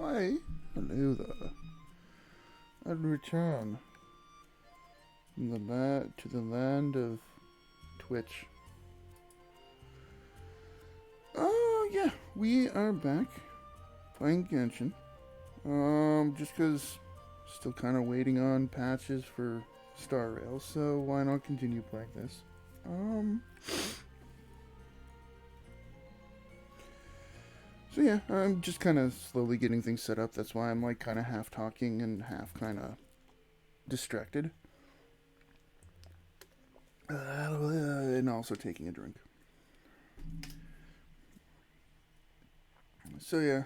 Why? Hello there. I'd return from to the land of Twitch. Oh, yeah, we are back playing Genshin. Just because still kind of waiting on patches for Star Rail, so why not continue playing this? So yeah, I'm just kind of slowly getting things set up. That's why I'm like kind of half talking and half kind of distracted. And also taking a drink. So yeah,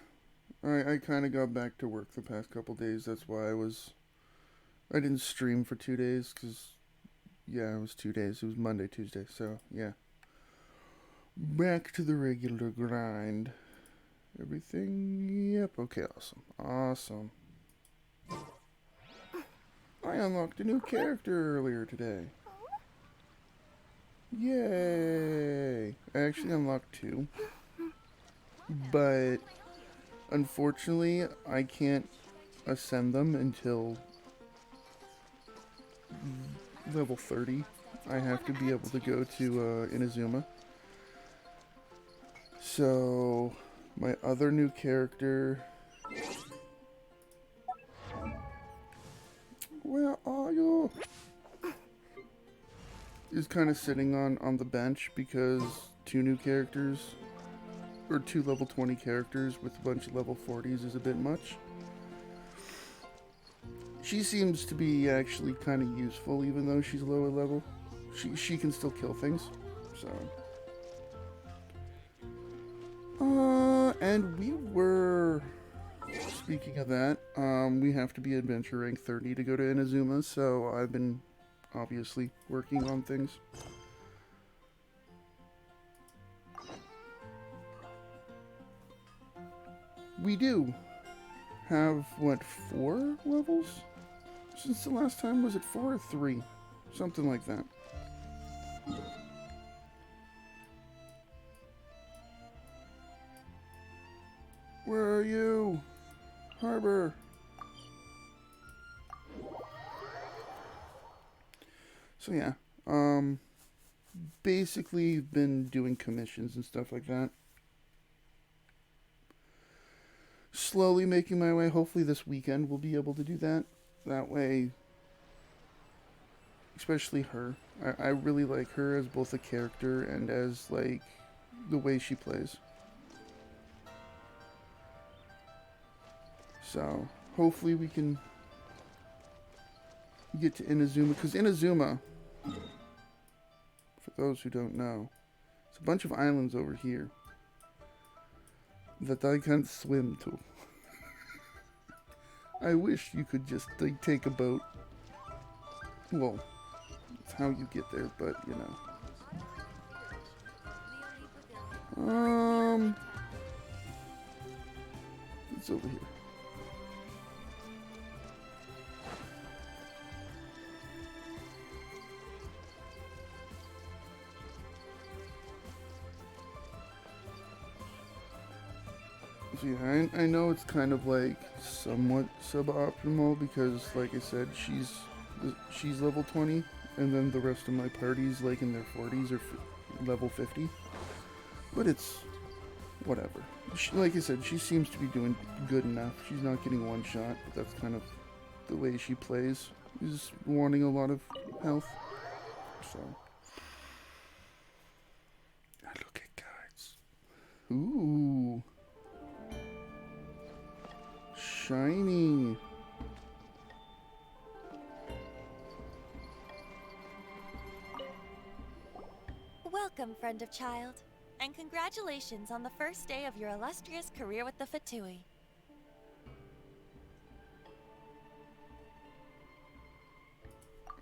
I kind of got back to work the past couple days. That's why I didn't stream for 2 days because, yeah, it was 2 days. It was Monday, Tuesday. So yeah, back to the regular grind. Everything, yep, okay, awesome. I unlocked a new character earlier today. Yay! I actually unlocked 2. But unfortunately, I can't ascend them until level 30. I have to be able to go to Inazuma. So my other new character... Where are you? Is kind of sitting on the bench because 2 new characters, or 2 level 20 characters with a bunch of level 40s is a bit much. She seems to be actually kind of useful even though she's lower level. She can still kill things, so... And we were... Speaking of that, we have to be adventure rank 30 to go to Inazuma, so I've been obviously working on things. We do have, what, 4 levels? Since the last time, was it 4 or 3? Something like that. Where are you? Harbor! So yeah, basically been doing commissions and stuff like that. Slowly making my way. Hopefully this weekend we'll be able to do that. That way, especially her. I really like her as both a character and as, like, the way she plays. So, hopefully we can get to Inazuma. Because Inazuma, for those who don't know, it's a bunch of islands over here that I can't swim to. I wish you could just, like, take a boat. Well, it's how you get there, but, you know. It's over here. So yeah, I know it's kind of like somewhat suboptimal because, like I said, she's level 20, and then the rest of my party's like in their 40s or level 50. But it's whatever. Like I said, she seems to be doing good enough. She's not getting one shot, but that's kind of the way she plays. Is wanting a lot of health. So. Look at guides. Ooh. Shiny. Welcome, friend of child, and congratulations on the first day of your illustrious career with the Fatui.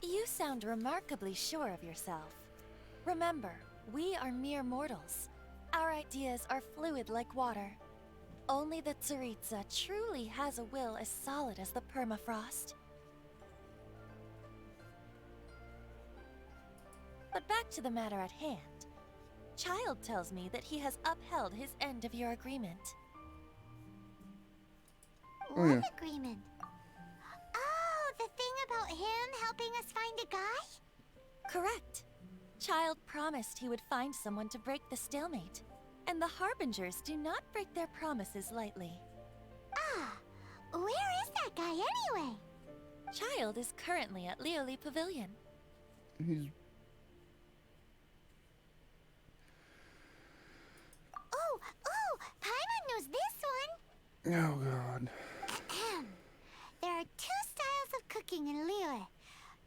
You sound remarkably sure of yourself. Remember, we are mere mortals. Our ideas are fluid like water. Only the Tsaritsa truly has a will as solid as the permafrost. But back to the matter at hand. Child tells me that he has upheld his end of your agreement. Oh, What yeah. agreement? Oh, the thing about him helping us find a guy? Correct. Child promised he would find someone to break the stalemate. And the Harbingers do not break their promises lightly. Ah, where is that guy anyway? Child is currently at Lioli Pavilion. He's Oh, Paimon knows this one. oh god. Ahem. There are two styles of cooking in Liyue,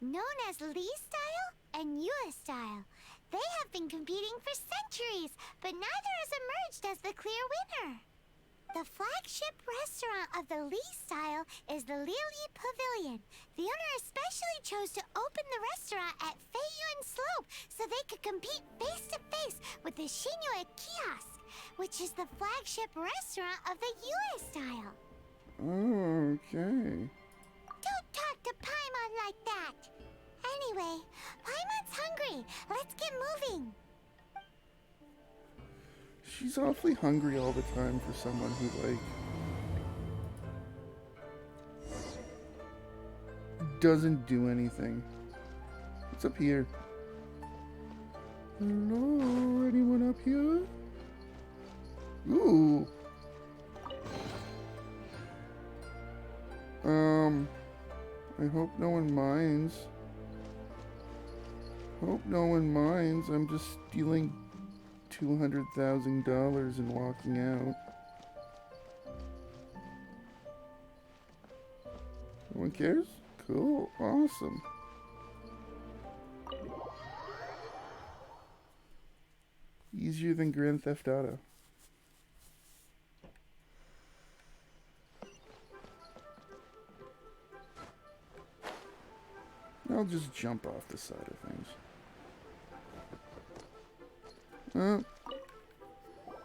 known as Li style and Yue style. They have been competing for centuries, but neither has emerged as the clear winner. The flagship restaurant of the Li style is the Lioli Pavilion. The owner especially chose to open the restaurant at Feiyuan Slope so they could compete face to face with the Shinyue Kiosk, which is the flagship restaurant of the Yue style. Oh, okay. Don't talk to Paimon like that. Anyway, Paimon's hungry. Let's get moving. She's awfully hungry all the time for someone who, like, doesn't do anything. What's up here? Hello? Anyone up here? Ooh. I hope no one minds. Hope no one minds. I'm just stealing $200,000 and walking out. No one cares? Cool. Awesome. Easier than Grand Theft Auto. I'll just jump off the side of things.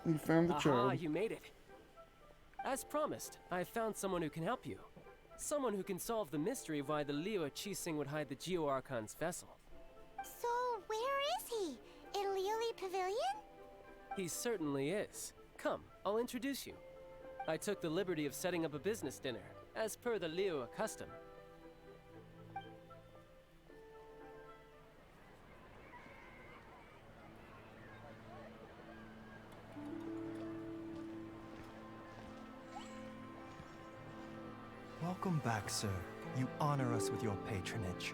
We found the Aha, child. you made it. As promised, I have found someone who can help you. Someone who can solve the mystery of why the Liyue Qixing would hide the Geo Archon's vessel. So, where is he? In Lioli Pavilion? He certainly is. Come, I'll introduce you. I took the liberty of setting up a business dinner, as per the Liyue custom. Welcome back, sir. You honor us with your patronage.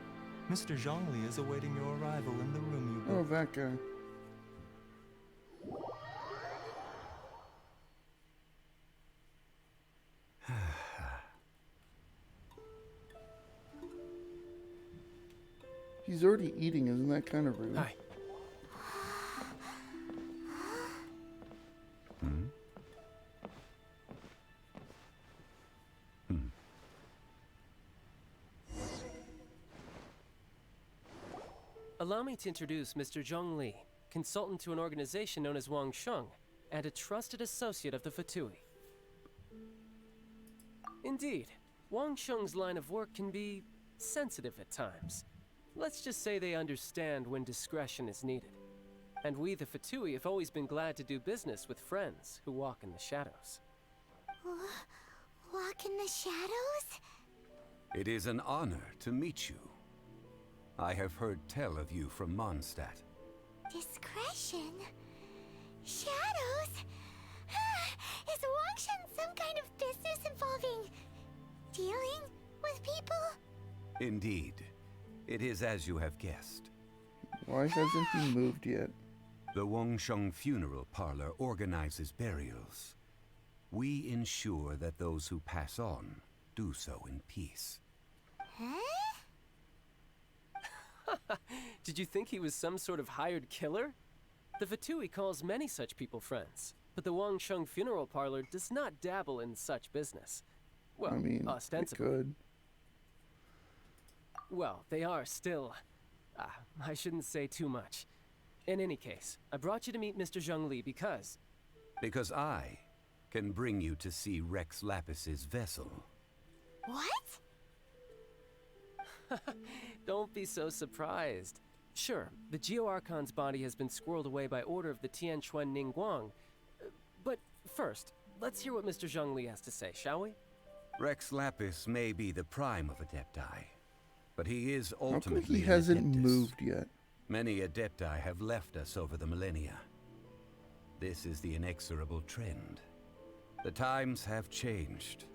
Mr. Zhongli is awaiting your arrival in the room you Oh, booked. that guy. He's already eating, isn't that kind of rude? Hi. Allow me to introduce Mr. Zhong Li, consultant to an organization known as Wang Sheng, and a trusted associate of the Fatui. Indeed, Wang Sheng's line of work can be sensitive at times. Let's just say they understand when discretion is needed. And we, the Fatui, have always been glad to do business with friends who walk in the shadows. Walk in the shadows? It is an honor to meet you. I have heard tell of you from Mondstadt. Discretion? Shadows? Is Wangshan some kind of business involving dealing with people? Indeed. It is as you have guessed. Why hasn't he moved yet? The Wangsheng Funeral Parlor organizes burials. We ensure that those who pass on do so in peace. Huh? Did you think he was some sort of hired killer? The Fatui calls many such people friends, but the Wang Sheng Funeral Parlor does not dabble in such business. Well, I mean, it ostensibly. could. Well, they are still... I shouldn't say too much. In any case, I brought you to meet Mr. Zhong Li because... Because I can bring you to see Rex Lapis's vessel. What? Don't be so surprised. Sure, the Geo Archon's body has been squirreled away by order of the Tianquan Ningguang. But first, let's hear what Mr. Zhong Li has to say, shall we? Rex Lapis may be the prime of Adepti, but he is How come ultimately he an hasn't Adeptus. moved yet? Many Adepti have left us over the millennia. This is the inexorable trend. The times have changed.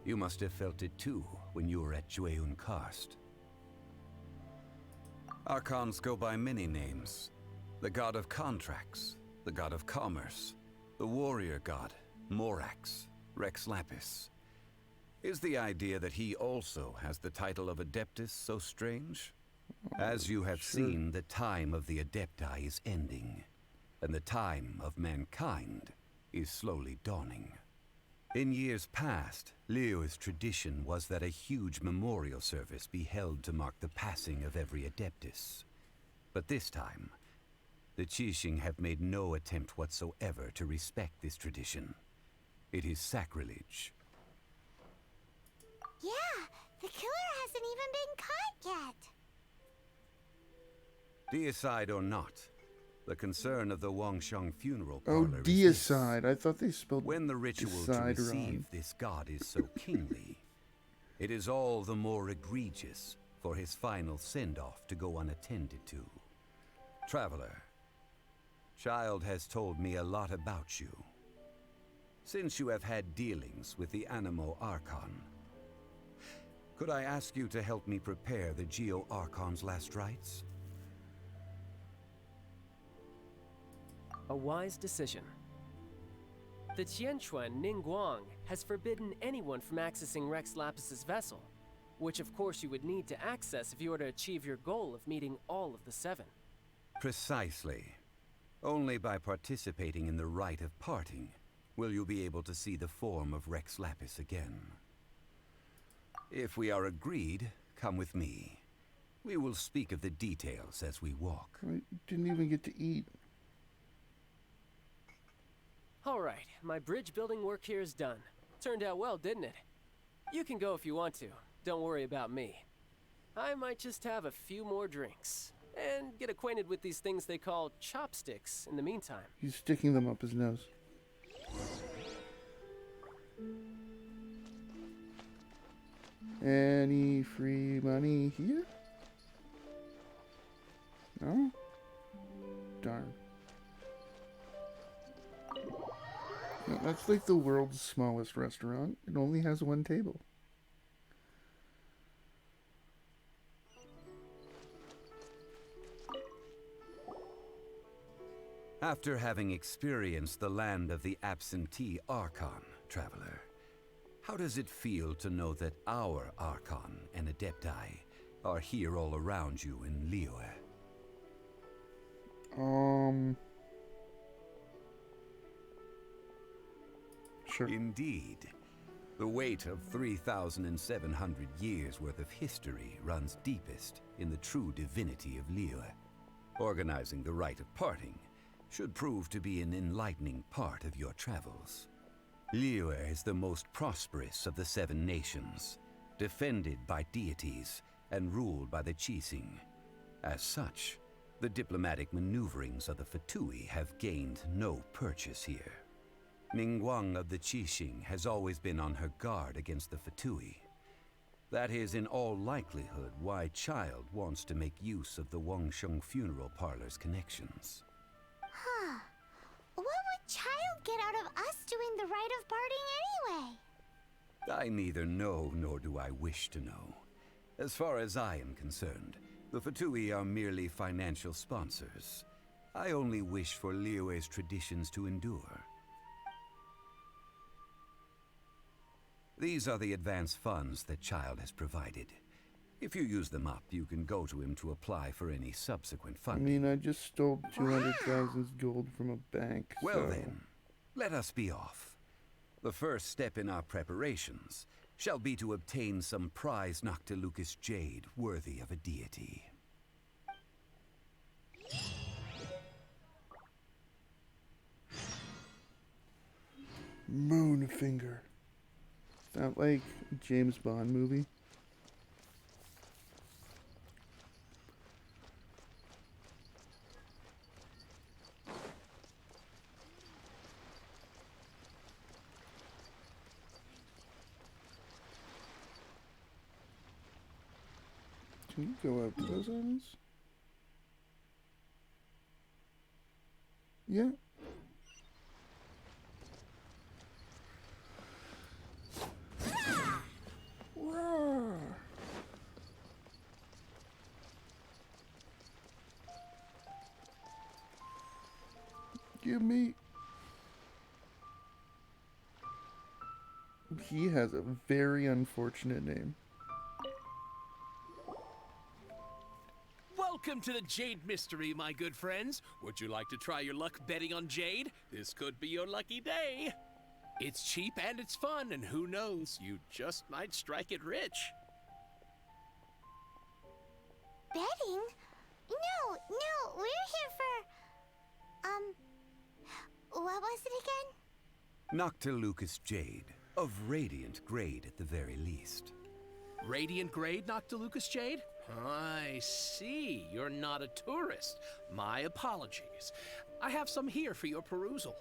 You must have felt it too when you were at Jueyun Karst. Archons go by many names. The god of contracts, the god of commerce, the warrior god, Morax, Rex Lapis. Is the idea that he also has the title of Adeptus so strange? As you have seen, the time of the Adepti is ending, and the time of mankind is slowly dawning. In years past, Liyue's tradition was that a huge memorial service be held to mark the passing of every Adeptus. But this time, the Qixing have made no attempt whatsoever to respect this tradition. It is sacrilege. Yeah, the killer hasn't even been caught yet. Deicide or not, the concern of the Wangsheng funeral Oh, parlor is this. deicide. I thought they spelled When the ritual to decide receive wrong. this god is so kingly, it is all the more egregious for his final send-off to go unattended to. Traveler, Child has told me a lot about you. Since you have had dealings with the Animo Archon, could I ask you to help me prepare the Geo Archon's last rites? A wise decision. The Tianquan Ningguang has forbidden anyone from accessing Rex Lapis's vessel, which of course you would need to access if you were to achieve your goal of meeting all of the 7. Precisely. Only by participating in the rite of parting will you be able to see the form of Rex Lapis again. If we are agreed, come with me. We will speak of the details as we walk. I didn't even get to eat. Alright, my bridge building work here is done. Turned out well, didn't it? You can go if you want to. Don't worry about me. I might just have a few more drinks. And get acquainted with these things they call chopsticks in the meantime. He's sticking them up his nose. Any free money here? No? Darn. No, that's like the world's smallest restaurant. It only has one table. After having experienced the land of the absentee Archon, traveler, how does it feel to know that our Archon and Adepti are here all around you in Liyue? Sure. Indeed. The weight of 3,700 years worth of history runs deepest in the true divinity of Liyue. Organizing the rite of parting should prove to be an enlightening part of your travels. Liyue is the most prosperous of the 7 nations, defended by deities and ruled by the Qixing. As such, the diplomatic maneuverings of the Fatui have gained no purchase here. Ningguang of the Qixing has always been on her guard against the Fatui. That is in all likelihood why Child wants to make use of the Wangsheng funeral parlor's connections. Huh. What would Child get out of us doing the rite of parting anyway? I neither know nor do I wish to know. As far as I am concerned, the Fatui are merely financial sponsors. I only wish for Liyue's traditions to endure. These are the advance funds that Child has provided. If you use them up, you can go to him to apply for any subsequent I funding. mean, I just stole 200,000 gold from a bank. Well so. then, let us be off. The first step in our preparations shall be to obtain some prize Noctilucus jade worthy of a deity. Moonfinger. Is that like a James Bond movie? Can you go out to those islands? Yeah. Roar. Give me. He has a very unfortunate name. Welcome to the Jade Mystery, my good friends. Would you like to try your luck betting on Jade? This could be your lucky day. It's cheap and it's fun, and who knows, you just might strike it rich. Betting? No, we're here for... What was it again? Noctilucous Jade, of radiant grade at the very least. Radiant grade, Noctilucous Jade? I see. You're not a tourist. My apologies. I have some here for your perusal.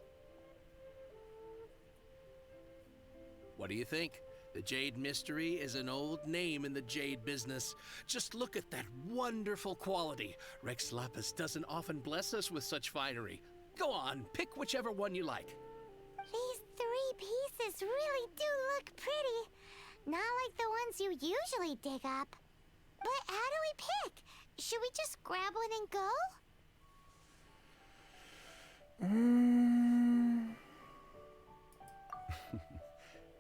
What do you think? The Jade Mystery is an old name in the jade business. Just look at that wonderful quality. Rex Lapis doesn't often bless us with such finery. Go on, pick whichever one you like. These 3 pieces really do look pretty. Not like the ones you usually dig up. But how do we pick? Should we just grab one and go?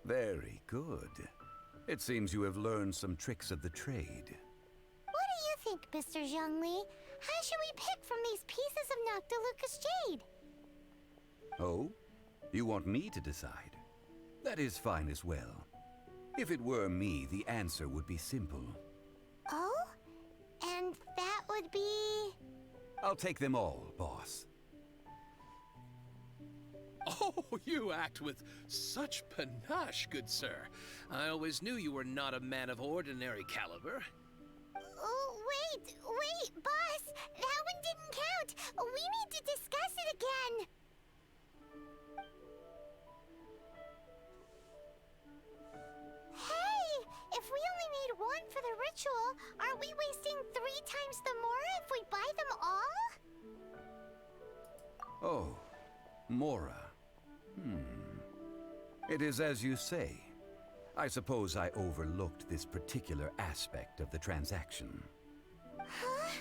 Very good. It seems you have learned some tricks of the trade. What do you think, Mr. Zhongli? How should we pick from these pieces of Noctilucous Jade? Oh? You want me to decide? That is fine as well. If it were me, the answer would be simple. Oh? And that would be... I'll take them all, boss. Oh, you act with such panache, good sir. I always knew you were not a man of ordinary caliber. Oh, wait, boss! That one didn't count! We need to discuss it again! Hey! If we only need one for the ritual, aren't we wasting 3 times the Mora if we buy them all? Oh, Mora. It is as you say. I suppose I overlooked this particular aspect of the transaction. Huh?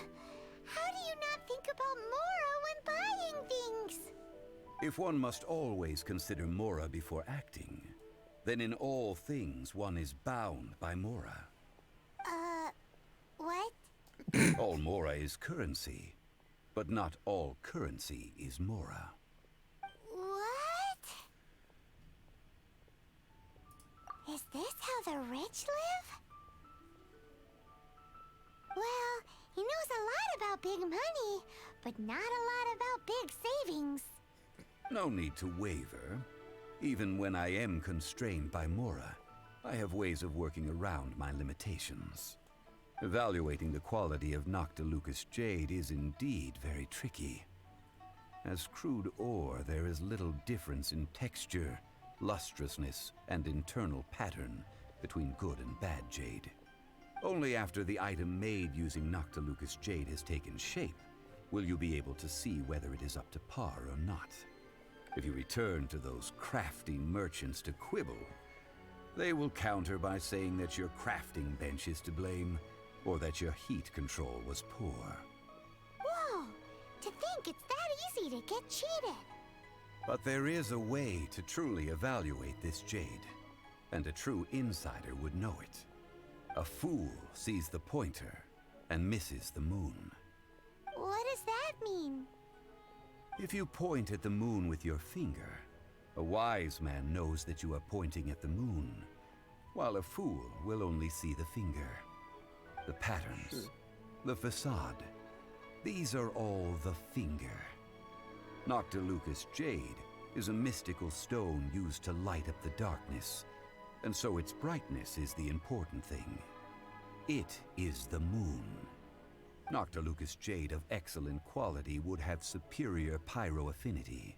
How do you not think about Mora when buying things? If one must always consider Mora before acting, then in all things one is bound by Mora. What? All Mora is currency, but not all currency is Mora. What? Is this how the rich live? Well, he knows a lot about big money, but not a lot about big savings. No need to waver. Even when I am constrained by Mora, I have ways of working around my limitations. Evaluating the quality of Noctilucous Jade is indeed very tricky. As crude ore, there is little difference in texture, lustrousness, and internal pattern between good and bad jade. Only after the item made using Noctilucous Jade has taken shape will you be able to see whether it is up to par or not. If you return to those crafty merchants to quibble, they will counter by saying that your crafting bench is to blame, or that your heat control was poor. Whoa! To think it's that easy to get cheated. But there is a way to truly evaluate this jade, and a true insider would know it. A fool sees the pointer and misses the moon. What does that mean? If you point at the moon with your finger, a wise man knows that you are pointing at the moon, while a fool will only see the finger. The patterns, the facade, these are all the finger. Noctilucous Jade is a mystical stone used to light up the darkness, and so its brightness is the important thing. It is the moon. Noctilucous Jade of excellent quality would have superior pyroaffinity.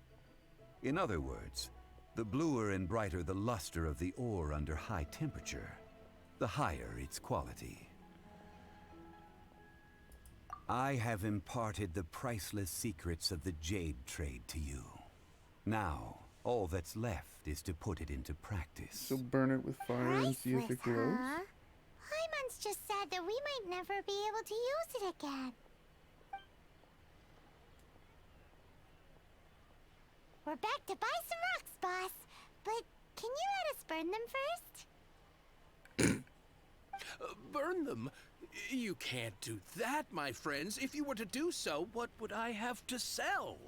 In other words, the bluer and brighter the luster of the ore under high temperature, the higher its quality. I have imparted the priceless secrets of the jade trade to you. Now, all that's left is to put it into practice. So burn it with fire and see if it Priceless, glows. huh? Paimon's just sad that we might never be able to use it again. We're back to buy some rocks, boss. But can you let us burn them first? Burn them? You can't do that, my friends. If you were to do so, what would I have to sell?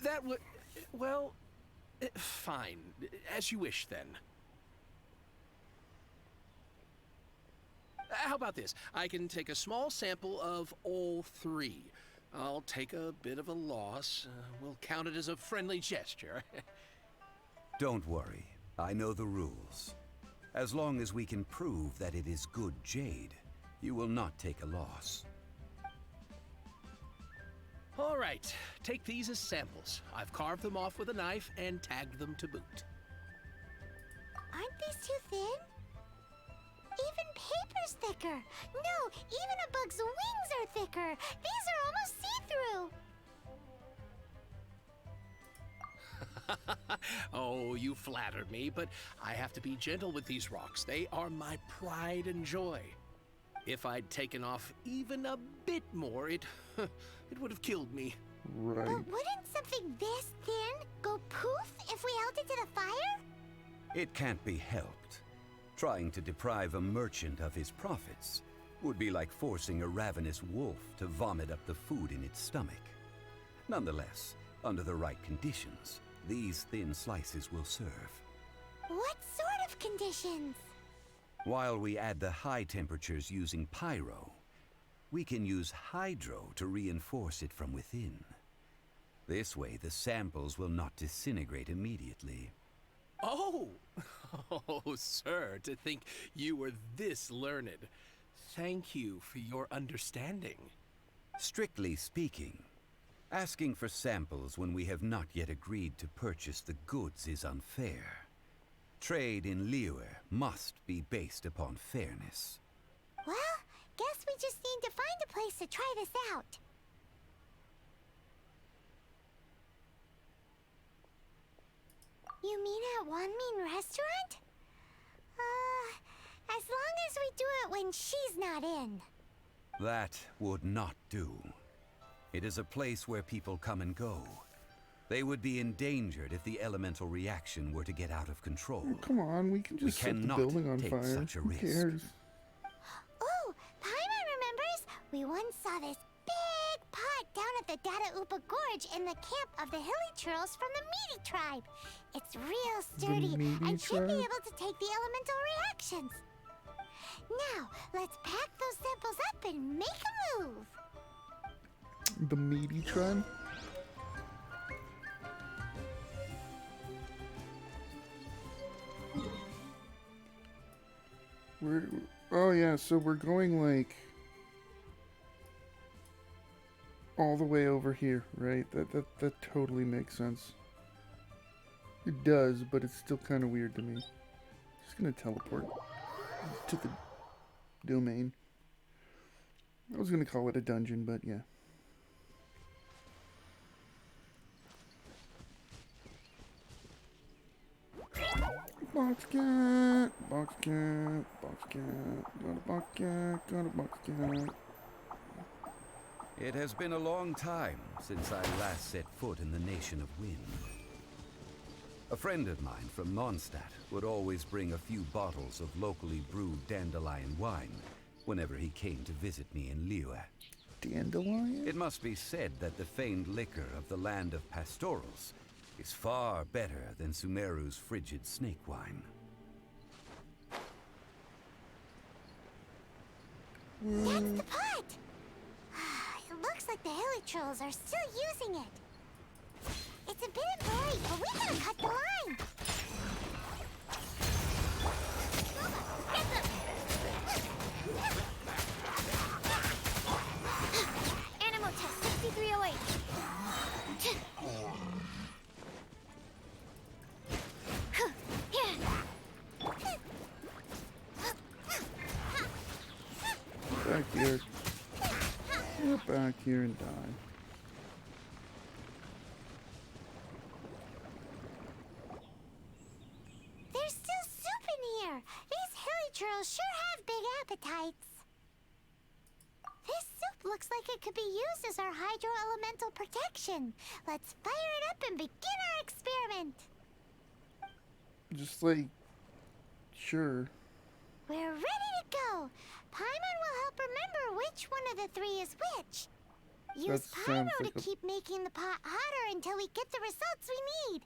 That would... well... fine. As you wish, then. How about this? I can take a small sample of all three. I'll take a bit of a loss. We'll count it as a friendly gesture. Don't worry. I know the rules. As long as we can prove that it is good jade, you will not take a loss. All right. Take these as samples. I've carved them off with a knife and tagged them to boot. Aren't these too thin? Even paper's thicker. No, even a bug's wings are thicker. These are almost see-through. Oh, you flattered me, but I have to be gentle with these rocks. They are my pride and joy. If I'd taken off even a bit more, it would have killed me. Right. But wouldn't something this thin go poof if we held it to the fire? It can't be helped. Trying to deprive a merchant of his profits would be like forcing a ravenous wolf to vomit up the food in its stomach. Nonetheless, under the right conditions, these thin slices will serve. What sort of conditions? While we add the high temperatures using pyro, we can use hydro to reinforce it from within. This way, the samples will not disintegrate immediately. Oh! Oh, sir, to think you were this learned. Thank you for your understanding. Strictly speaking, asking for samples when we have not yet agreed to purchase the goods is unfair. Trade in Liyue must be based upon fairness. Well, guess we just need to find a place to try this out. You mean at One Mean Restaurant? As long as we do it when she's not in. That would not do. It is a place where people come and go. They would be endangered if the elemental reaction were to get out of control. Oh, come on, we can just set the cannot building on take fire. such a Who risk. cares? Oh, Paimon remembers we once saw this big pot down at the Dada Upa Gorge in the camp of the Hilly Churls from the Meaty tribe. It's real sturdy Meaty and should be tribe? able to take the elemental reactions. Now, let's pack those samples up and make a move. The meaty tribe? Oh yeah, so we're going like all the way over here, right? That totally makes sense. It does, but it's still kind of weird to me. Just gonna teleport to the domain. I was gonna call it a dungeon, but yeah. Box cat, box cat, box cat, got a box cat, got a box cat. It has been a long time since I last set foot in the Nation of Wind. A friend of mine from Mondstadt would always bring a few bottles of locally brewed dandelion wine whenever he came to visit me in Liyue. Dandelion? It must be said that the famed liquor of the land of pastorals is far better than Sumeru's frigid snake wine. That's the pot! It looks like the Hilly Trolls are still using it. It's a bit blurry, but we gotta cut the line. Get them! Animal test 6308. Back here. there! These hilichurls sure have big appetites. This soup looks like it could be used as our hydro-elemental protection. Let's fire it up and begin our experiment. Just like, sure. We're ready to go. Paimon will help remember which one of the three is which. Use That sounds Pyro like to keep making the pot hotter until we get the results we need.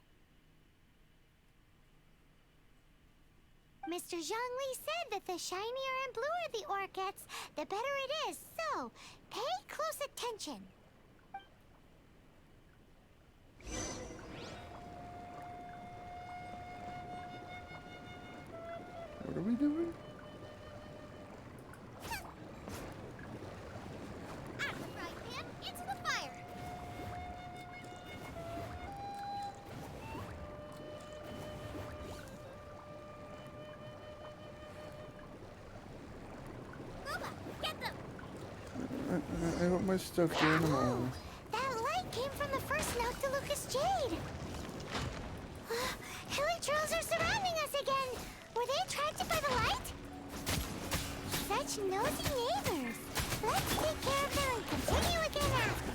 Mr. Zhongli said that the shinier and bluer the ore gets, the better it is. So, pay close attention. What are we doing? Right, man, into the fire. Boba, get them. I want my stuffed animal. That light came from the first Noctilucous Jade. Hilichurls are surrounding us again. Were they attracted by the light? Such nosy neighbors. Let's take care of them and continue again after.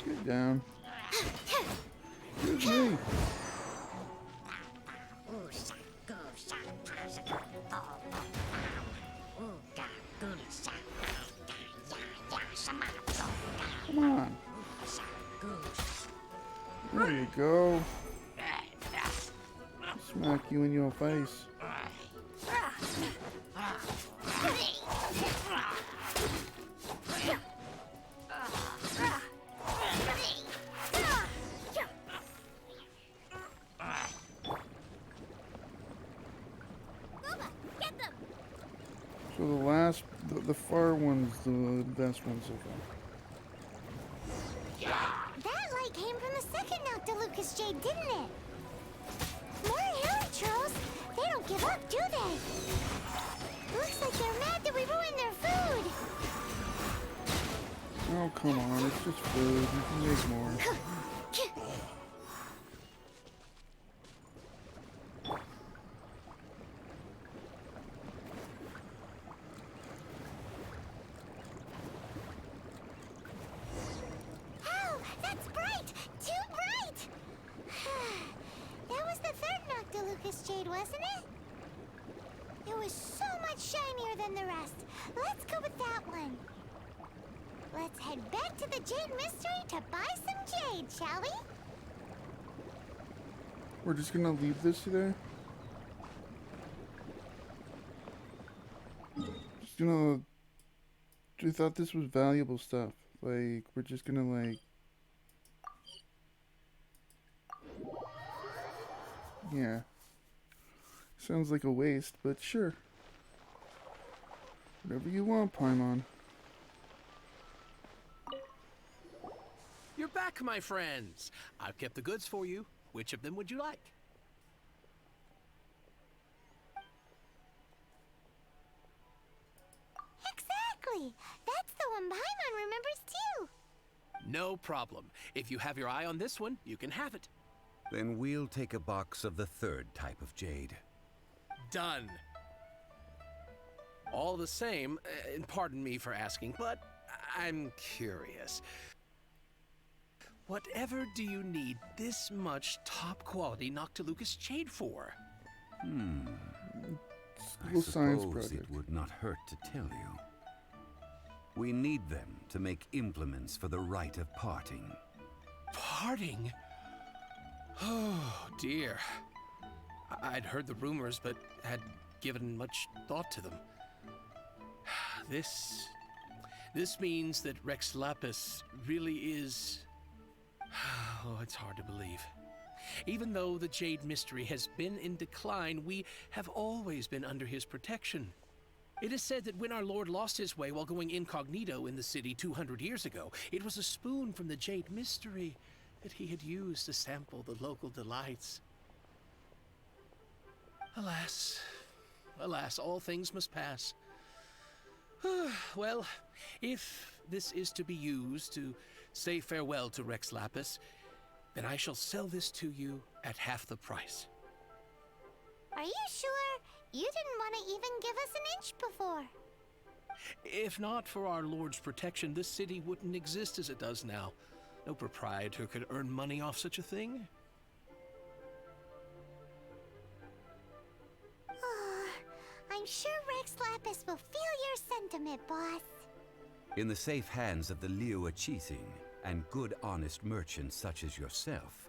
Get down. Excuse me. Come on. There you go. Smack you in your face. So the far one's the best one so far. That light came from the second Noctilucous Jade, didn't it? More hilichurls. They don't give up, do they? Looks like they're mad that we ruined their food. Oh, come on. It's just food. You can make more. Oh, that's bright! Too bright! That was the third Noctilucous Jade, wasn't it? It was so much shinier than the rest. Let's go with that one. Let's head back to the Jade Mystery to buy some jade, shall we? We're just gonna leave this there? Just gonna... We thought this was valuable stuff. Like, we're just gonna, like... Yeah. Sounds like a waste, but sure. Whatever you want, Paimon. You're back, my friends. I've kept the goods for you. Which of them would you like? Exactly! That's the one Paimon remembers too! No problem. If you have your eye on this one, you can have it. Then we'll take a box of the third type of jade. Done. All the same, and pardon me for asking, but I'm curious. Whatever do you need this much top-quality Noctilucous Jade for? School science Suppose project. it would not hurt to tell you. We need them to make implements for the rite of parting. Parting? Oh, dear. I'd heard the rumors, but had given much thought to them. This means that Rex Lapis really is... Oh, it's hard to believe. Even though the Jade Mystery has been in decline, we have always been under his protection. It is said that when our lord lost his way while going incognito in the city 200 years ago, it was a spoon from the Jade Mystery that he had used to sample the local delights. Alas, alas, all things must pass. Well, if this is to be used to say farewell to Rex Lapis, then I shall sell this to you at half the price. Are you sure? You didn't want to even give us an inch before. If not for our lord's protection, this city wouldn't exist as it does now. No proprietor could earn money off such a thing. I'm sure Rex Lapis will feel your sentiment, boss. In the safe hands of the Liyue Chising and good honest merchants such as yourself,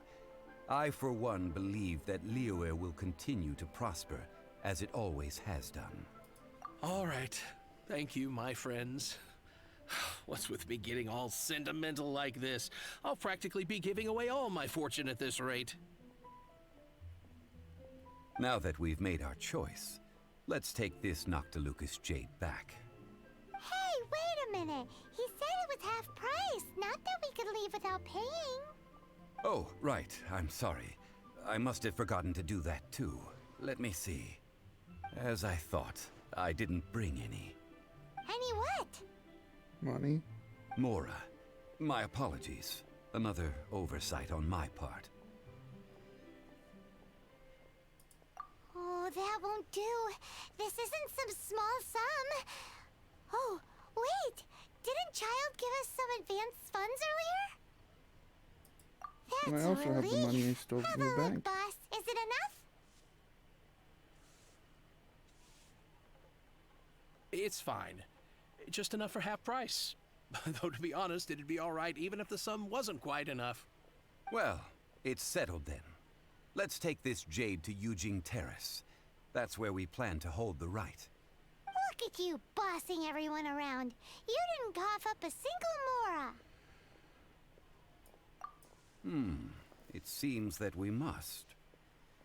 I for one believe that Liyue will continue to prosper as it always has done. All right. Thank you, my friends. What's with me getting all sentimental like this? I'll practically be giving away all my fortune at this rate. Now that we've made our choice, let's take this Noctilucous jade back. Hey, wait a minute. He said it was half price, not that we could leave without paying. Oh, right. I'm sorry. I must have forgotten to do that too. Let me see. As I thought, I didn't bring any. Any what? Money? Mora, my apologies. Another oversight on my part. Oh, that won't do. This isn't some small sum. Oh, wait. Didn't Child give us some advanced funds earlier? And That's I also a have the relief. money I stole Have from a the look, bank. boss. Is it enough? It's fine. Just enough for half price. Though to be honest, it'd be all right even if the sum wasn't quite enough. Well, it's settled then. Let's take this jade to Yujing Terrace. That's where we plan to hold the right. Look at you bossing everyone around. You didn't cough up a single mora. It seems that we must.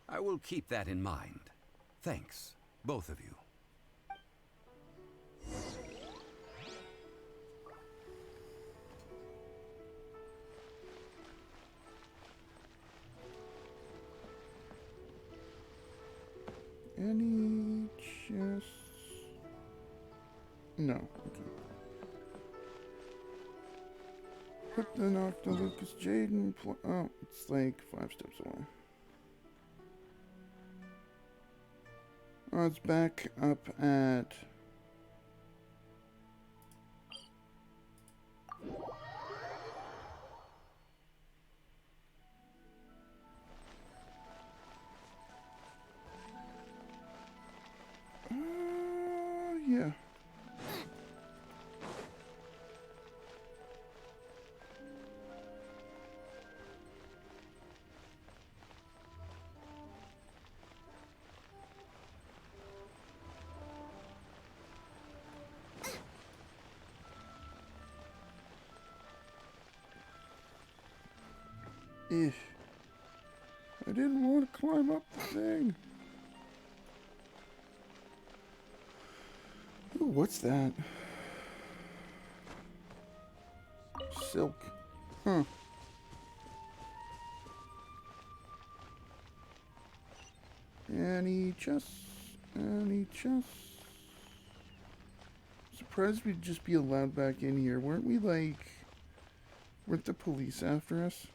I will keep that in mind. Thanks, both of you. Any chests? No. Okay. Put the Noctilucous Jade in oh, it's like 5 steps away. Oh, it's back up at... yeah. I didn't want to climb up the thing. Ooh, what's that? Silk. Huh. Any chests? Any chests? Surprised we'd just be allowed back in here. Weren't we like... Weren't the police after us?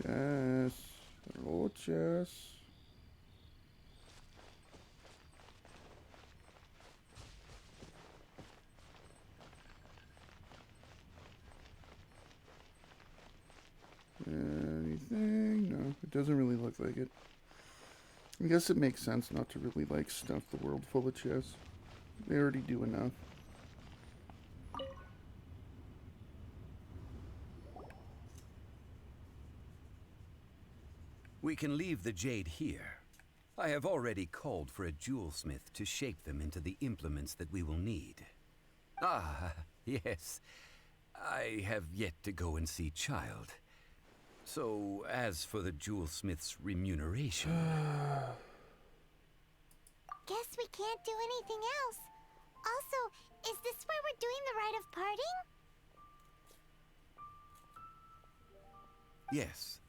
Chests. Hello, chests. Anything? No, it doesn't really look like it. I guess it makes sense not to really like stuff the world full of chests. They already do enough. We can leave the jade here. I have already called for a jewelsmith to shape them into the implements that we will need. Ah, yes. I have yet to go and see Child. So, as for the jewelsmith's remuneration... guess we can't do anything else. Also, is this where we're doing the rite of parting? Yes.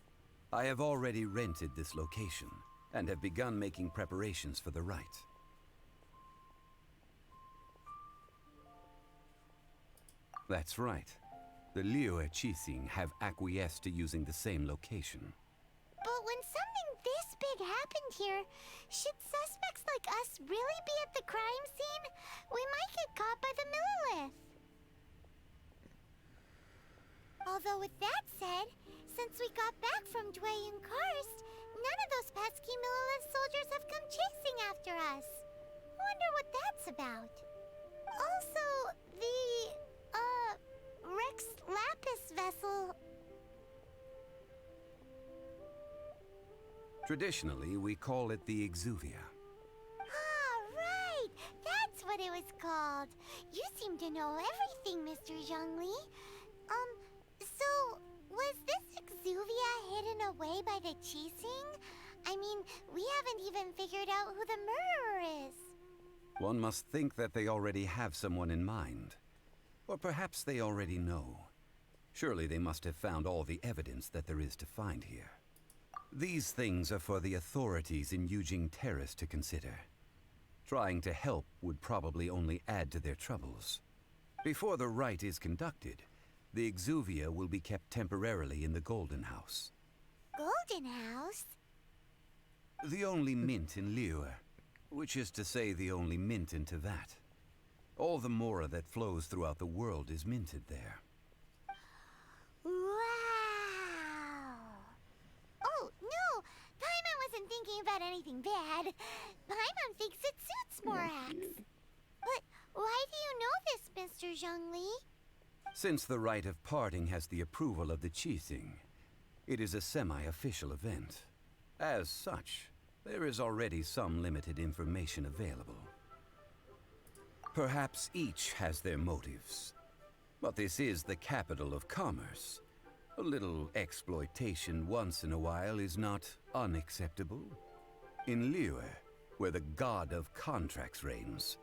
I have already rented this location, and have begun making preparations for the rite. That's right. The Liyue Qixing have acquiesced to using the same location. But when something this big happened here, should suspects like us really be at the crime scene? We might get caught by the Millilith. Although with that said, since we got back from Dway and Karst, none of those pesky Millilith soldiers have come chasing after us. Wonder what that's about. Also, the, Rex Lapis vessel. Traditionally, we call it the Exuvia. Ah, right! That's what it was called. You seem to know everything, Mr. Zhongli. So, was this Exuvia hidden away by the Qixing? I mean, we haven't even figured out who the murderer is. One must think that they already have someone in mind. Or perhaps they already know. Surely they must have found all the evidence that there is to find here. These things are for the authorities in Yujing Terrace to consider. Trying to help would probably only add to their troubles. Before the rite is conducted, the Exuvia will be kept temporarily in the Golden House. Golden House? The only mint in Liyue, which is to say the only mint in Tevyat. All the mora that flows throughout the world is minted there. Wow! Oh, no! Paimon wasn't thinking about anything bad. Paimon thinks it suits Morax. But why do you know this, Mr. Zhongli? Since the rite of parting has the approval of the Qixing, it is a semi-official event. As such, there is already some limited information available. Perhaps each has their motives. But this is the capital of commerce. A little exploitation once in a while is not unacceptable. In Liyue, where the god of contracts reigns,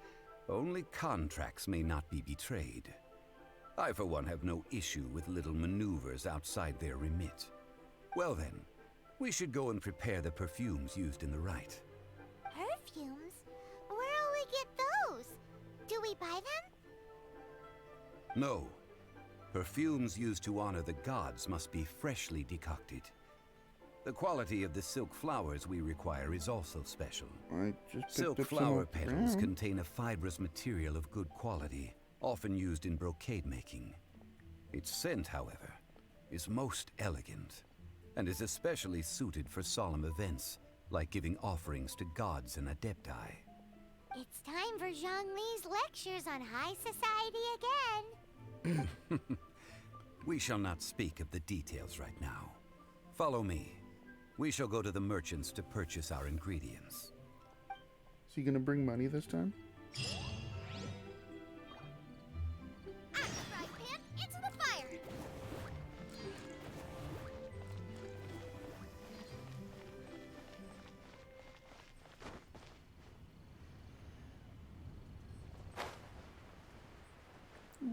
only contracts may not be betrayed. I, for one, have no issue with little maneuvers outside their remit. Well then, we should go and prepare the perfumes used in the rite. Perfumes? Where'll we get those? Do we buy them? No. Perfumes used to honor the gods must be freshly decocted. The quality of the silk flowers we require is also special. I just picked Silk up some flower off the petals ground. contain a fibrous material of good quality, often used in brocade making. Its scent, however, is most elegant, and is especially suited for solemn events, like giving offerings to gods and adepti. It's time for Zhongli's lectures on high society again. We shall not speak of the details right now. Follow me. We shall go to the merchants to purchase our ingredients. Is he gonna bring money this time? Out of the frying pan, into the fire!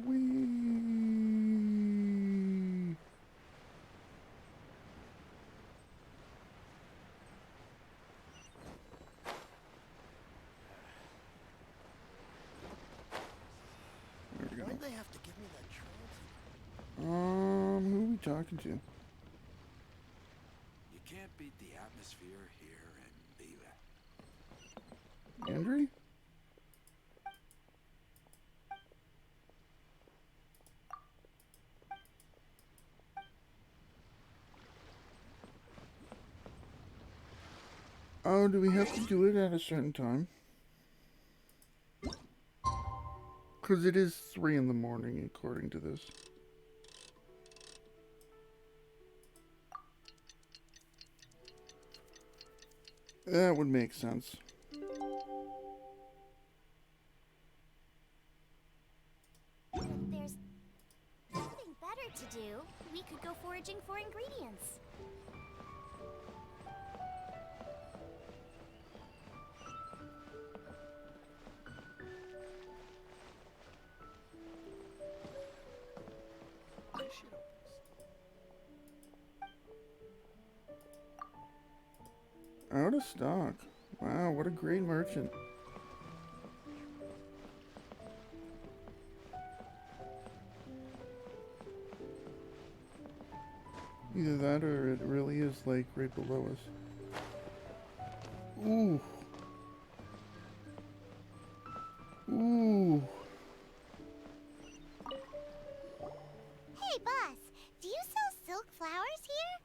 Whee! There we go. Why'd they have to give me that trophy? Who are we talking to? You can't beat the atmosphere here in Tevyat. Andrew? Oh, do we have to do it at a certain time? Because it is 3 in the morning, according to this. That would make sense. If there's nothing better to do, we could go foraging for ingredients. Out of stock. Wow, what a great merchant. Either that or it really is like right below us. Ooh. Ooh. Hey, boss, do you sell silk flowers here?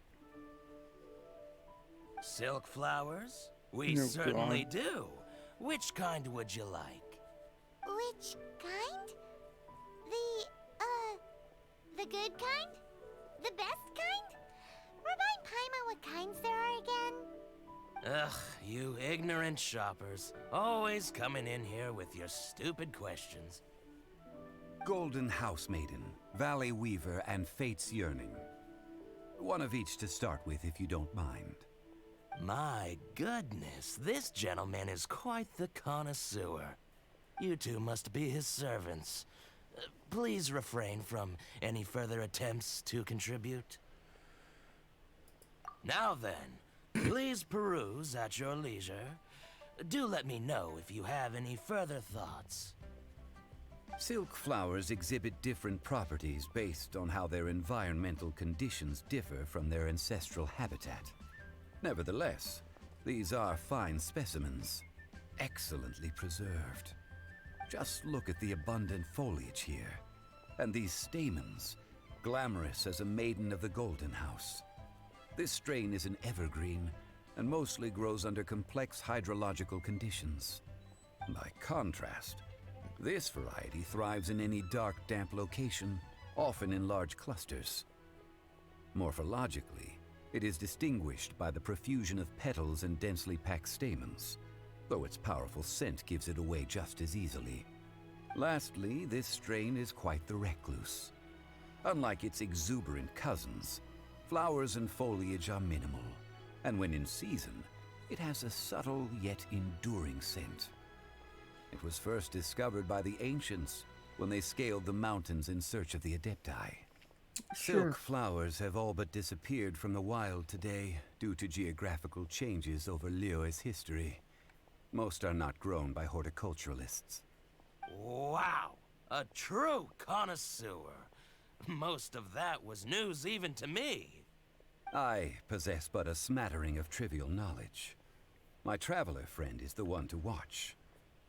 Silk flowers? We Oh, certainly God. do. Which kind would you like? Which kind? The good kind? The best kind? Remind Paimon what kinds there are again. Ugh, you ignorant shoppers. Always coming in here with your stupid questions. Golden House Maiden, Valley Weaver, and Fate's Yearning. One of each to start with, if you don't mind. My goodness, this gentleman is quite the connoisseur. You two must be his servants. Please refrain from any further attempts to contribute. Now then, please peruse at your leisure. Do let me know if you have any further thoughts. Silk flowers exhibit different properties based on how their environmental conditions differ from their ancestral habitat. Nevertheless, these are fine specimens, excellently preserved. Just look at the abundant foliage here, and these stamens, glamorous as a maiden of the Golden House. This strain is an evergreen, and mostly grows under complex hydrological conditions. By contrast, this variety thrives in any dark, damp location, often in large clusters. Morphologically, it is distinguished by the profusion of petals and densely packed stamens, though its powerful scent gives it away just as easily. Lastly, this strain is quite the recluse. Unlike its exuberant cousins, flowers and foliage are minimal, and when in season, it has a subtle yet enduring scent. It was first discovered by the ancients when they scaled the mountains in search of the Adepti. Sure. Silk flowers have all but disappeared from the wild today due to geographical changes over Liyue's history. Most are not grown by horticulturalists. Wow, a true connoisseur. Most of that was news even to me. I possess but a smattering of trivial knowledge. My traveler friend is the one to watch.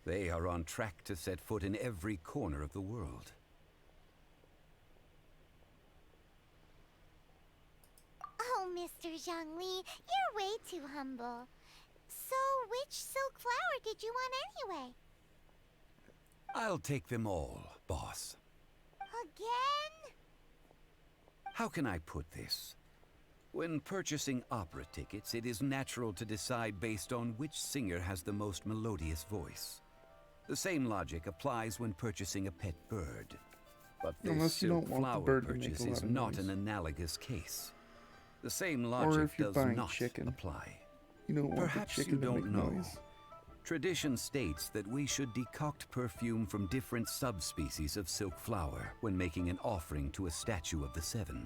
They are on track to set foot in every corner of the world. Oh, Mr. Zhongli, you're way too humble. So, which silk flower did you want anyway? I'll take them all, boss. Again? How can I put this? When purchasing opera tickets, it is natural to decide based on which singer has the most melodious voice. The same logic applies when purchasing a pet bird. But this Unless you silk don't want the flower bird to make a purchase lot is of not noise. an analogous case. The same Or logic if you're does buying not chicken. apply. You don't want Perhaps the you chicken to don't make know. noise. Tradition states that we should decoct perfume from different subspecies of silk flower when making an offering to a statue of the Seven.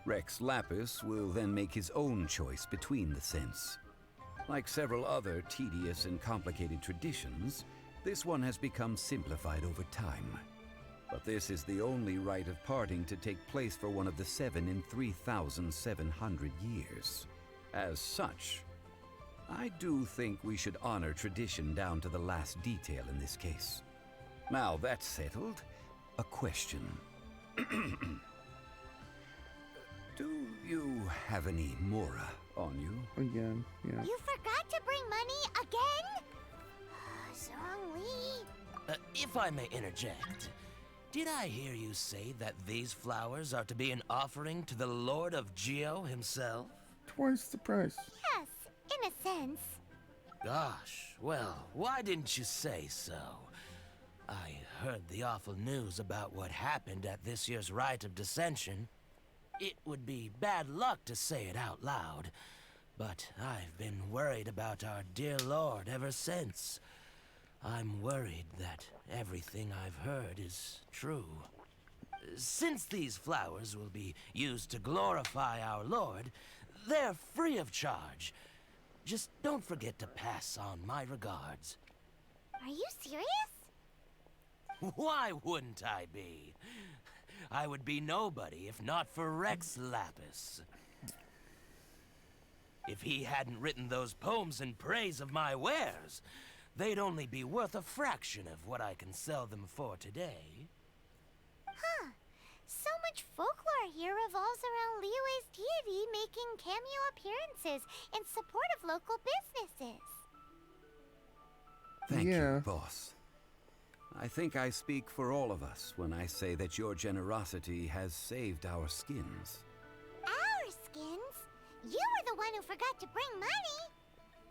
Rex Lapis will then make his own choice between the scents. Like several other tedious and complicated traditions, this one has become simplified over time. But this is the only rite of parting to take place for one of the Seven in 3,700 years. As such, I do think we should honor tradition down to the last detail in this case. Now that's settled, a question. Do you have any Mora on you? Again, yeah. You forgot to bring money again? Zhongli. If I may interject, did I hear you say that these flowers are to be an offering to the Lord of Geo himself? Twice the price. Yes, in a sense. Gosh, well, why didn't you say so? I heard the awful news about what happened at this year's Rite of Dissension. It would be bad luck to say it out loud, but I've been worried about our dear Lord ever since. I'm worried that everything I've heard is true. Since these flowers will be used to glorify our Lord, they're free of charge. Just don't forget to pass on my regards. Are you serious? Why wouldn't I be? I would be nobody if not for Rex Lapis. If he hadn't written those poems in praise of my wares, they'd only be worth a fraction of what I can sell them for today. Huh. So much folklore here revolves around Liyue's deity making cameo appearances in support of local businesses. Thank Yeah. you, boss. I think I speak for all of us when I say that your generosity has saved our skins. Our skins? You were the one who forgot to bring money.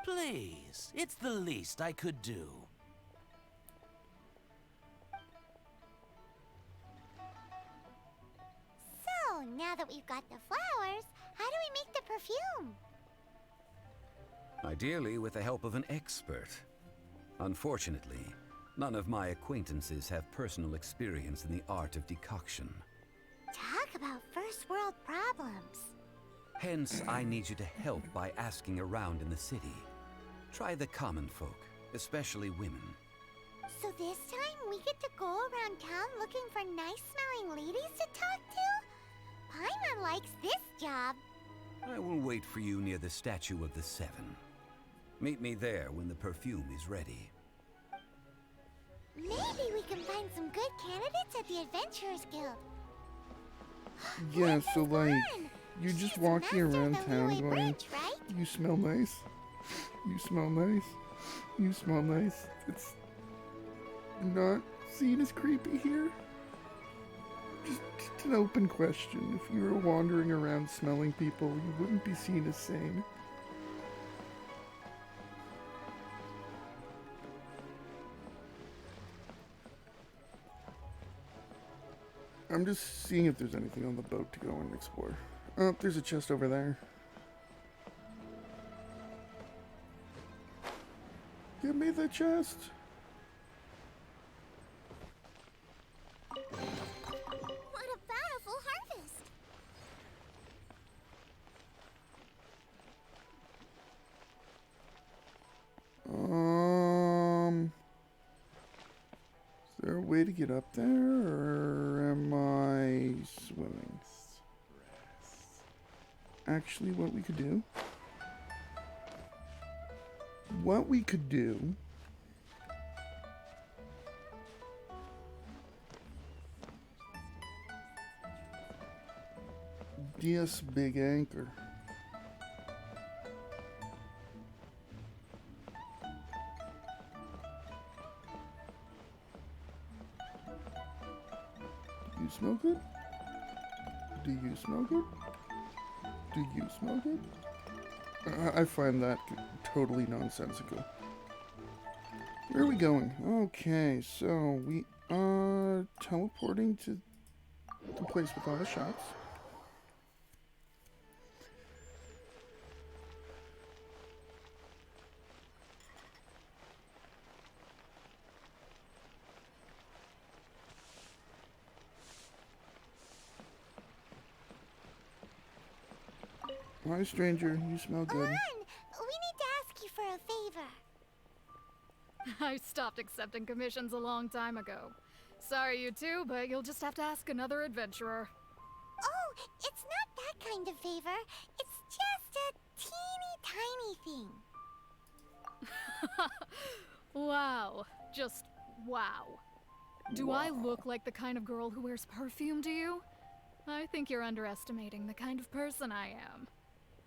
Please, it's the least I could do. So, now that we've got the flowers, how do we make the perfume? Ideally with the help of an expert. Unfortunately, none of my acquaintances have personal experience in the art of decoction. Talk about first world problems. Hence, I need you to help by asking around in the city. Try the common folk, especially women. So this time we get to go around town looking for nice-smelling ladies to talk to? Paimon likes this job. I will wait for you near the Statue of the Seven. Meet me there when the perfume is ready. Maybe we can find some good candidates at the Adventurers Guild. Yeah, What's so this like, barn? you're just She's walking master of around the town Liyue going, Bridge, right? you smell nice, you smell nice, you smell nice. It's not seen as creepy here. Just an open question. If you were wandering around smelling people, you wouldn't be seen as sane. I'm just seeing if there's anything on the boat to go and explore. Oh, there's a chest over there. Give me the chest. What a bountiful harvest! Is there a way to get up there, or am I swimming? Actually, what we could do... Yes, big anchor. Do you smell good? Do you smell good? Do you smell good? I find that totally nonsensical. Where are we going? Okay, so we are teleporting to the place with all the shops. Hi, stranger. You smell good. Lan, we need to ask you for a favor. I stopped accepting commissions a long time ago. Sorry, you two, but you'll just have to ask another adventurer. Oh, it's not that kind of favor. It's just a teeny tiny thing. Wow. Just wow. Do I look like the kind of girl who wears perfume to you? I think you're underestimating the kind of person I am.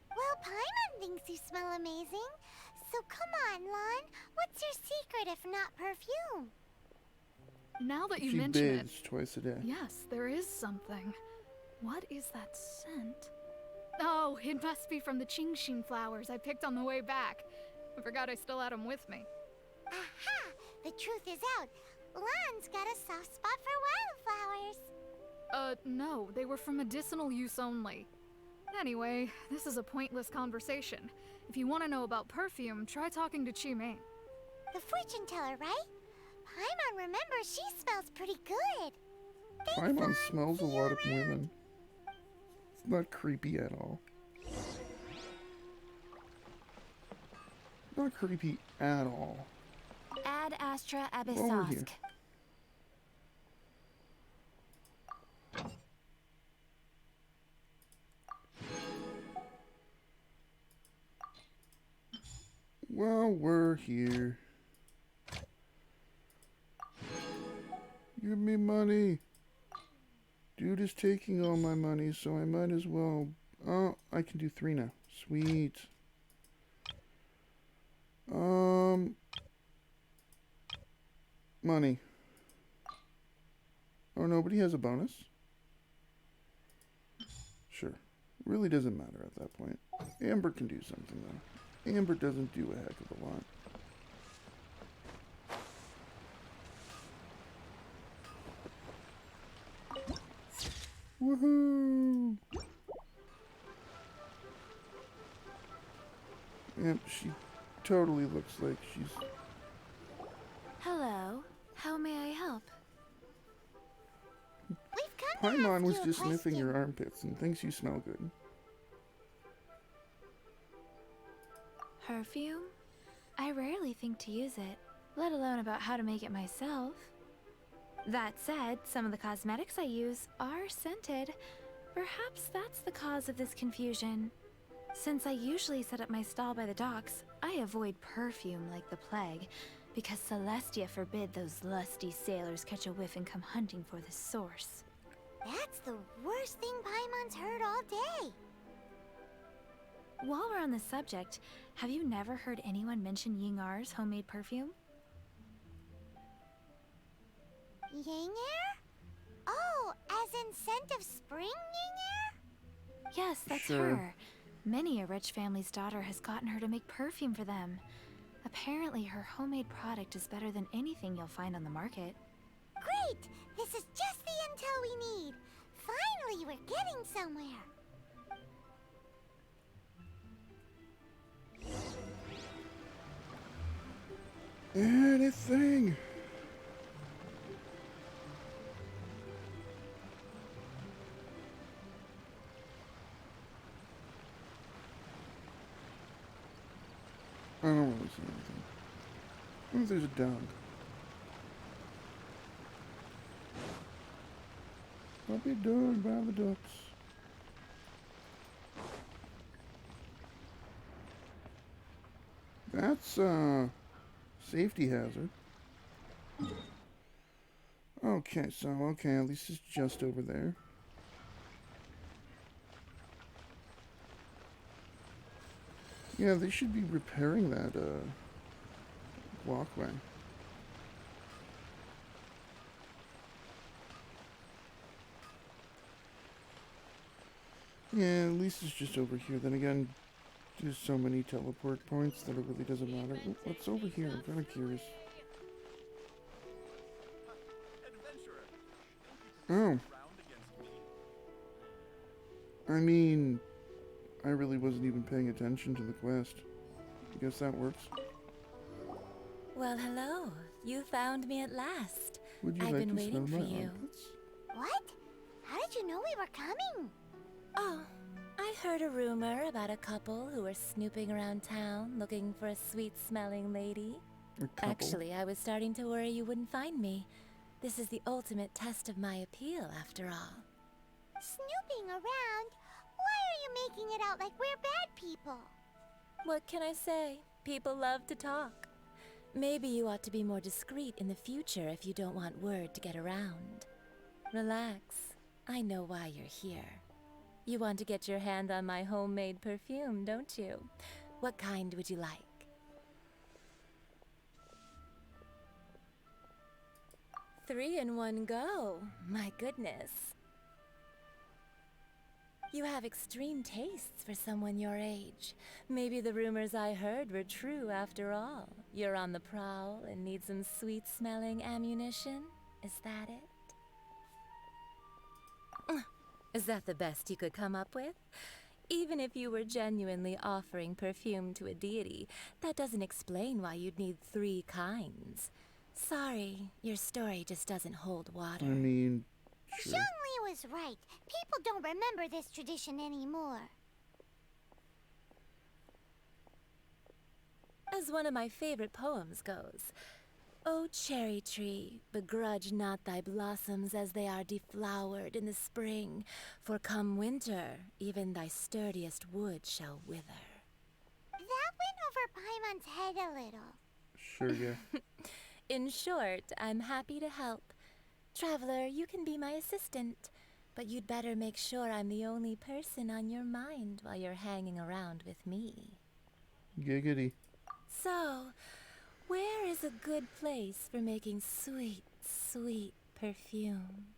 Well, Paimon thinks you smell amazing. So come on, Lan. What's your secret if not perfume? Now that you She mention it, bathes twice a day. yes, there is something. What is that scent? Oh, it must be from the Qingshin flowers I picked on the way back. I forgot I still had them with me. Aha! The truth is out. Lan's got a soft spot for wildflowers. No, they were for medicinal use only. Anyway, this is a pointless conversation. If you want to know about perfume, try talking to Qimei. The fortune teller, right? Paimon remembers she smells pretty good. Paimon smells a lot of women. It's not creepy at all. Not creepy at all. Ad Astra Over here. Abyssosk. Well, we're here. Give me money. Dude is taking all my money, so I might as well. Oh, I can do 3 now. Sweet. Money. Oh, nobody has a bonus? Sure. Really doesn't matter at that point. Amber can do something, though. Amber doesn't do a heck of a lot. Woohoo! Yep, she totally looks like she's... Hello. How may I help? We've come to Paimon ask was you a just sniffing your question. armpits and thinks you smell good. Perfume? I rarely think to use it, let alone about how to make it myself. That said, some of the cosmetics I use are scented. Perhaps that's the cause of this confusion. Since I usually set up my stall by the docks, I avoid perfume like the plague, because Celestia forbid those lusty sailors catch a whiff and come hunting for the source. That's the worst thing Paimon's heard all day. While we're on the subject, have you never heard anyone mention Yingar's homemade perfume? Yinger? Oh, as in scent of spring, Yinger? Yes, that's Sure. her. Many a rich family's daughter has gotten her to make perfume for them. Apparently, her homemade product is better than anything you'll find on the market. Great! This is just the intel we need. Finally, we're getting somewhere. Anything! I don't really see anything. Oh, there's a dog. Puppy dog by the ducks. That's safety hazard. Okay, so at least it's just over there. Yeah, they should be repairing that walkway. Yeah, at least it's just over here. Then again, there's so many teleport points that it really doesn't matter. What's over here? I'm kind of curious. Oh. I mean, I really wasn't even paying attention to the quest. I guess that works. Well, hello. You found me at last. Would you I've like been to smell waiting for my you. armpits? What? How did you know we were coming? Oh, I heard a rumor about a couple who were snooping around town looking for a sweet-smelling lady. A couple. Actually, I was starting to worry you wouldn't find me. This is the ultimate test of my appeal, after all. Snooping around? Why are you making it out like we're bad people? What can I say? People love to talk. Maybe you ought to be more discreet in the future if you don't want word to get around. Relax. I know why you're here. You want to get your hand on my homemade perfume, don't you? What kind would you like? 3 in one go. My goodness. You have extreme tastes for someone your age. Maybe the rumors I heard were true after all. You're on the prowl and need some sweet-smelling ammunition? Is that it? Is that the best you could come up with? Even if you were genuinely offering perfume to a deity, that doesn't explain why you'd need 3 kinds. Sorry, your story just doesn't hold water. I mean, sure. Zhongli was right. People don't remember this tradition anymore. As one of my favorite poems goes, "O cherry tree, begrudge not thy blossoms as they are deflowered in the spring, for come winter, even thy sturdiest wood shall wither." That went over Paimon's head a little. Sure, yeah. In short, I'm happy to help. Traveler, you can be my assistant, but you'd better make sure I'm the only person on your mind while you're hanging around with me. Giggity. So, where is a good place for making sweet, sweet perfume?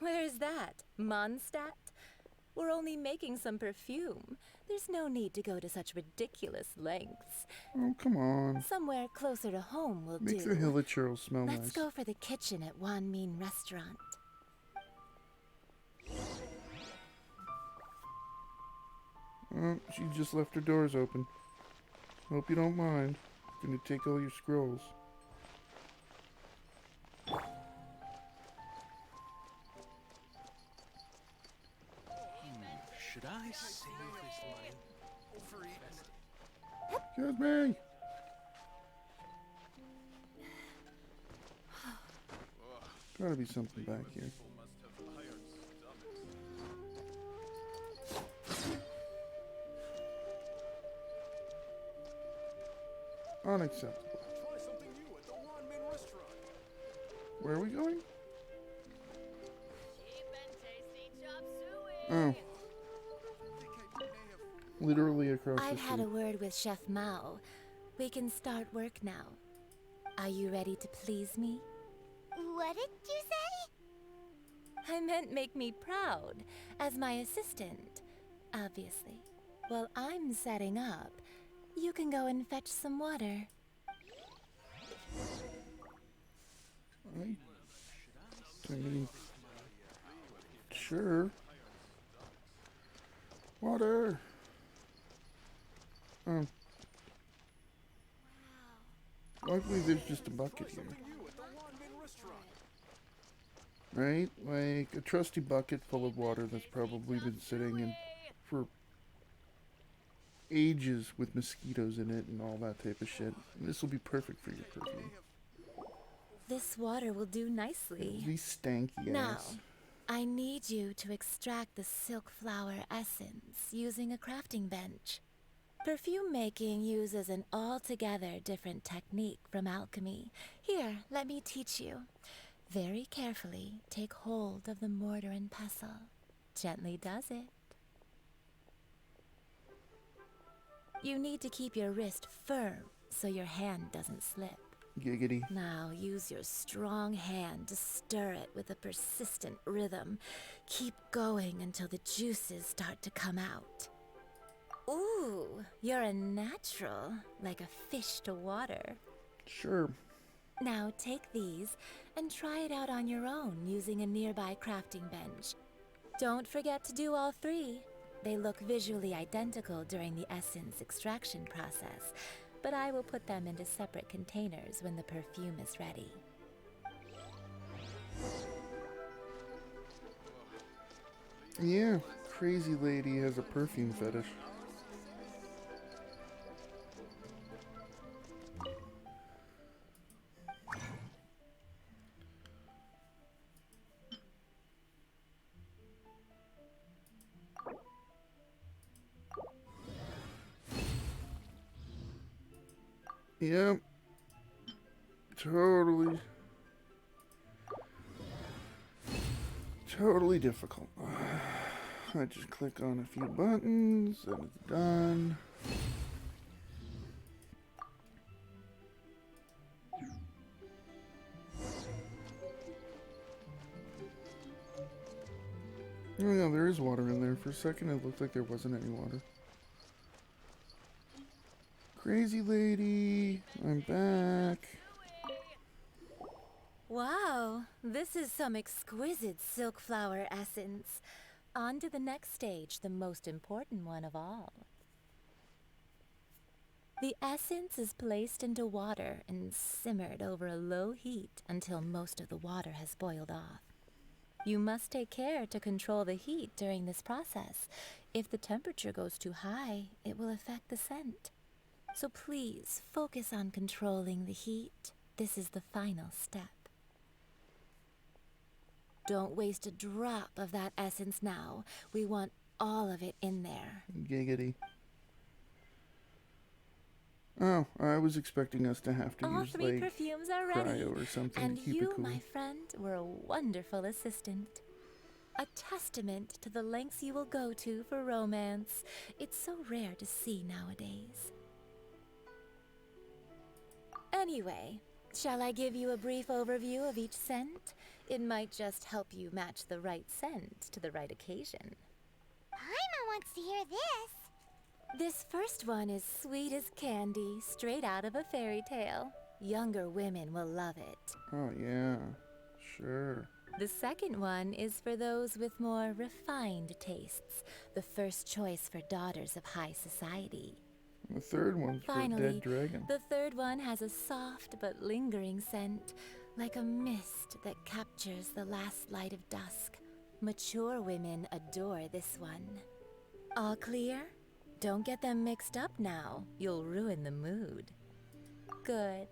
Where is that? Mondstadt? We're only making some perfume. There's no need to go to such ridiculous lengths. Oh, come on. Somewhere closer to home will Makes do. the hilichurl smell Let's nice. go for the kitchen at Wan Min Restaurant. Oh, she just left her doors open. Hope you don't mind. Gonna take all your scrolls. Should I save this money? Excuse me! Gotta be something back here. Unacceptable. Try something new at the Wanmin restaurant. Where are we going? Oh. Literally across the I've had street. a word with Chef Mao. We can start work now. Are you ready to please me? What did you say? I meant make me proud, as my assistant, obviously. While I'm setting up, you can go and fetch some water. I mean, sure. Water. Luckily, there's just a bucket here. Right? Like a trusty bucket full of water that's probably been sitting in for ages with mosquitoes in it and all that type of shit. This will be perfect for your perfume. This water will do nicely. These stanky Now, ass. I need you to extract the silk flower essence using a crafting bench. Perfume making uses an altogether different technique from alchemy. Here, let me teach you. Very carefully, take hold of the mortar and pestle. Gently does it. You need to keep your wrist firm so your hand doesn't slip. Giggity. Now use your strong hand to stir it with a persistent rhythm. Keep going until the juices start to come out. Ooh, you're a natural, like a fish to water. Sure. Now take these and try it out on your own using a nearby crafting bench. Don't forget to do all three. They look visually identical during the essence extraction process, but I will put them into separate containers when the perfume is ready. Yeah, crazy lady has a perfume fetish. Yep. Totally difficult. I just click on a few buttons and it's done. Oh yeah, there is water in there. For a second it looked like there wasn't any water. Crazy lady, I'm back. Wow, this is some exquisite silk flower essence. On to the next stage, the most important one of all. The essence is placed into water and simmered over a low heat until most of the water has boiled off. You must take care to control the heat during this process. If the temperature goes too high, it will affect the scent. So please, focus on controlling the heat. This is the final step. Don't waste a drop of that essence now. We want all of it in there. Giggity. Oh, I was expecting us to have to All use, 3 like, perfumes are ready. cryo or something And to keep you, it cool. my friend, were a wonderful assistant. A testament to the lengths you will go to for romance. It's so rare to see nowadays. Anyway, shall I give you a brief overview of each scent? It might just help you match the right scent to the right occasion. Paimon wants to hear this. This first one is sweet as candy, straight out of a fairy tale. Younger women will love it. Oh, yeah. Sure. The second one is for those with more refined tastes, the first choice for daughters of high society. The third one's for a Finally, dead dragon. the third one has a soft but lingering scent, like a mist that captures the last light of dusk. Mature women adore this one. All clear? Don't get them mixed up now. You'll ruin the mood. Good.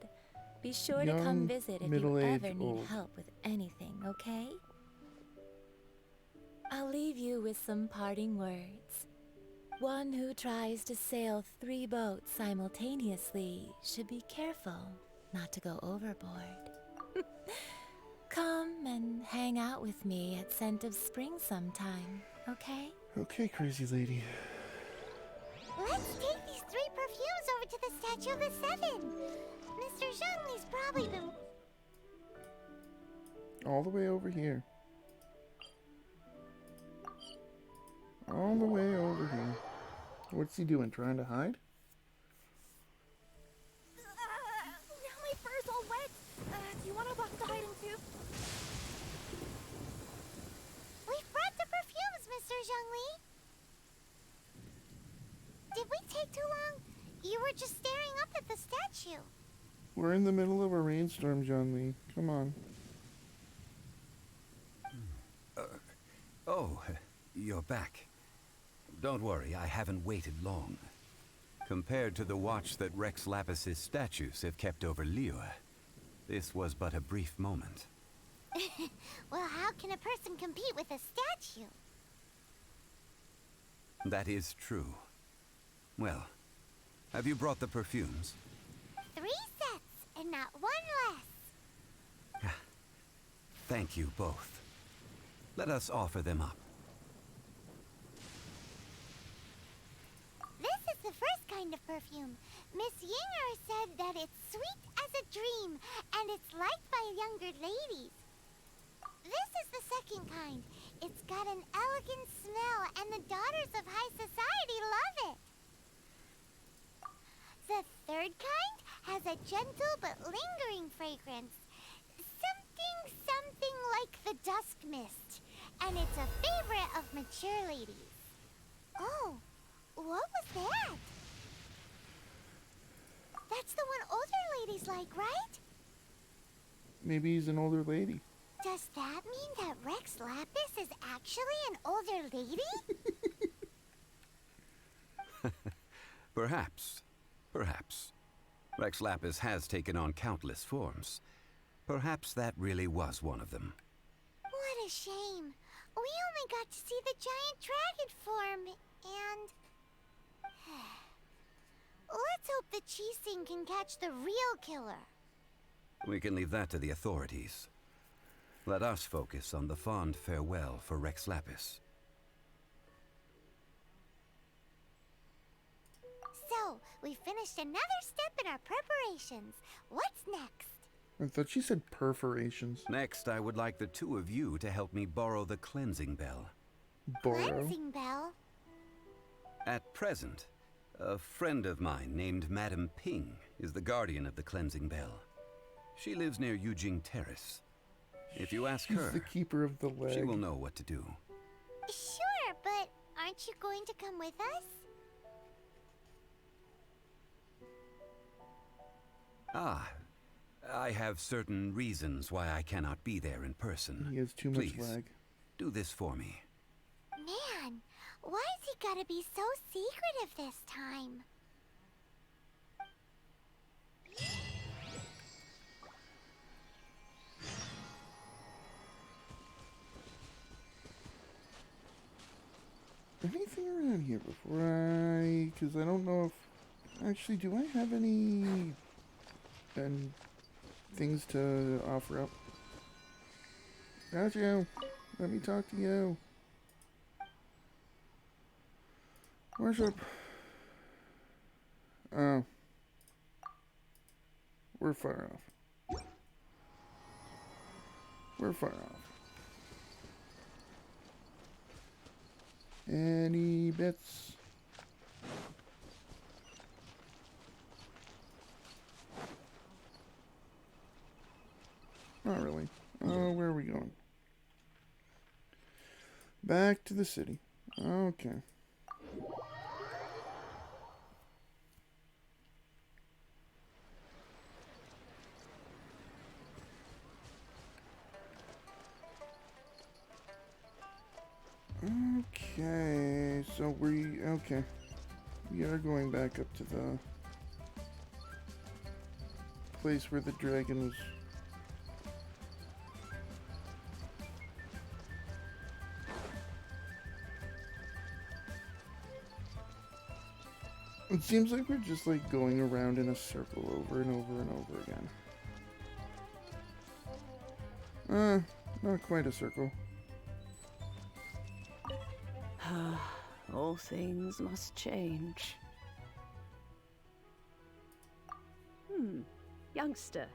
Be sure to come Young, visit if you middle-aged, ever need old. help with anything, okay? I'll leave you with some parting words. One who tries to sail 3 boats simultaneously should be careful not to go overboard. Come and hang out with me at Scent of Spring sometime, okay? Okay, crazy lady. Let's take these 3 perfumes over to the Statue of the Seven. Mr. Zhongli's probably been... All the way over here. All the way over here. What's he doing? Trying to hide? My fur's all wet. Do you want to walk the hiding too? We've brought the perfumes, Mr. Zhongli. Did we take too long? You were just staring up at the statue. We're in the middle of a rainstorm, John Lee. Come on. Oh, you're back. Don't worry, I haven't waited long. Compared to the watch that Rex Lapis's statues have kept over Liyue, this was but a brief moment. Well, how can a person compete with a statue? That is true. Well, have you brought the perfumes? 3 sets, and not 1 less. Thank you both. Let us offer them up. This is the first kind of perfume. Miss Yinger said that it's sweet as a dream, and it's liked by younger ladies. This is the second kind. It's got an elegant smell, and the daughters of high society love it. The third kind has a gentle but lingering fragrance. Something like the dusk mist. And it's a favorite of mature ladies. Oh, what was that? That's the one older ladies like, right? Maybe he's an older lady. Does that mean that Rex Lapis is actually an older lady? Perhaps. Perhaps. Rex Lapis has taken on countless forms. Perhaps that really was one of them. What a shame. We only got to see the giant dragon form, and... Let's hope the Chising can catch the real killer. We can leave that to the authorities. Let us focus on the fond farewell for Rex Lapis. So, we finished another step in our preparations. What's next? I thought she said perforations. Next, I would like the 2 of you to help me borrow the cleansing bell. Borrow? Cleansing bell? At present, a friend of mine named Madame Ping is the guardian of the cleansing bell. She lives near Yujing Terrace. If you ask She's her, the keeper of the leg. she will know what to do. Sure, but aren't you going to come with us? Ah, I have certain reasons why I cannot be there in person. He has too much Please, lag. do this for me. Man, Why's he gotta be so secretive this time? Anything around here before because I don't know if... Actually, do I have any... things to offer up? Got you. Let me talk to you. Worship. Oh. We're far off. We're far off. Any bits? Not really. Oh, where are we going? Back to the city. Okay. Okay, so okay. We are going back up to the place where the dragon was. It seems like we're just like going around in a circle over and over and over again. Not quite a circle. All things must change. Youngster,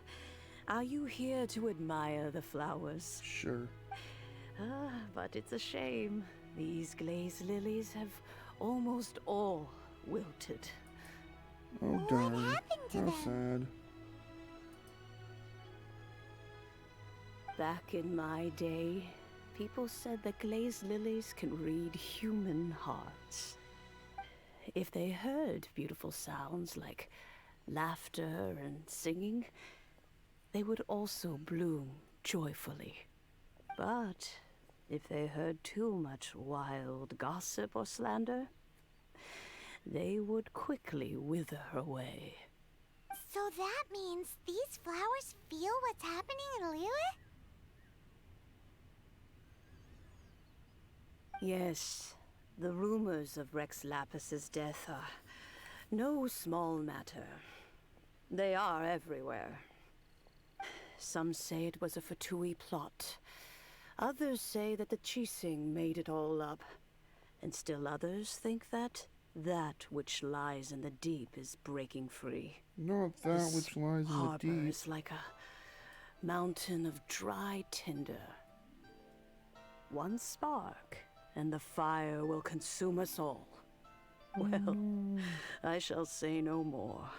are you here to admire the flowers? Sure. But it's a shame. These glazed lilies have almost all wilted. Oh darn. How sad. Back in my day, people said that glazed lilies can read human hearts. If they heard beautiful sounds like laughter and singing, they would also bloom joyfully. But if they heard too much wild gossip or slander, they would quickly wither away. So that means these flowers feel what's happening in Liyue? Yes, the rumors of Rex Lapis's death are no small matter. They are everywhere. Some say it was a Fatui plot. Others say that the Chising made it all up. And still others think that which lies in the deep is breaking free. Not that which lies in the harbor deep. is like a mountain of dry tinder. One spark, and the fire will consume us all. Well, I shall say no more.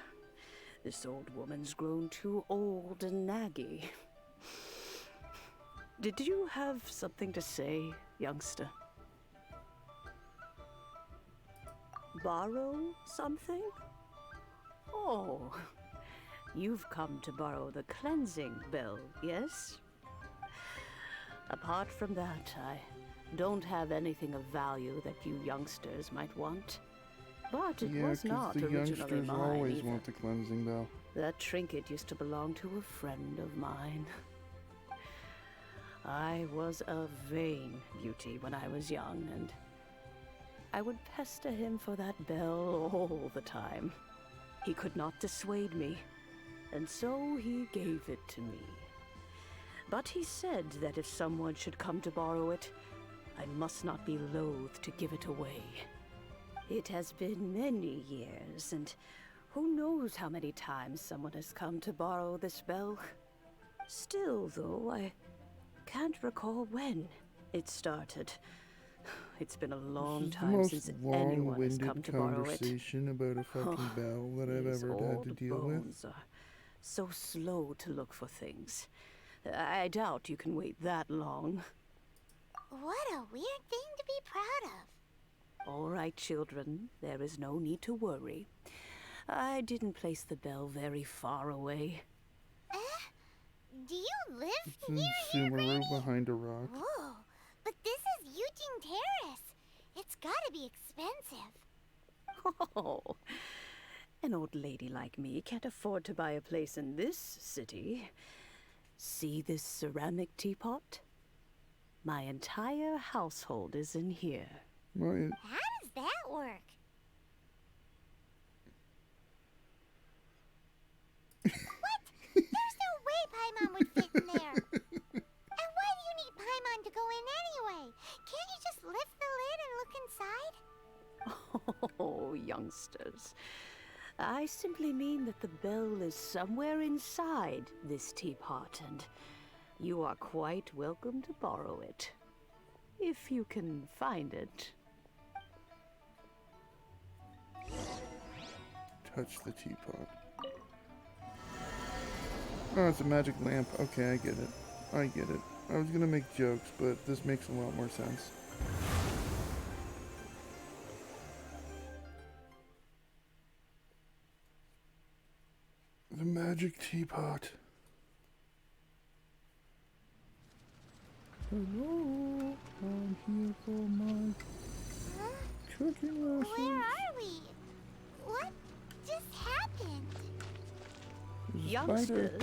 This old woman's grown too old and naggy. Did you have something to say, youngster? Borrow something? Oh, you've come to borrow the cleansing bell, yes? Apart from that, I don't have anything of value that you youngsters might want. But it was not the originally youngsters mine always either. want the cleansing bell. That trinket used to belong to a friend of mine. I was a vain beauty when I was young, and I would pester him for that bell all the time. He could not dissuade me, and so he gave it to me. But he said that if someone should come to borrow it, I must not be loath to give it away. It has been many years, and who knows how many times someone has come to borrow this bell. Still, though, I can't recall when it started. It's been a long time since anyone has come to borrow it. This is the most long-winded conversation about a fucking bell that I've These ever had to old deal with. bones are so slow to look for things. I doubt you can wait that long. What a weird thing to be proud of. All right, children, there is no need to worry. I didn't place the bell very far away. Do you live It's near in here, Sumeru Granny? behind a rock. Whoa, but this is Eugene Terrace. It's gotta be expensive. Oh, an old lady like me can't afford to buy a place in this city. See this ceramic teapot? My entire household is in here. Right. How does that work? What? There's no way Paimon would fit in there. And why do you need Paimon to go in anyway? Can't you just lift the lid and look inside? Oh, youngsters. I simply mean that the bell is somewhere inside this teapot, and you are quite welcome to borrow it. If you can find it. Touch the teapot. Oh, it's a magic lamp. Okay, I get it. I get it. I was gonna make jokes, but this makes a lot more sense. The magic teapot. Hello, I'm here for my cooking lessons. Where are we? What just happened? Youngsters,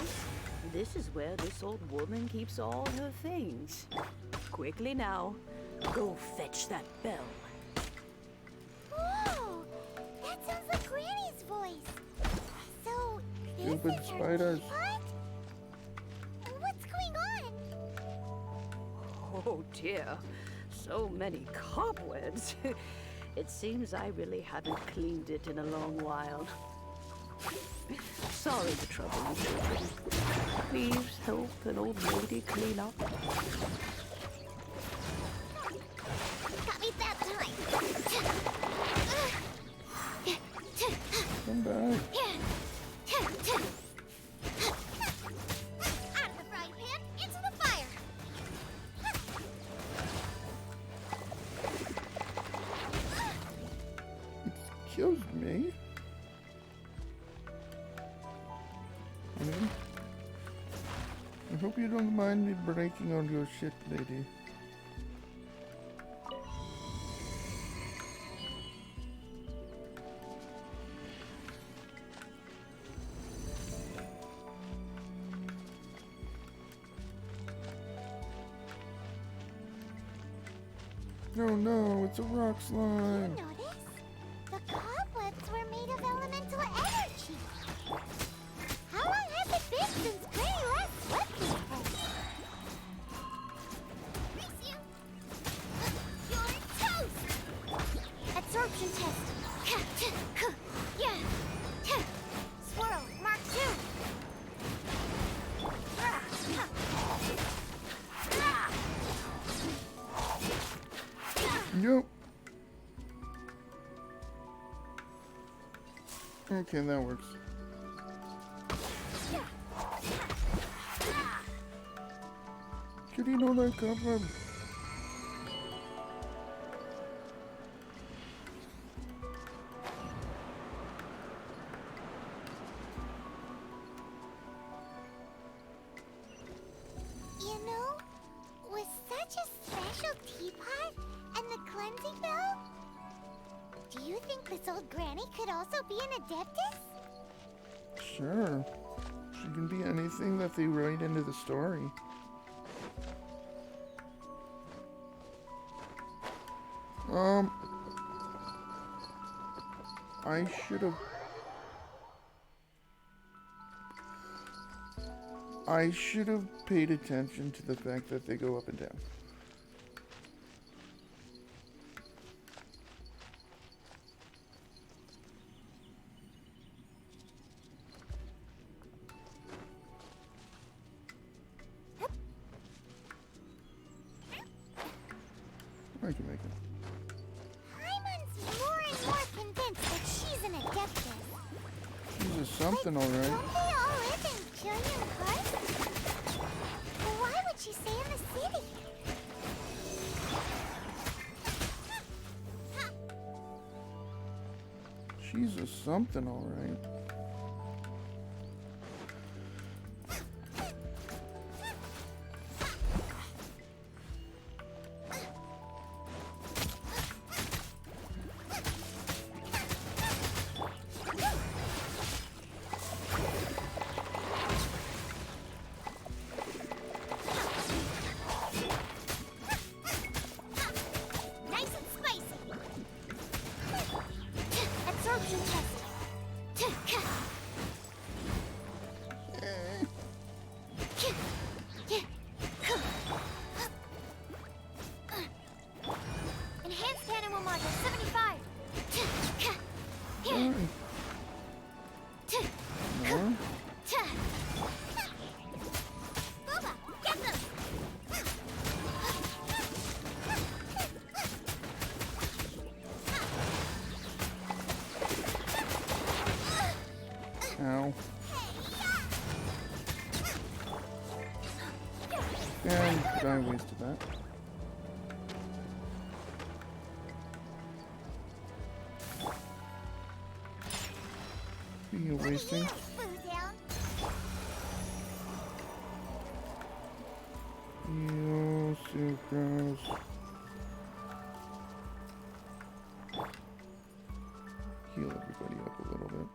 this is where this old woman keeps all her things. Quickly now, go fetch that bell. Whoa! That sounds like Granny's voice. So, this Stupid is her spiders. teapot? What's going on? Oh dear, so many cobwebs. It seems I really haven't cleaned it in a long while. Sorry to trouble you, children. Please help an old lady clean up. Got me that time. Come back. Out of the frying pan, into the fire. Excuse me. I hope you don't mind me breaking on your shit, lady. Oh no, it's a rock slime. Notice? The cobwebs were made of elemental energy. How long has it been since Granny last swept this place? Reese, you're toast! Absorption test. Yeah. Swirl, Mark 2. Yep. Okay, that works. Could you know that cobweb? You know, with such a special teapot and the cleansing bell, do you think this old granny could also be an adeptus? Sure. She can be anything that they write into the story. I should have paid attention to the fact that they go up and down. I can make it. Paimon's more and more convinced that she's an adeptus. She's a something, alright. Don't they all live in Jillian Park? Why would she stay in the city? She's a something, alright. Enhanced animal module 75. More? Booba, get them! Ow. And I wasted that. Speaking of wasting, yo, sucrose. Heal everybody up a little bit.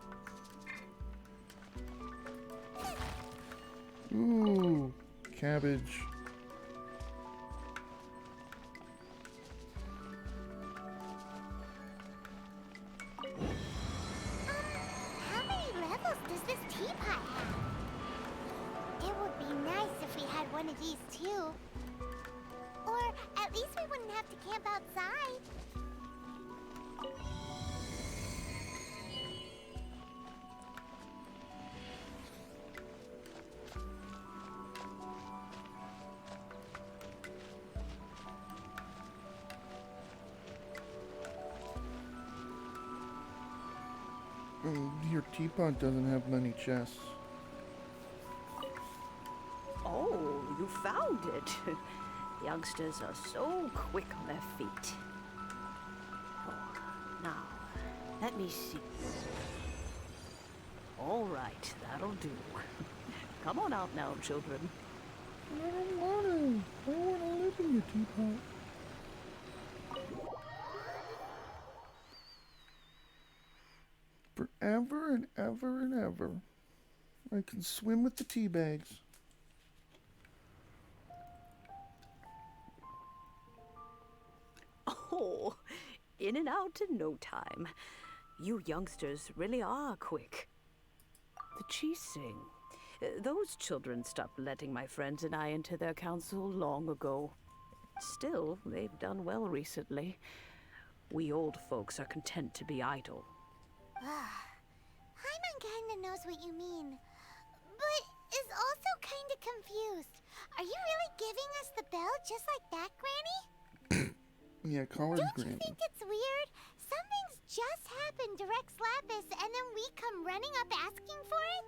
Ooh, cabbage. How many levels does this teapot have? It would be nice if we had one of these too. Or at least we wouldn't have to camp outside. Your teapot doesn't have many chests. Oh, you found it. Youngsters are so quick on their feet. Oh, now, let me see. All right, that'll do. Come on out now, children. I don't want to. I want to live in your teapot. Forever and ever and ever. I can swim with the tea bags. Oh, in and out in no time. You youngsters really are quick. The cheesing. Those children stopped letting my friends and I into their council long ago. Still, they've done well recently. We old folks are content to be idle. Paimon kinda knows what you mean, but is also kinda confused. Are you really giving us the bell just like that, Granny? Yeah, call her Don't Granny. you think it's weird? Something's just happened to Rex Lapis, and then we come running up asking for it?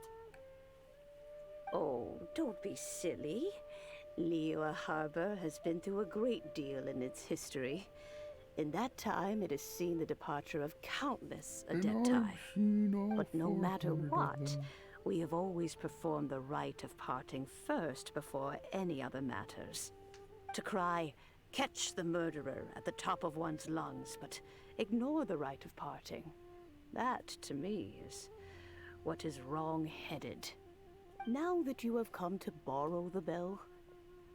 Oh, don't be silly. Liyue Harbor has been through a great deal in its history. In that time, it has seen the departure of countless Adepti. But no matter what, we have always performed the rite of parting first before any other matters. To cry, "Catch the murderer," at the top of one's lungs, but ignore the rite of parting. That, to me, is what is wrong-headed. Now that you have come to borrow the bell,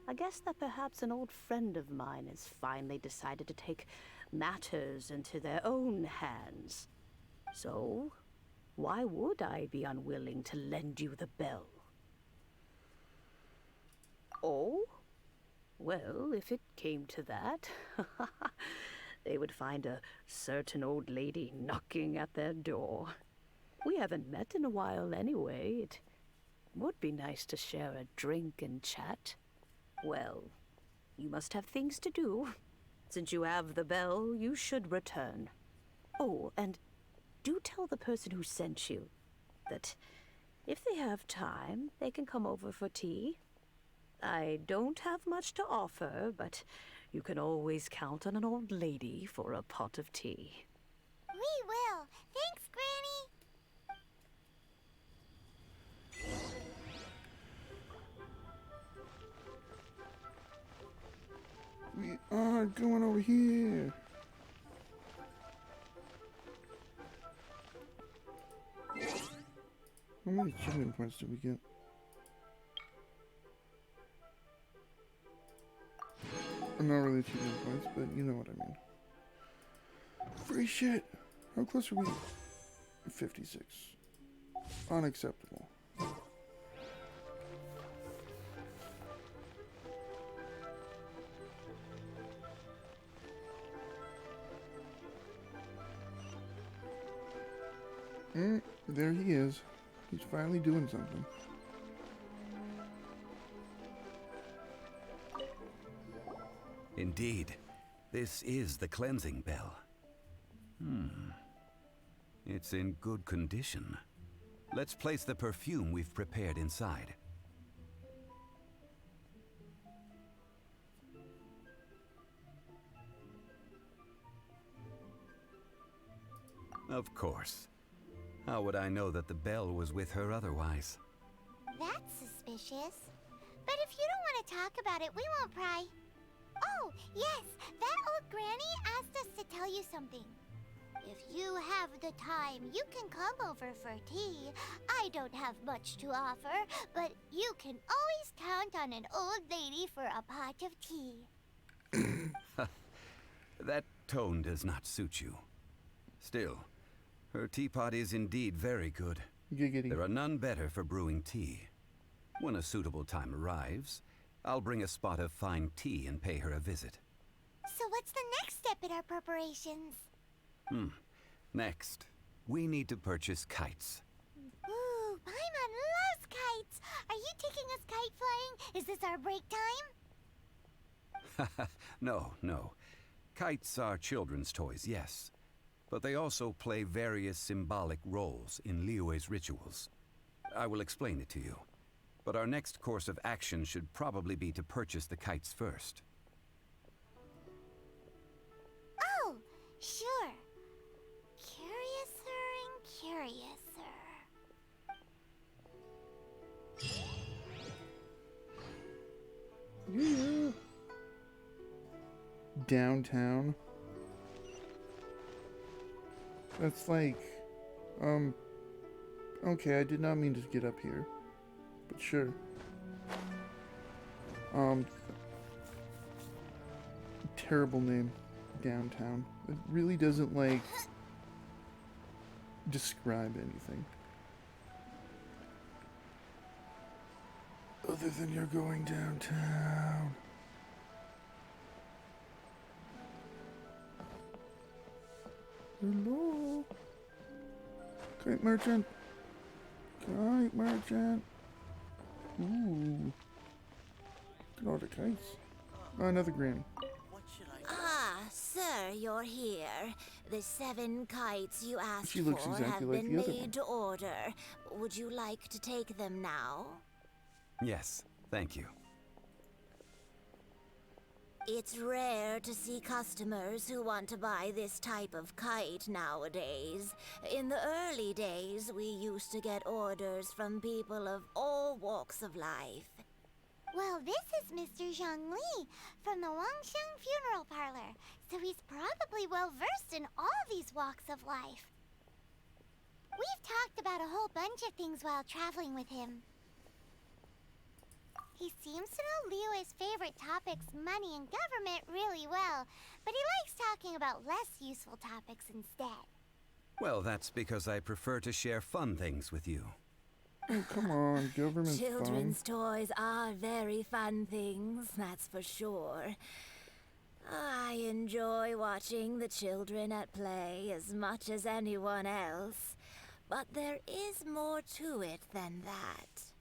I guess that perhaps an old friend of mine has finally decided to take matters into their own hands. So, why would I be unwilling to lend you the bell? Oh? Well, if it came to that, they would find a certain old lady knocking at their door. We haven't met in a while anyway. It would be nice to share a drink and chat. Well, you must have things to do. Since you have the bell, you should return. Oh, and do tell the person who sent you that if they have time, they can come over for tea. I don't have much to offer, but you can always count on an old lady for a pot of tea. We will. Thanks, Granny. We are going over here. How many achievement points did we get? Not really achievement points, but you know what I mean. Free shit! How close are we? 56. Unacceptable. There he is. He's finally doing something. Indeed, this is the cleansing bell. It's in good condition. Let's place the perfume we've prepared inside. Of course. How would I know that the bell was with her otherwise? That's suspicious. But if you don't want to talk about it, we won't pry. Oh, yes, that old granny asked us to tell you something. If you have the time, you can come over for tea. I don't have much to offer, but you can always count on an old lady for a pot of tea. That tone does not suit you. Still, her teapot is indeed very good. Giggity. There are none better for brewing tea. When a suitable time arrives, I'll bring a spot of fine tea and pay her a visit. So what's the next step in our preparations? Next, we need to purchase kites. Ooh, Paimon loves kites! Are you taking us kite flying? Is this our break time? No. Kites are children's toys, yes. But they also play various symbolic roles in Liyue's rituals. I will explain it to you. But our next course of action should probably be to purchase the kites first. Oh, sure. Curiouser. Yeah. Downtown. That's like, okay, I did not mean to get up here, but sure. Terrible name, downtown. It really doesn't, like, describe anything. Other than you're going downtown. Hello? Kite merchant. Kite merchant. Ooh. Look at all the kites. Oh, another granny. Ah, sir, you're here. The 7 kites you asked She looks for exactly have like been the other made one. to order. Would you like to take them now? Yes, thank you. It's rare to see customers who want to buy this type of kite nowadays. In the early days, we used to get orders from people of all walks of life. Well, this is Mr. Zhongli from the Wangsheng Funeral Parlor, so he's probably well-versed in all these walks of life. We've talked about a whole bunch of things while traveling with him. He seems to know Liyue's favorite topics, money and government, really well, but he likes talking about less useful topics instead. Well, that's because I prefer to share fun things with you. Oh, come on, government's fun. Children's toys are very fun things, that's for sure. I enjoy watching the children at play as much as anyone else, but there is more to it than that.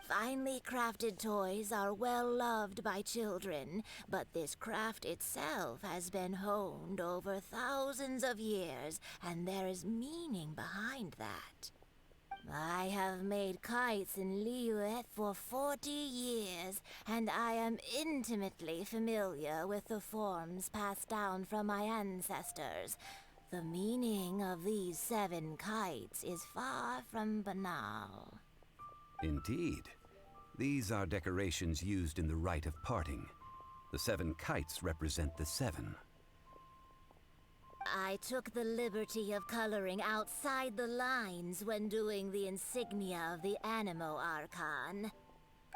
Finely crafted toys are well loved by children, but this craft itself has been honed over thousands of years, and there is meaning behind that. I have made kites in Liyue for 40 years, and I am intimately familiar with the forms passed down from my ancestors. The meaning of these 7 kites is far from banal. Indeed. These are decorations used in the rite of parting. The 7 kites represent the 7. I took the liberty of coloring outside the lines when doing the insignia of the Animo Archon.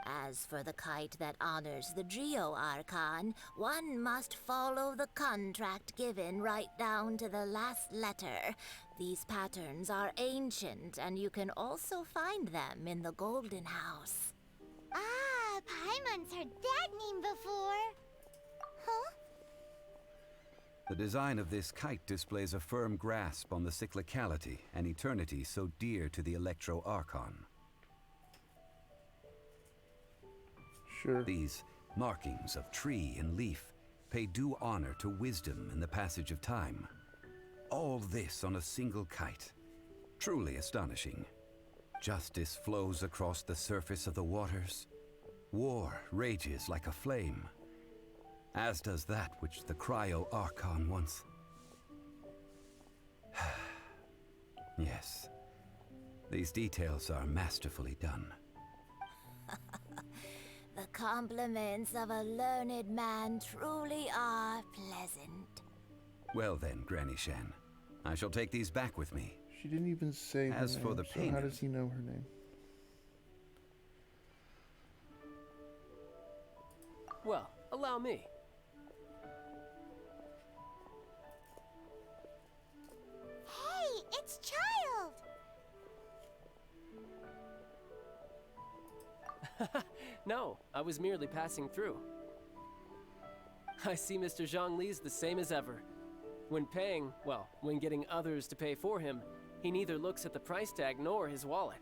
As for the kite that honors the Geo Archon, one must follow the contract given right down to the last letter. These patterns are ancient, and you can also find them in the Golden House. Ah, Paimon's heard that name before. Huh? The design of this kite displays a firm grasp on the cyclicality and eternity so dear to the Electro-Archon. Sure. These markings of tree and leaf pay due honor to wisdom and the passage of time. All this on a single kite. Truly astonishing. Justice flows across the surface of the waters. War rages like a flame. As does that which the Cryo-Archon once... Yes. These details are masterfully done. The compliments of a learned man truly are pleasant. Well then, Granny Shan, I shall take these back with me. She didn't even say her As name, for the so how payment... does he know her name? Well, allow me. Hey, it's Child! No, I was merely passing through. I see Mr. Zhongli's the same as ever. When paying, well, when getting others to pay for him, he neither looks at the price tag nor his wallet.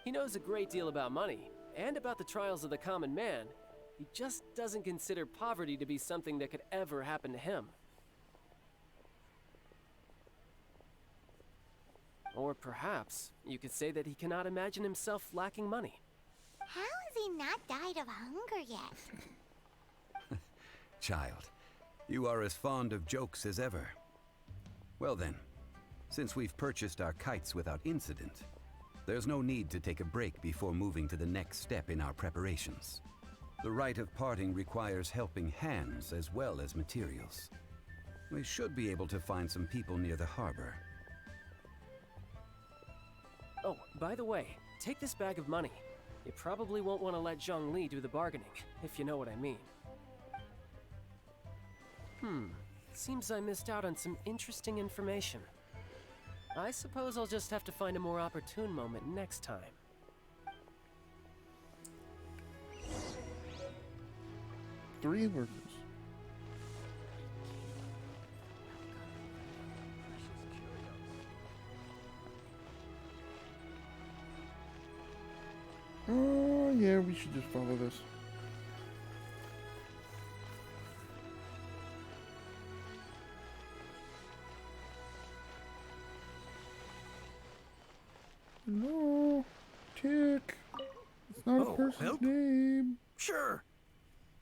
He knows a great deal about money, and about the trials of the common man. He just doesn't consider poverty to be something that could ever happen to him. Or perhaps you could say that he cannot imagine himself lacking money. How has he not died of hunger yet? Child, you are as fond of jokes as ever. Well then, since we've purchased our kites without incident, there's no need to take a break before moving to the next step in our preparations. The rite of parting requires helping hands as well as materials. We should be able to find some people near the harbor. Oh, by the way, take this bag of money. You probably won't want to let Zhongli do the bargaining, if you know what I mean. Seems I missed out on some interesting information. I suppose I'll just have to find a more opportune moment next time. Three workers. Oh, yeah, we should just follow this. No, Tick. It's not a person's help? name. Sure.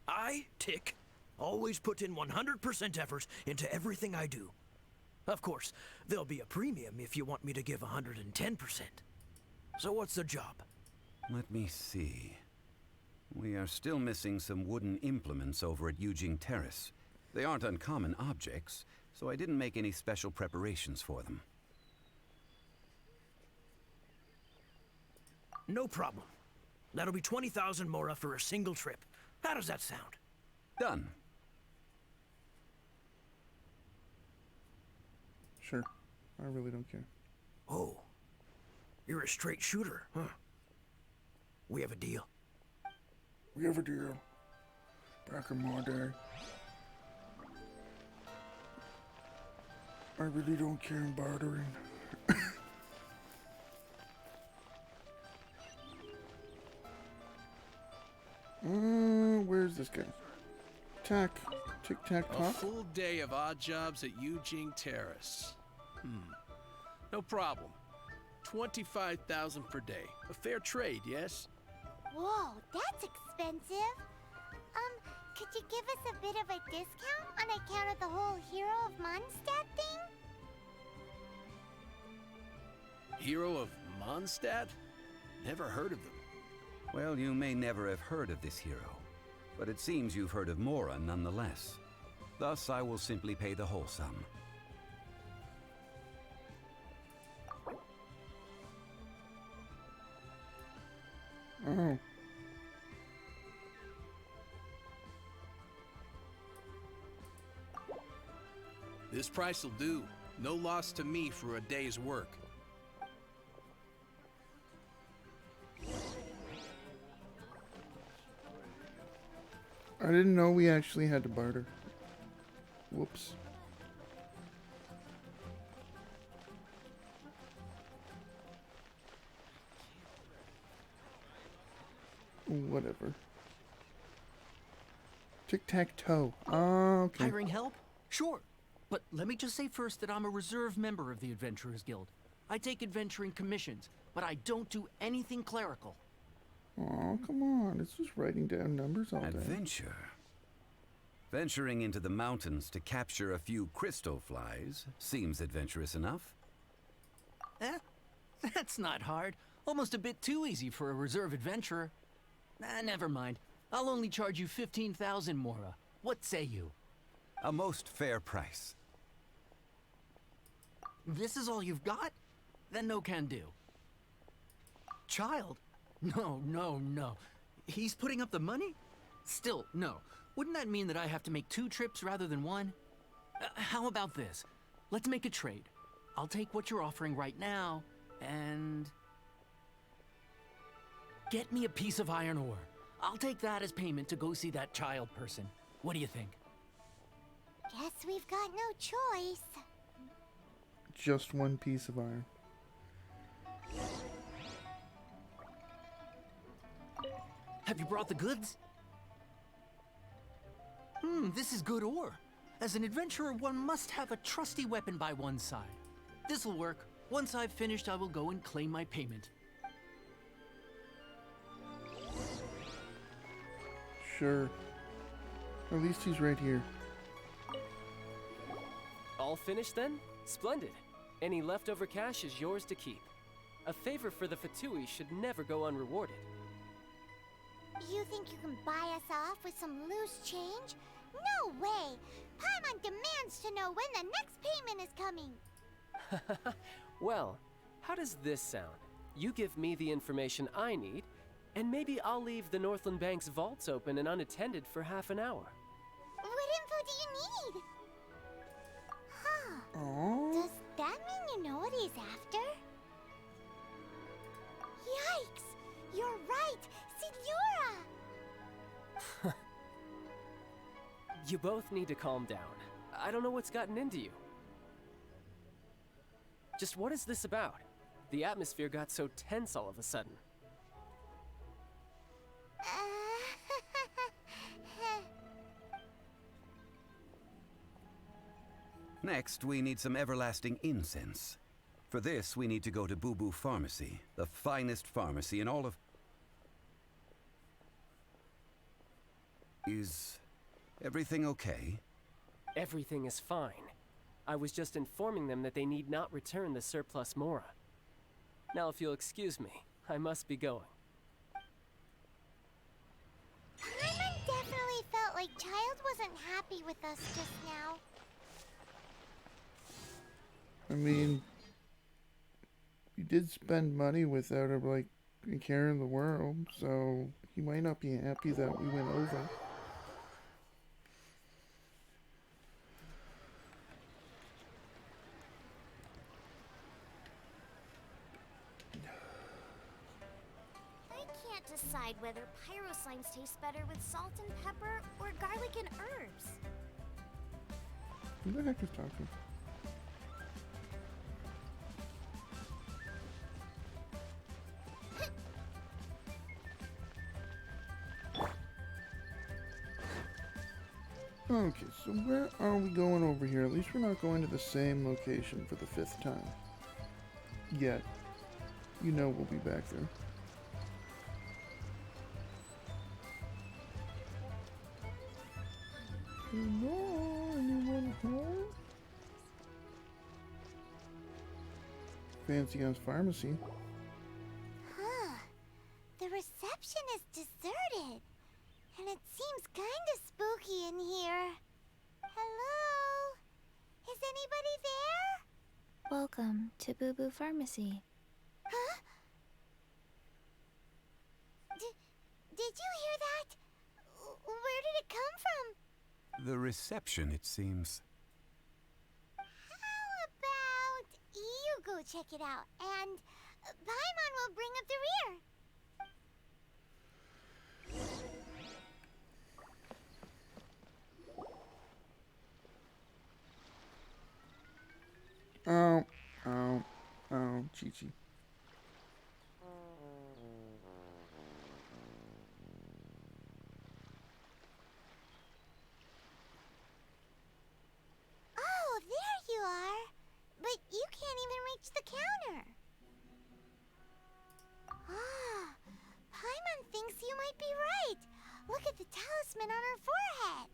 I, Tick, always put in 100% effort into everything I do. Of course, there'll be a premium if you want me to give 110%. So what's the job? Let me see. We are still missing some wooden implements over at Yujing Terrace. They aren't uncommon objects, so I didn't make any special preparations for them. No problem. That'll be 20,000 mora for a single trip. How does that sound? Done. Sure. I really don't care. Oh. You're a straight shooter, huh? We have a deal. We have a deal. Back in my day. I really don't care in bartering. Where's this guy? Tack. Tic-tac-tock? A full day of odd jobs at Yujing Terrace. No problem. 25,000 per day. A fair trade, yes? Whoa, that's expensive. Could you give us a bit of a discount on account of the whole Hero of Mondstadt thing? Hero of Mondstadt? Never heard of them. Well, you may never have heard of this hero, but it seems you've heard of Mora nonetheless. Thus, I will simply pay the whole sum. Oh. This price will do. No loss to me for a day's work. I didn't know we actually had to barter. Whoops. Whatever. Tic-tac-toe. Oh, okay. Hiring help? Sure. But let me just say first that I'm a reserve member of the Adventurers Guild. I take adventuring commissions, but I don't do anything clerical. Oh, come on. It's just writing down numbers all day. Adventure. Venturing into the mountains to capture a few crystal flies seems adventurous enough. Eh? That's not hard. Almost a bit too easy for a reserve adventurer. Never mind. I'll only charge you 15,000 Mora. What say you? A most fair price. This is all you've got? Then no can do. Child? No, no, no. He's putting up the money? Still, no. Wouldn't that mean that I have to make 2 trips rather than 1? How about this? Let's make a trade. I'll take what you're offering right now, and... get me a piece of iron ore. I'll take that as payment to go see that child person. What do you think? Guess we've got no choice. Just 1 piece of iron. Have you brought the goods? This is good ore. As an adventurer, one must have a trusty weapon by one's side. This'll work. Once I've finished, I will go and claim my payment. Sure. At least he's right here. All finished then? Splendid. Any leftover cash is yours to keep. A favor for the Fatui should never go unrewarded. You think you can buy us off with some loose change? No way! Paimon demands to know when the next payment is coming. Well, how does this sound? You give me the information I need, and maybe I'll leave the Northland Bank's vaults open and unattended for half an hour. What info do you need? Huh. Aww. Does that mean you know what he's after? Yikes! You're right! Signora! You both need to calm down. I don't know what's gotten into you. Just what is this about? The atmosphere got so tense all of a sudden. Next, we need some everlasting incense. For this, we need to go to Boo Boo Pharmacy, the finest pharmacy in all of... Is everything okay? Everything is fine. I was just informing them that they need not return the surplus Mora. Now, if you'll excuse me, I must be going. Paimon definitely felt like Child wasn't happy with us just now. I mean, you did spend money without a, like, a care in the world, so he might not be happy that we went over. Decide whether pyro slimes taste better with salt and pepper or garlic and herbs. Who the heck is talking? Okay, so where are we going over here? At least we're not going to the same location for the 5th time. Yet. You know we'll be back there. Hello, anyone home? Fancy House Pharmacy. Huh. The reception is deserted. And it seems kinda spooky in here. Hello? Is anybody there? Welcome to Boo Boo Pharmacy. Huh? Did you hear that? Where did it come from? The reception, it seems. How check it out, and Paimon will bring up the rear. Oh, oh, oh, Chi-Chi. Oh, there you are. But you can't even reach the counter. Ah, Paimon thinks you might be right. Look at the talisman on her forehead.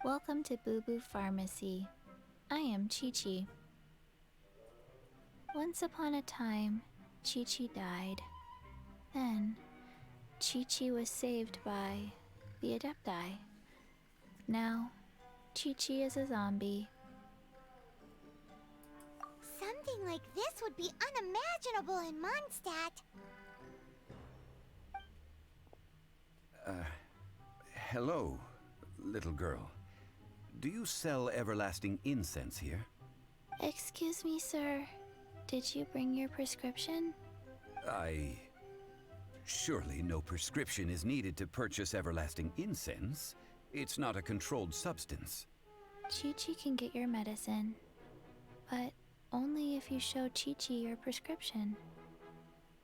Welcome to Boo Boo Pharmacy. I am Chi-Chi. Once upon a time, Chi-Chi died. Then, Chi-Chi was saved by the Adepti. Now, Chi-Chi is a zombie. Something like this would be unimaginable in Mondstadt. Hello, little girl. Do you sell everlasting incense here? Excuse me, sir. Did you bring your prescription? Surely no prescription is needed to purchase everlasting incense. It's not a controlled substance. Chi-Chi can get your medicine, but only if you show Chi-Chi your prescription.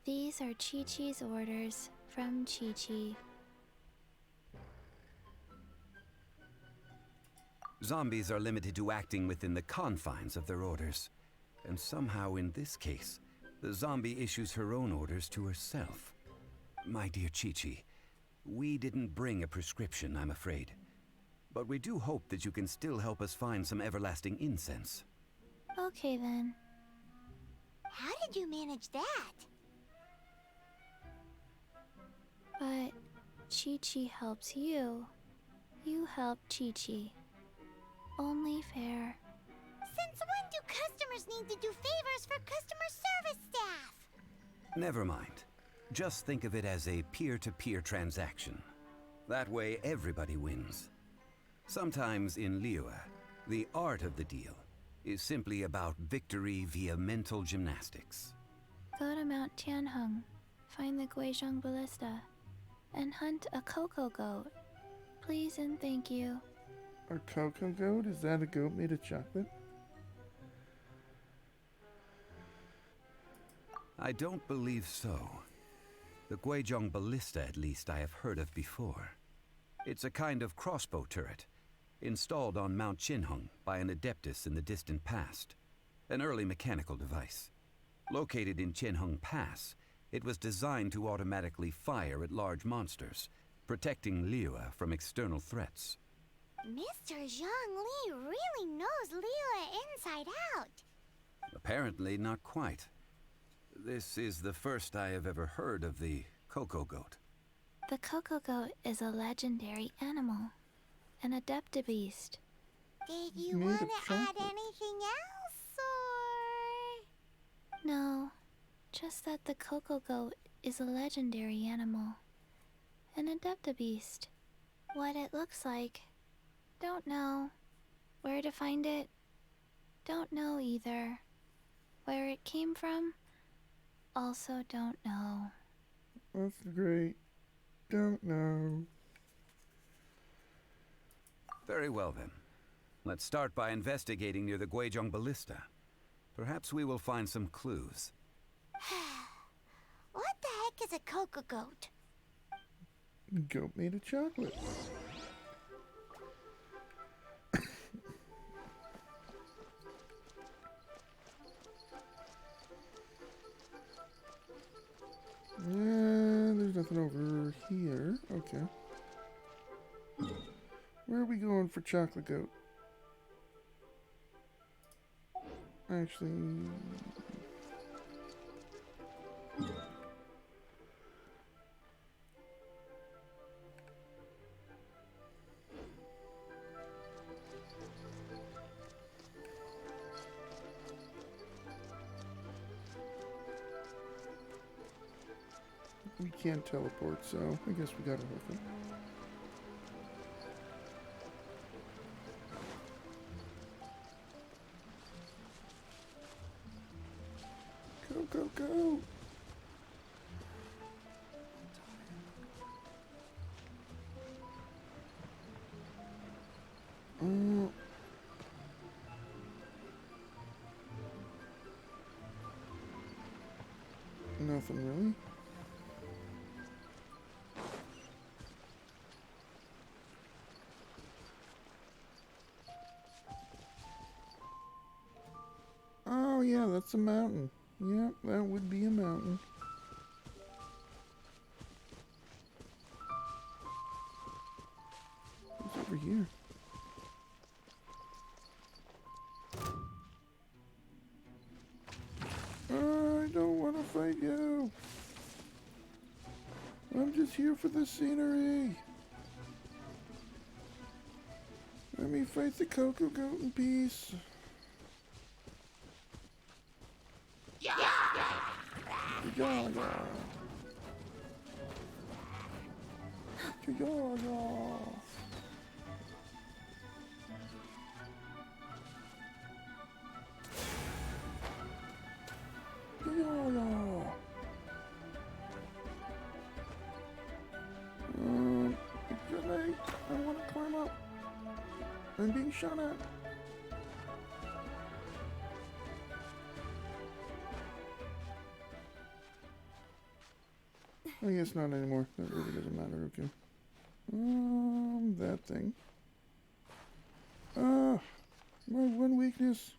These are Chi-Chi's orders from Chi-Chi. Zombies are limited to acting within the confines of their orders. And somehow in this case, the zombie issues her own orders to herself. My dear Chi-Chi, we didn't bring a prescription, I'm afraid. But we do hope that you can still help us find some everlasting incense. Okay then. How did you manage that? But Chi-Chi helps you. You help Chi-Chi. Only fair. Since when do customers need to do favors for customer service staff? Never mind. Just think of it as a peer-to-peer transaction. That way everybody wins. Sometimes in Liyue, the art of the deal is simply about victory via mental gymnastics. Go to Mount Tianheng, find the Guizhong Ballista, and hunt a cocoa goat. Please and thank you. A cocoa goat? Is that a goat made of chocolate? I don't believe so. The Guizhong Ballista, at least, I have heard of before. It's a kind of crossbow turret, installed on Mount Qinheng by an adeptus in the distant past. An early mechanical device. Located in Qinheng Pass, it was designed to automatically fire at large monsters, protecting Liyue from external threats. Mr. Zhongli really knows Liyue inside out. Apparently not quite. This is the first I have ever heard of the cocoa goat. The cocoa goat is a legendary animal, an adeptabeast. Did you want to add anything else, or...? No, just that the cocoa goat is a legendary animal, an adeptabeast. What it looks like, don't know. Where to find it, don't know either. Where it came from, also don't know. That's great. Don't know. Very well then. Let's start by investigating near the Guizhong Ballista. Perhaps we will find some clues. What the heck is a cocoa goat? Goat made of chocolate. There's nothing over here. Okay. Where are we going for chocolate goat? Actually... we can't teleport, so I guess we gotta hook him. go. Nothing really. Oh yeah, that's a mountain. Yep, that would be a mountain. What's over here? I don't want to fight you. I'm just here for the scenery. Let me fight the Cocoa Goat in peace. Yeah. Good night. I want to climb up. I'm being shot at. I guess not anymore. That really doesn't matter. Okay. That thing. My one weakness.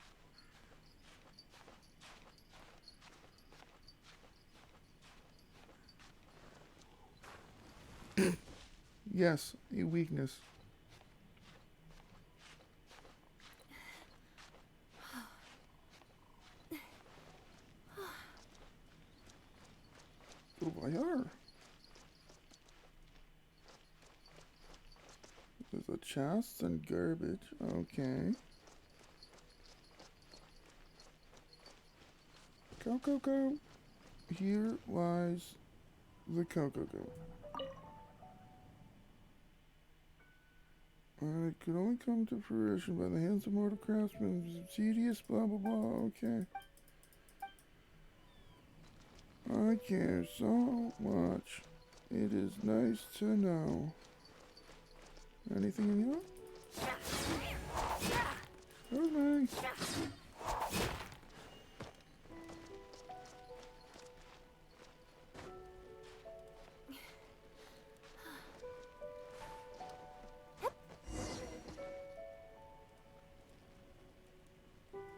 Yes, a weakness. Voyeur. There's a chest and garbage. Okay. Go. Here lies the Cocoa Goat. It could only come to fruition by the hands of mortal craftsmen. Tedious, blah blah blah. Okay. I care so much. It is nice to know. Anything in here? Oh, nice.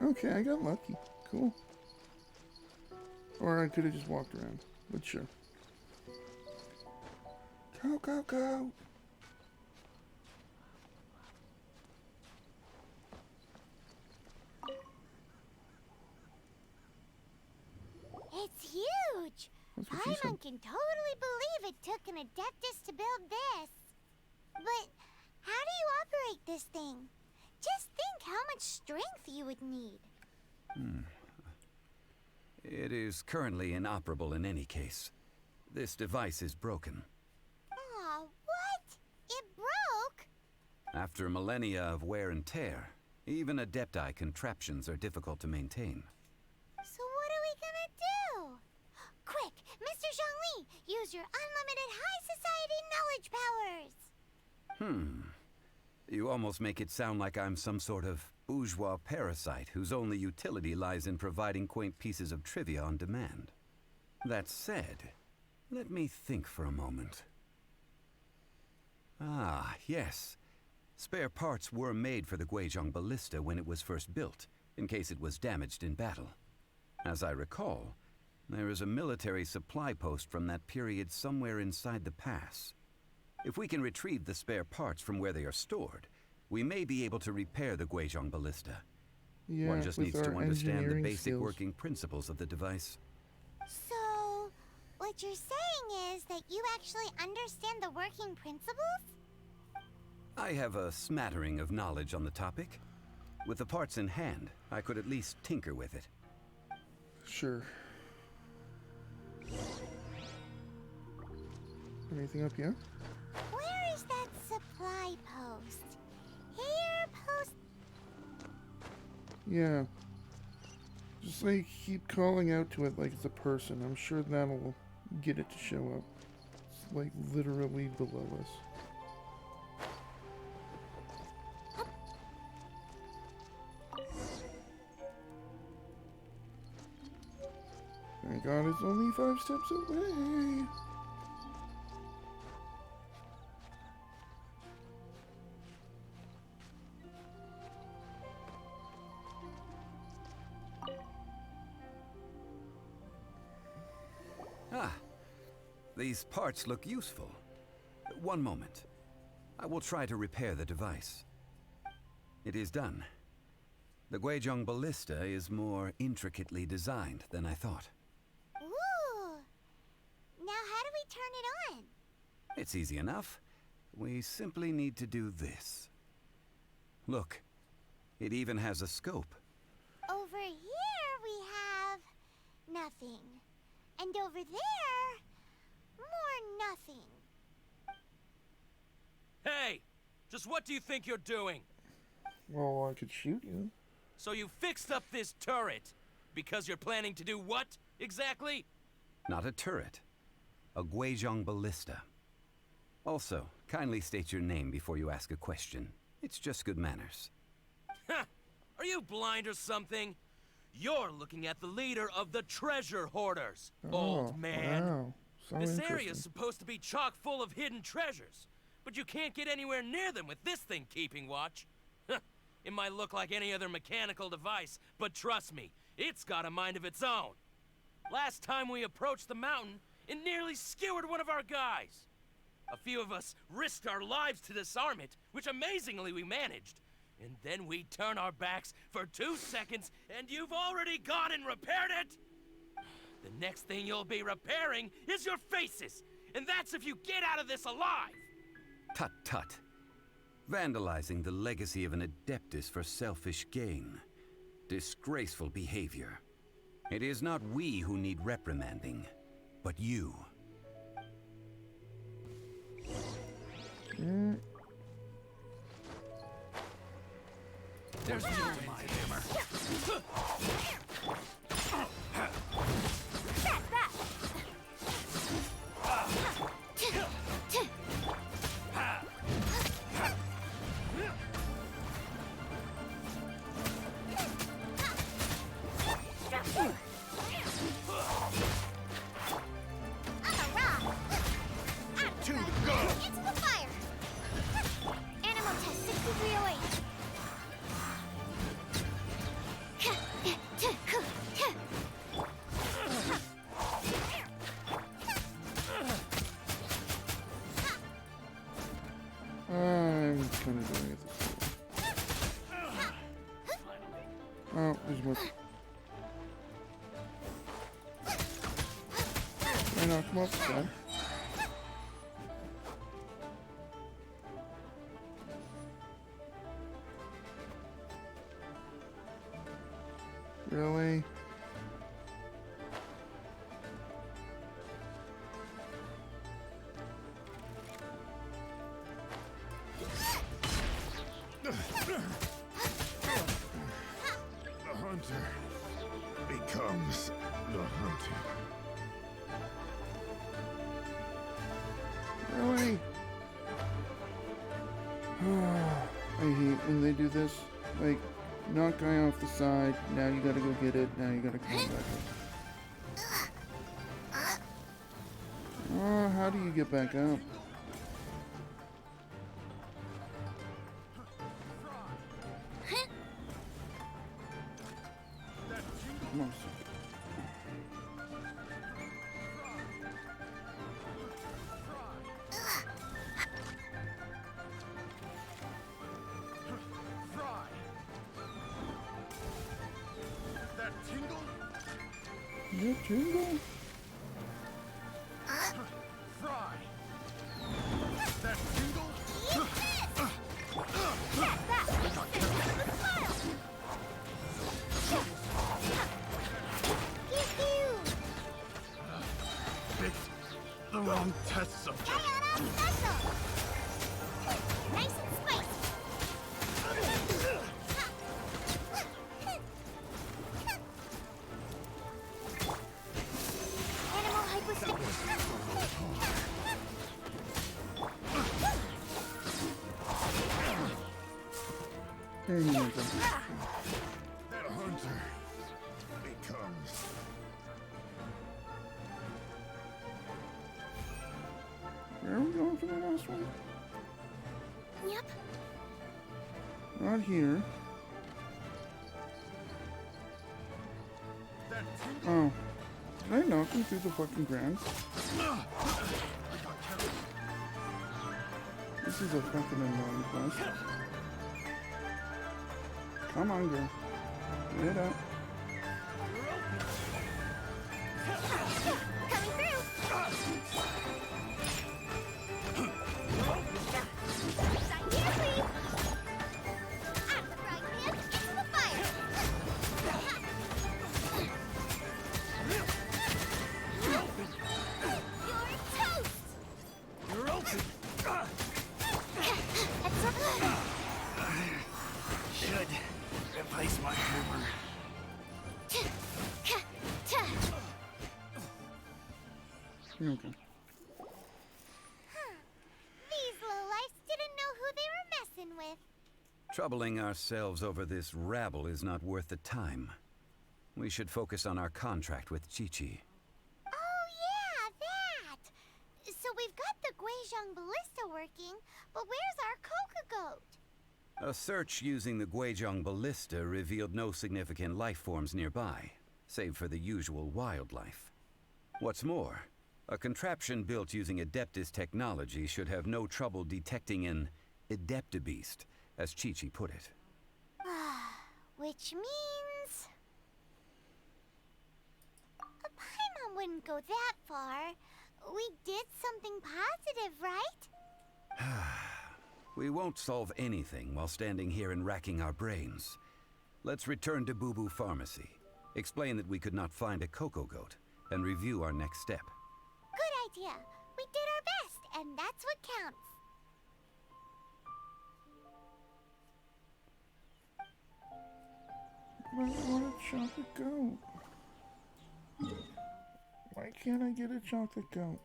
Okay, I got lucky. Cool. Or I could have just walked around, but sure. Go. It's huge! Paimon can totally believe it took an Adeptus to build this. But how do you operate this thing? Just think how much strength you would need. It is currently inoperable in any case. This device is broken. Aw, what? It broke? After millennia of wear and tear, even Adepti contraptions are difficult to maintain. So what are we gonna do? Quick, Mr. Zhongli, use your unlimited high society knowledge powers! You almost make it sound like I'm some sort of bourgeois parasite whose only utility lies in providing quaint pieces of trivia on demand. That said, let me think for a moment. Ah, yes. Spare parts were made for the Guizhong Ballista when it was first built, in case it was damaged in battle. As I recall, there is a military supply post from that period somewhere inside the pass. If we can retrieve the spare parts from where they are stored, we may be able to repair the Guizhong Ballista. Yeah, one just needs with to our understand the engineering basic skills. working principles of the device. So, what you're saying is that you actually understand the working principles? I have a smattering of knowledge on the topic. With the parts in hand, I could at least tinker with it. Sure. Anything up here? Where is that supply post? Here, post. Yeah. Just Just like keep calling out to it like it's a person. I'm sure that'll get it to show up. It's like literally below us. Thank God it's only 5 steps away. Ah, these parts look useful. One moment. I will try to repair the device. It is done. The Guizhong ballista is more intricately designed than I thought. Ooh! Now how do we turn it on? It's easy enough. We simply need to do this. Look, it even has a scope. Over here we have nothing. And over there, more nothing. Hey! Just what do you think you're doing? Well, I could shoot you. So you fixed up this turret because you're planning to do what, exactly? Not a turret. A Guizhong ballista. Also, kindly state your name before you ask a question. It's just good manners. Ha! Are you blind or something? You're looking at the leader of the treasure hoarders, old man. Wow. So This interesting. area's supposed to be chock full of hidden treasures, but you can't get anywhere near them with this thing keeping watch. It might look like any other mechanical device, but trust me, it's got a mind of its own. Last time we approached the mountain, it nearly skewered one of our guys. A few of us risked our lives to disarm it, which amazingly we managed. And then we turn our backs for 2 seconds, and you've already gone and repaired it! The next thing you'll be repairing is your faces, and that's if you get out of this alive! Tut tut. Vandalizing the legacy of an Adeptus for selfish gain. Disgraceful behavior. It is not we who need reprimanding, but you. There's no to my hammer. Into the fire! Animal test 6308. I'm kind of doing it this way. Oh, there's more. Can I knock him off the side? Really? The hunter becomes the hunted. Really? I hate when they do this. Like, knock guy off the side, now you gotta go get it, now you gotta come back up. Oh, how do you get back up? Come on. You tingle? Fry! That tingle? Picked the wrong test subject. Nice and spicy. There you go. That hunter becomes. Where are we going for the last one? Yep. Not here. Oh. Did I knock him through the fucking ground? This is a fucking annoying quest. Come on, girl. Get it up. Should replace my hammer. Okay. These lowlifes didn't know who they were messing with. Troubling ourselves over this rabble is not worth the time. We should focus on our contract with Chi-Chi. Oh yeah, that! So we've got the Guizhong ballista working, but where's our Coca goat? A search using the Guizhong ballista revealed no significant life forms nearby, save for the usual wildlife. What's more, a contraption built using Adeptus technology should have no trouble detecting an Adeptabeast, as Chi-Chi put it. Which means... Paimon wouldn't go that far. We did something positive, right? We won't solve anything while standing here and racking our brains. Let's return to Boo Boo Pharmacy, explain that we could not find a Coco Goat, and review our next step. Good idea. We did our best, and that's what counts. But I want a chocolate goat. Why can't I get a chocolate goat?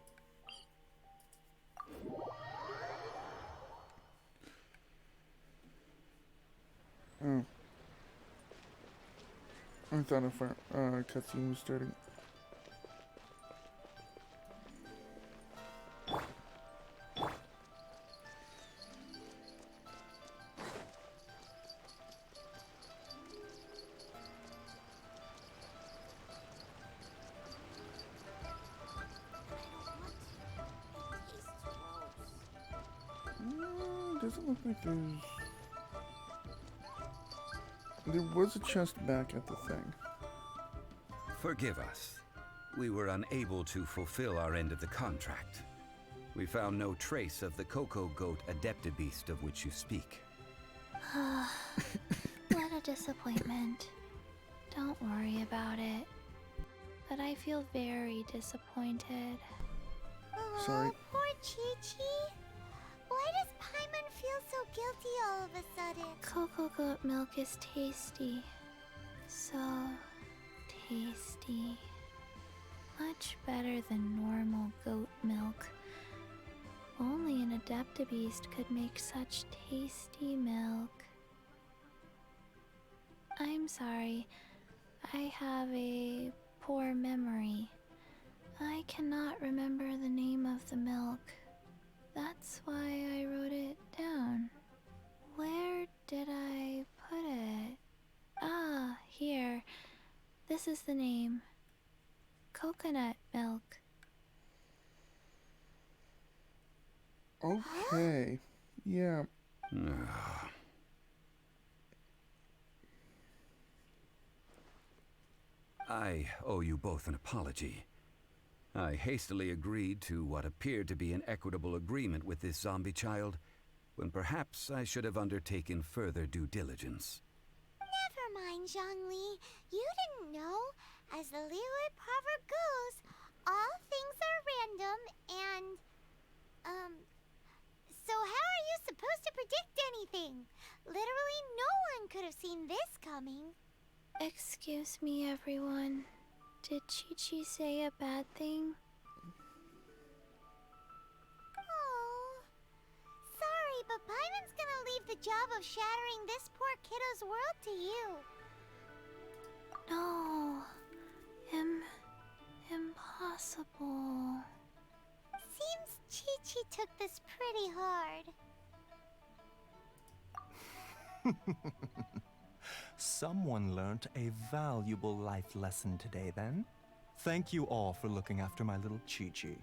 Oh. I thought a cutscene was starting. Doesn't look like there's... There was a chest back at the thing. Forgive us. We were unable to fulfill our end of the contract. We found no trace of the Coco Goat Adeptabeast of which you speak. What a disappointment. Don't worry about it. But I feel very disappointed. Sorry. Poor Chi-Chi. Why does Paimon feel so guilty all of a sudden? Cocoa goat milk is tasty. So tasty. Much better than normal goat milk. Only an Adeptabeast could make such tasty milk. I'm sorry. I have a poor memory. I cannot remember the name of the milk. That's why I wrote it down. Where did I put it? Ah, here. This is the name. Coconut milk. Okay. Yeah. I owe you both an apology. I hastily agreed to what appeared to be an equitable agreement with this zombie child, when perhaps I should have undertaken further due diligence. Never mind, Zhongli. You didn't know. As the Liyue proverb goes, all things are random and... So how are you supposed to predict anything? Literally no one could have seen this coming. Excuse me, everyone. Did Chi-Chi say a bad thing? Oh, sorry, but Paimon's gonna leave leave the job of shattering this poor kiddo's world to you. No. Impossible. Seems Chi-Chi took this pretty hard. Someone learnt a valuable life lesson today, then. Thank you all for looking after my little Chi-Chi.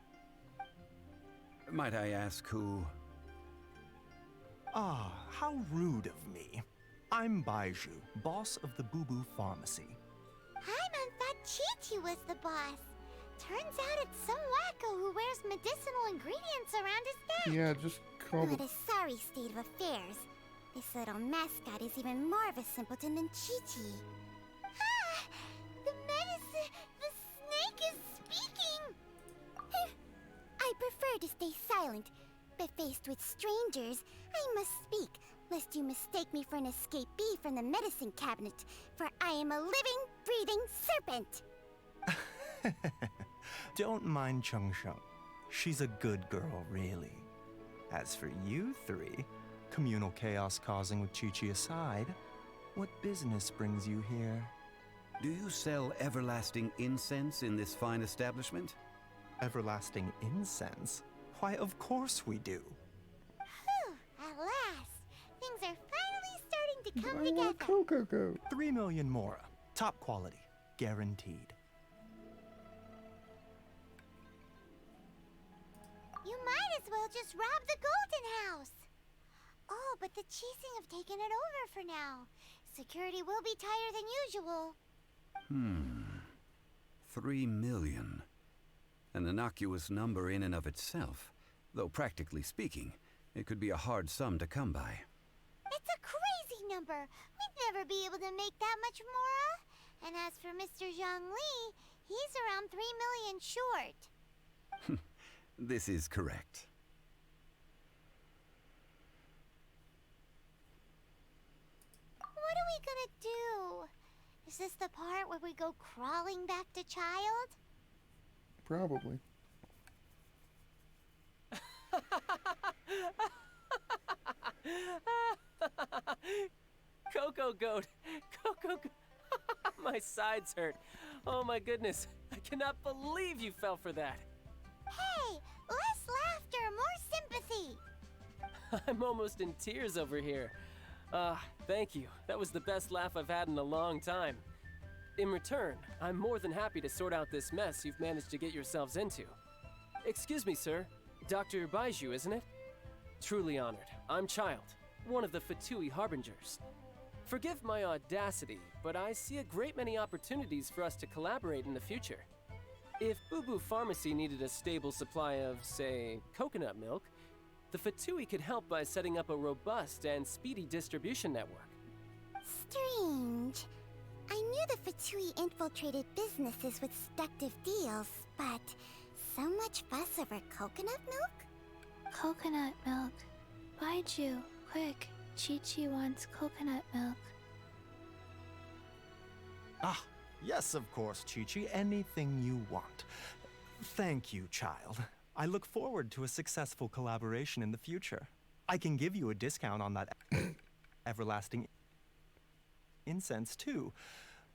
Might I ask who? Ah, how rude of me. I'm Baiju, boss of the Boo Boo Pharmacy. Paimon thought Chi-Chi was the boss. Turns out it's some wacko who wears medicinal ingredients around his neck. Yeah, just call What the... a sorry state of affairs. This little mascot is even more of a simpleton than Chi-Chi. Ah! The snake is speaking! I prefer to stay silent, but faced with strangers, I must speak, lest you mistake me for an escapee from the medicine cabinet, for I am a living, breathing serpent! Don't mind Chung Sheng. She's a good girl, really. As for you three, communal chaos causing with Chi-Chi aside, what business brings you here? Do you sell everlasting incense in this fine establishment? Everlasting incense? Why, of course we do. Whew, at last! Things are finally starting to come I together. want Coco. 3 million mora. Top quality. Guaranteed. You might as well just rob the Golden House! Oh, but the Chising have taken it over for now. Security will be tighter than usual. 3 million. An innocuous number in and of itself, though practically speaking, it could be a hard sum to come by. It's a crazy number. We'd never be able to make that much mora. And as for Mr. Zhang Li, he's around 3 million short. This is correct. What are we gonna do? Is this the part where we go crawling back to child? Probably. Coco Goat! Coco Goat! My sides hurt. Oh my goodness. I cannot believe you fell for that. Hey, less laughter, more sympathy. I'm almost in tears over here. Thank you. That was the best laugh I've had in a long time. In return, I'm more than happy to sort out this mess you've managed to get yourselves into. Excuse me, sir. Dr. Baiju, isn't it? Truly honored. I'm Child, one of the Fatui Harbingers. Forgive my audacity, but I see a great many opportunities for us to collaborate in the future. If Boo Boo Pharmacy needed a stable supply of, say, coconut milk, the Fatui could help by setting up a robust and speedy distribution network. Strange. I knew the Fatui infiltrated businesses with seductive deals, but so much fuss over coconut milk? Coconut milk. Baiju, quick. Chi-Chi wants coconut milk. Ah, yes, of course, Chi-Chi. Anything you want. Thank you, child. I look forward to a successful collaboration in the future. I can give you a discount on that everlasting incense, too.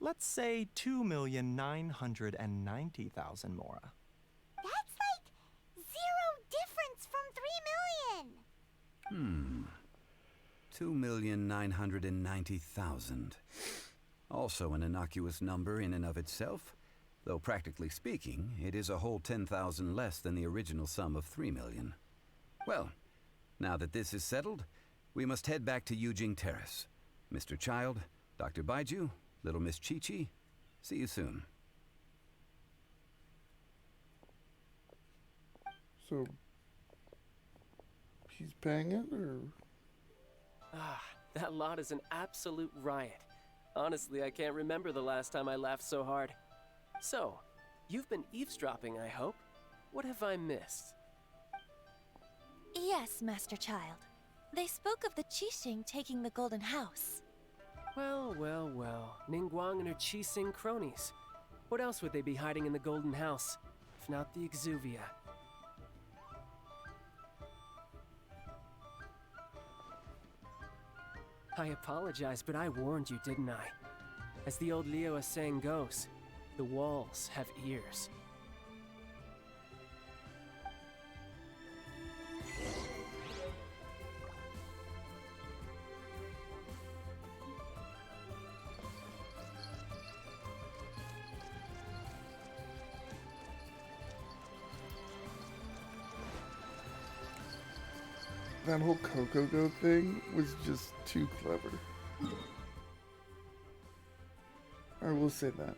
Let's say 2,990,000 mora. That's like 0 difference from 3 million. 2,990,000. Also an innocuous number in and of itself, though practically speaking, it is a whole 10,000 less than the original sum of 3 million. Well, now that this is settled, we must head back to Yujing Terrace. Mr. Child, Dr. Baiju, little Miss Chi-Chi, see you soon. So, she's paying it, or? That lot is an absolute riot. Honestly, I can't remember the last time I laughed so hard. So, you've been eavesdropping, I hope. What have I missed? Yes, Master Child. They spoke of the Qixing taking the Golden House. Well, well, well. Ningguang and her Qixing cronies. What else would they be hiding in the Golden House, if not the Exuvia? I apologize, but I warned you, didn't I? As the old Liyue saying goes, the walls have ears. That whole Coco Goat thing was just too clever. I will say that.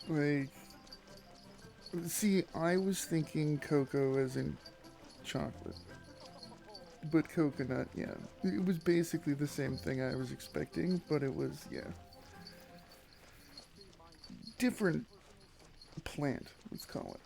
Like, see, I was thinking cocoa as in chocolate. But coconut, yeah. It was basically the same thing I was expecting, but it was, yeah. Different plant, let's call it.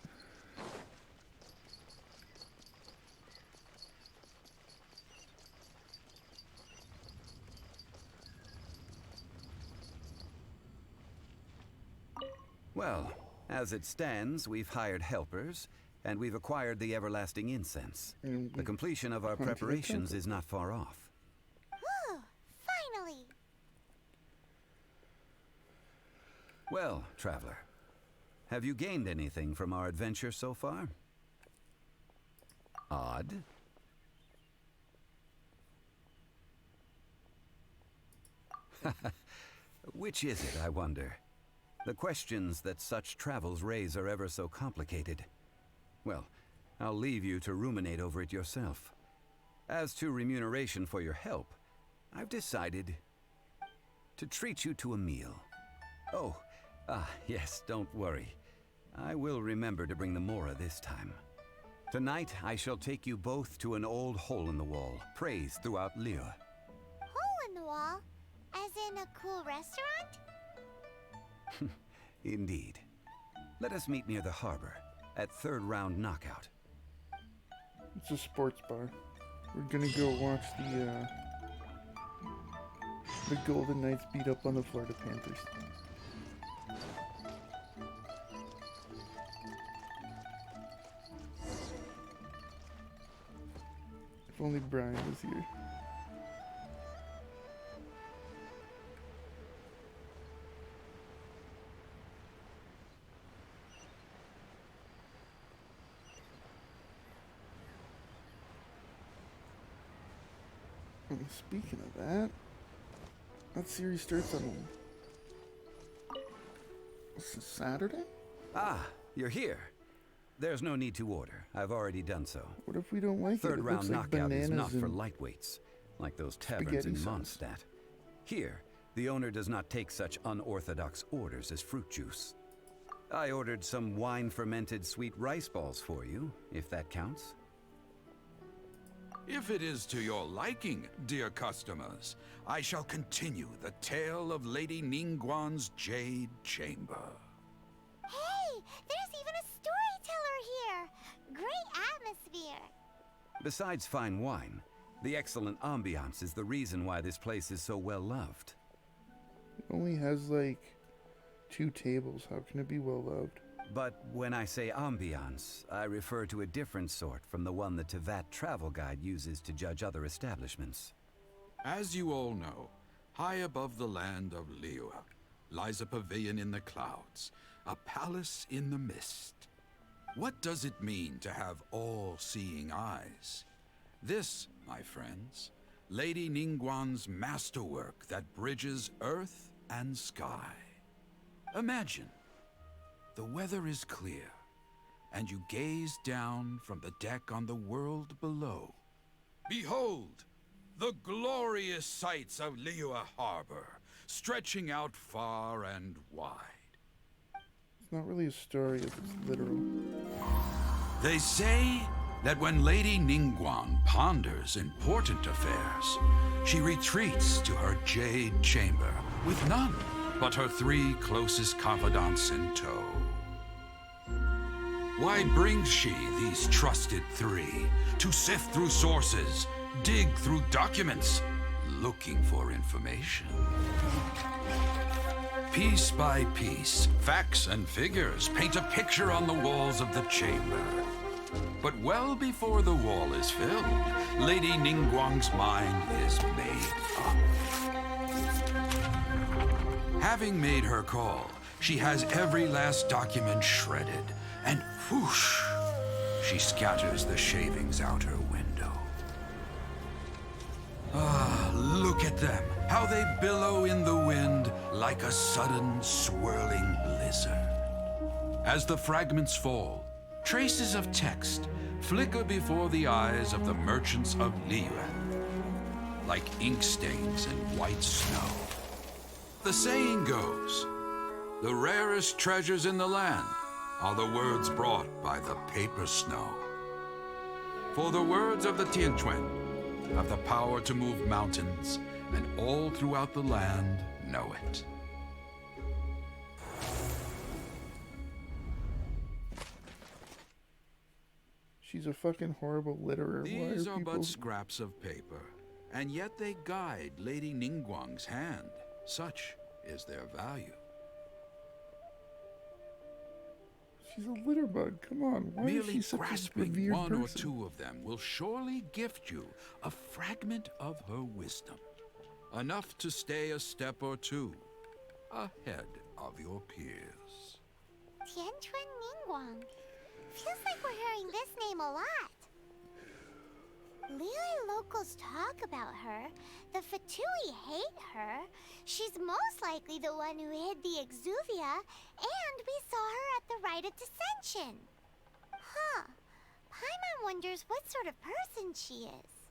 Well, as it stands, we've hired helpers, and we've acquired the everlasting incense. The completion of our preparations is not far off. Whew, finally! Well, traveler, have you gained anything from our adventure so far? Odd. Which is it, I wonder? The questions that such travels raise are ever so complicated. Well, I'll leave you to ruminate over it yourself. As to remuneration for your help, I've decided to treat you to a meal. Oh, yes, don't worry. I will remember to bring the Mora this time. Tonight, I shall take you both to an old hole-in-the-wall, praised throughout Liyue. Hole in the wall? As in a cool restaurant? Indeed. Let us meet near the harbor, at third round knockout. It's a sports bar. We're gonna go watch the Golden Knights beat up on the Florida Panthers. If only Brian was here. Speaking of that series starts on Saturday? Ah, you're here. There's no need to order. I've already done so. What if we don't like Third it? It round looks like knockout is not bananas for and lightweights, like those taverns in spaghetti sauce. Mondstadt. Here, the owner does not take such unorthodox orders as fruit juice. I ordered some wine-fermented sweet rice balls for you, if that counts. If it is to your liking, dear customers, I shall continue the tale of Lady Ningguang's Jade Chamber. Hey, there's even a storyteller here! Great atmosphere! Besides fine wine, the excellent ambiance is the reason why this place is so well loved. It only has like 2 tables. How can it be well loved? But when I say ambiance, I refer to a different sort from the one the Tevyat travel guide uses to judge other establishments. As you all know, high above the land of Liyue lies a pavilion in the clouds, a palace in the mist. What does it mean to have all-seeing eyes? This, my friends, Lady Ningguang's masterwork that bridges earth and sky. Imagine, the weather is clear, and you gaze down from the deck on the world below. Behold, the glorious sights of Liyue Harbor, stretching out far and wide. It's not really a story if it's literal. They say that when Lady Ningguang ponders important affairs, she retreats to her Jade Chamber with none but her 3 closest confidants in tow. Why brings she these trusted 3 to sift through sources, dig through documents, looking for information? Piece by piece, facts and figures paint a picture on the walls of the chamber. But well before the wall is filled, Lady Ningguang's mind is made up. Having made her call, she has every last document shredded, and whoosh, she scatters the shavings out her window. Ah, look at them, how they billow in the wind like a sudden swirling blizzard. As the fragments fall, traces of text flicker before the eyes of the merchants of Liyue, like ink stains in white snow. The saying goes, the rarest treasures in the land are the words brought by the paper snow. For the words of the Tianquan have the power to move mountains, and all throughout the land know it. She's a fucking horrible litterer. These are people... but scraps of paper, and yet they guide Lady Ningguang's hand. Such is their value. She's a litter bug. Come on. Why is she such a grasping revered one person? or two of them will surely gift you a fragment of her wisdom, enough to stay a step or two ahead of your peers. Tianquan Ningguang. Feels like we're hearing this name a lot. Liyue locals talk about her. The Fatui hate her. She's most likely the one who hid the Exuvia, and we saw her at the Rite of Dissension. Huh. Paimon wonders what sort of person she is.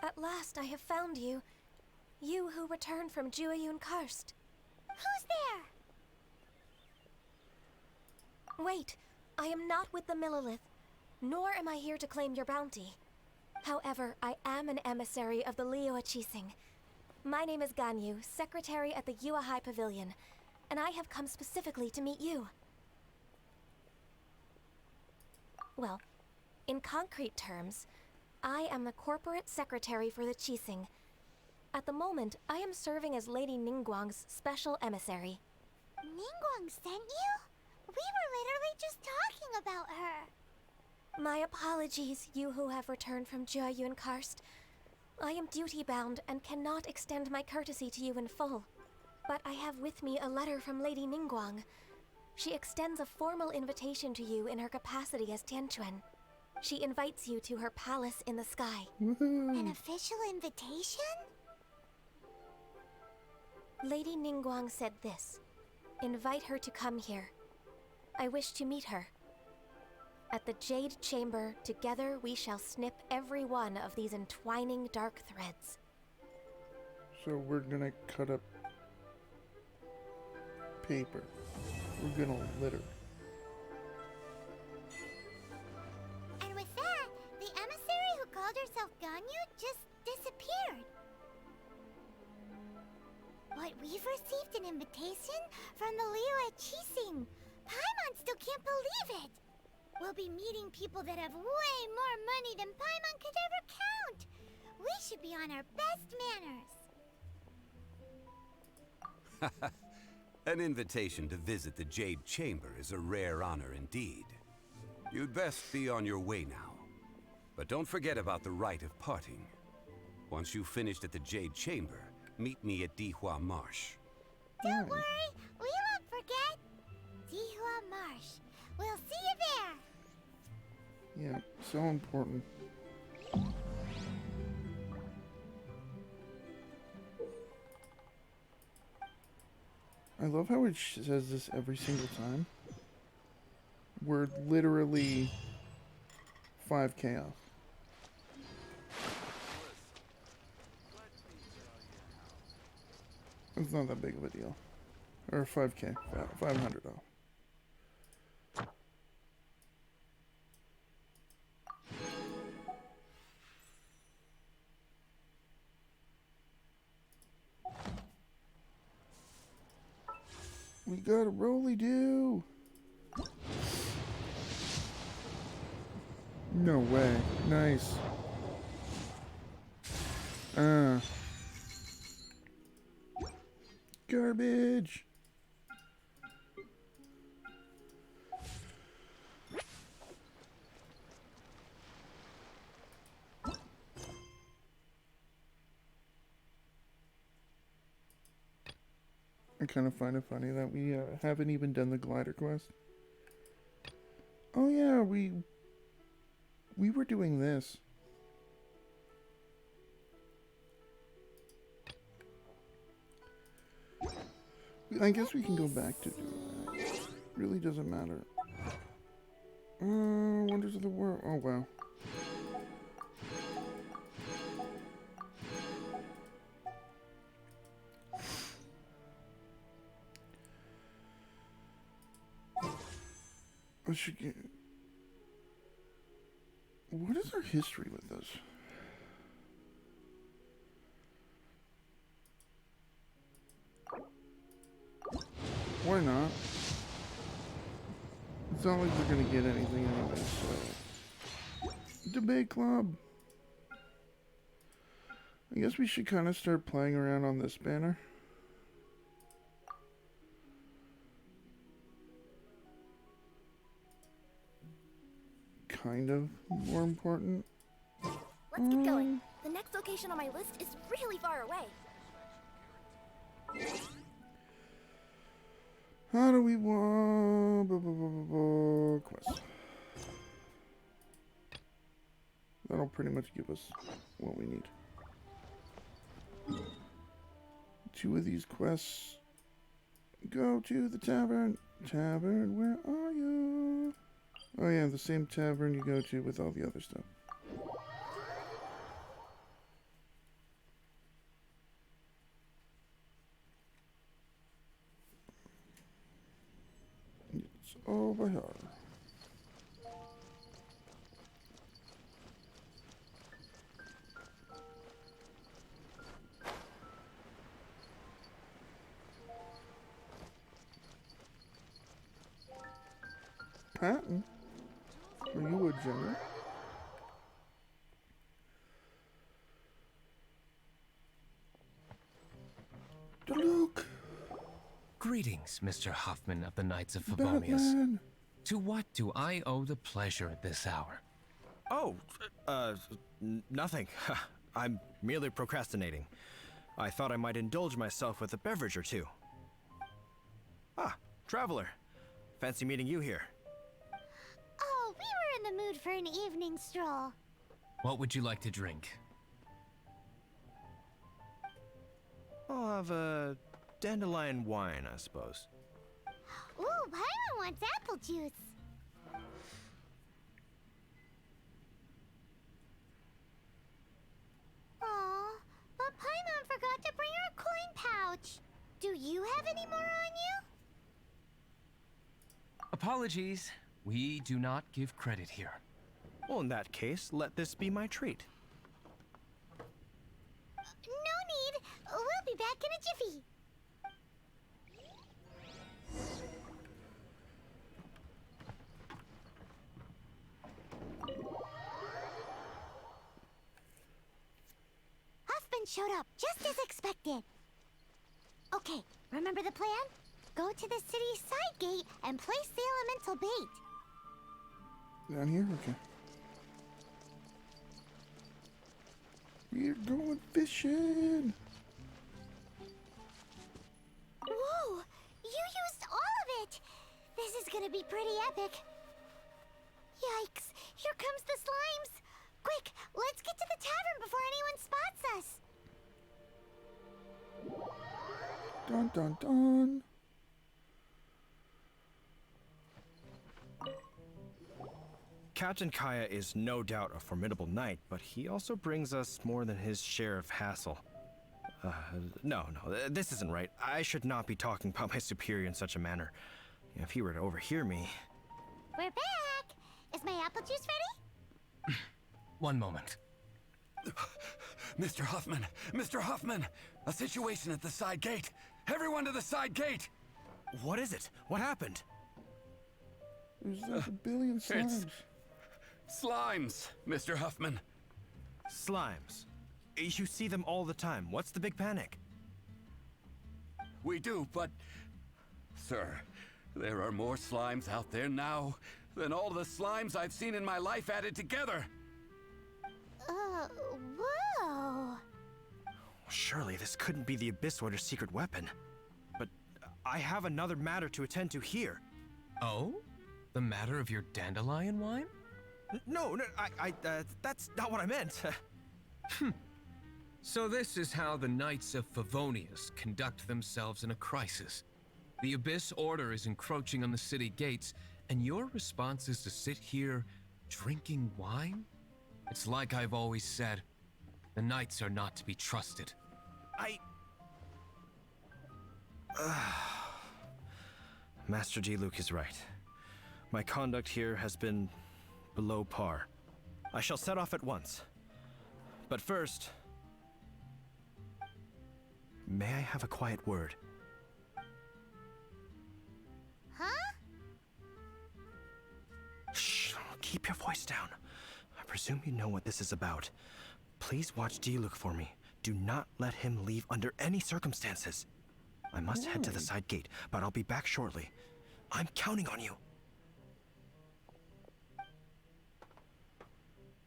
At last I have found you. You who returned from Jueyun Karst. Who's there? Wait, I am not with the Millelith, nor am I here to claim your bounty. However, I am an emissary of the Liyue Chising. My name is Ganyu, secretary at the Yuehai Pavilion, and I have come specifically to meet you. Well, in concrete terms, I am the corporate secretary for the Chising. At the moment, I am serving as Lady Ningguang's special emissary. Ningguang sent you? We were literally just talking about her. My apologies, you who have returned from Jueyun Karst. I am duty-bound and cannot extend my courtesy to you in full. But I have with me a letter from Lady Ningguang. She extends a formal invitation to you in her capacity as Tianquan. She invites you to her palace in the sky. An official invitation? Lady Ningguang said this. Invite her to come here. I wish to meet her. At the Jade Chamber, together we shall snip every one of these entwining dark threads. So we're gonna cut up paper. We're gonna litter. And with that, the emissary who called herself Ganyu just disappeared. What, we've received an invitation from the Liyue Chising. Paimon still can't believe it. We'll be meeting people that have way more money than Paimon could ever count. We should be on our best manners. An invitation to visit the Jade Chamber is a rare honor indeed. You'd best be on your way now. But don't forget about the rite of parting. Once you've finished at the Jade Chamber, meet me at Dihua Marsh. Don't worry, we won't forget. Dihua Marsh. We'll see you there. Yeah, so important. I love how it says this every single time. We're literally 5K off. It's not that big of a deal. Or 5K, 500 off. We got a rolly do. No way. Nice. Garbage. I kind of find it funny that we haven't even done the glider quest. Oh yeah, we were doing this. I guess we can go back to doing that. Really doesn't matter. Wonders of the World. Oh wow. I should get... What is our history with this? Why not? It's not like we're gonna get anything out of this, so... Debate club! I guess we should kind of start playing around on this banner. Kind of more important. Let's get going. The next location on my list is really far away. How do we want quest? That'll pretty much give us what we need. 2 of these quests. Go to the tavern. Tavern, where are you? Oh yeah, the same tavern you go to with all the other stuff. It's over here. Patton? Are you a general? Luke! Greetings, Mr. Hoffman of the Knights of Favonius. Batman. To what do I owe the pleasure at this hour? Oh, nothing. I'm merely procrastinating. I thought I might indulge myself with a beverage or two. Ah, traveler. Fancy meeting you here. Oh, we were in the mood for an evening stroll. What would you like to drink? I'll have a dandelion wine, I suppose. Ooh, Paimon wants apple juice. Aw, but Paimon forgot to bring her coin pouch. Do you have any more on you? Apologies. We do not give credit here. Well, in that case, let this be my treat. No need. We'll be back in a jiffy. Huffman showed up, just as expected. Okay, remember the plan? Go to the city's side gate and place the elemental bait. Down here? Okay. We're going fishing! Whoa! You used all of it! This is gonna be pretty epic. Yikes! Here comes the slimes! Quick, let's get to the tavern before anyone spots us! Dun dun dun! Captain Kaya is no doubt a formidable knight, but he also brings us more than his share of hassle. No, this isn't right. I should not be talking about my superior in such a manner. If he were to overhear me... We're back! Is my apple juice ready? One moment. Mr. Hoffman! Mr. Hoffman! A situation at the side gate! Everyone to the side gate! What is it? What happened? There's like a billion slimes. Slimes, Mr. Huffman. Slimes? You see them all the time. What's the big panic? We do, but... Sir, there are more slimes out there now than all the slimes I've seen in my life added together. Whoa. Surely this couldn't be the Abyss Warder's secret weapon. But I have another matter to attend to here. Oh? The matter of your dandelion wine? No, that's not what I meant. So this is how the Knights of Favonius conduct themselves in a crisis. The Abyss Order is encroaching on the city gates, and your response is to sit here drinking wine? It's like I've always said, the Knights are not to be trusted. Master Diluc is right. My conduct here has been below par. I shall set off at once. But first, may I have a quiet word? Huh? Shh, keep your voice down. I presume you know what this is about. Please watch Diluc for me. Do not let him leave under any circumstances. I must head to the side gate, but I'll be back shortly. I'm counting on you.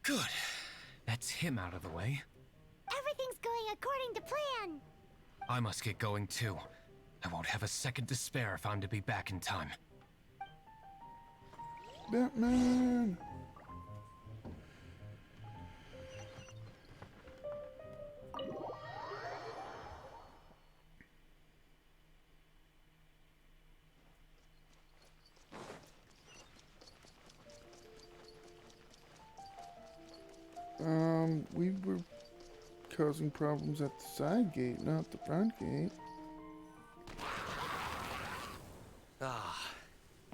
Good. That's him out of the way. Everything's going according to plan. I must get going too. I won't have a second to spare if I'm to be back in time. Batman! We were causing problems at the side gate, not the front gate. Ah,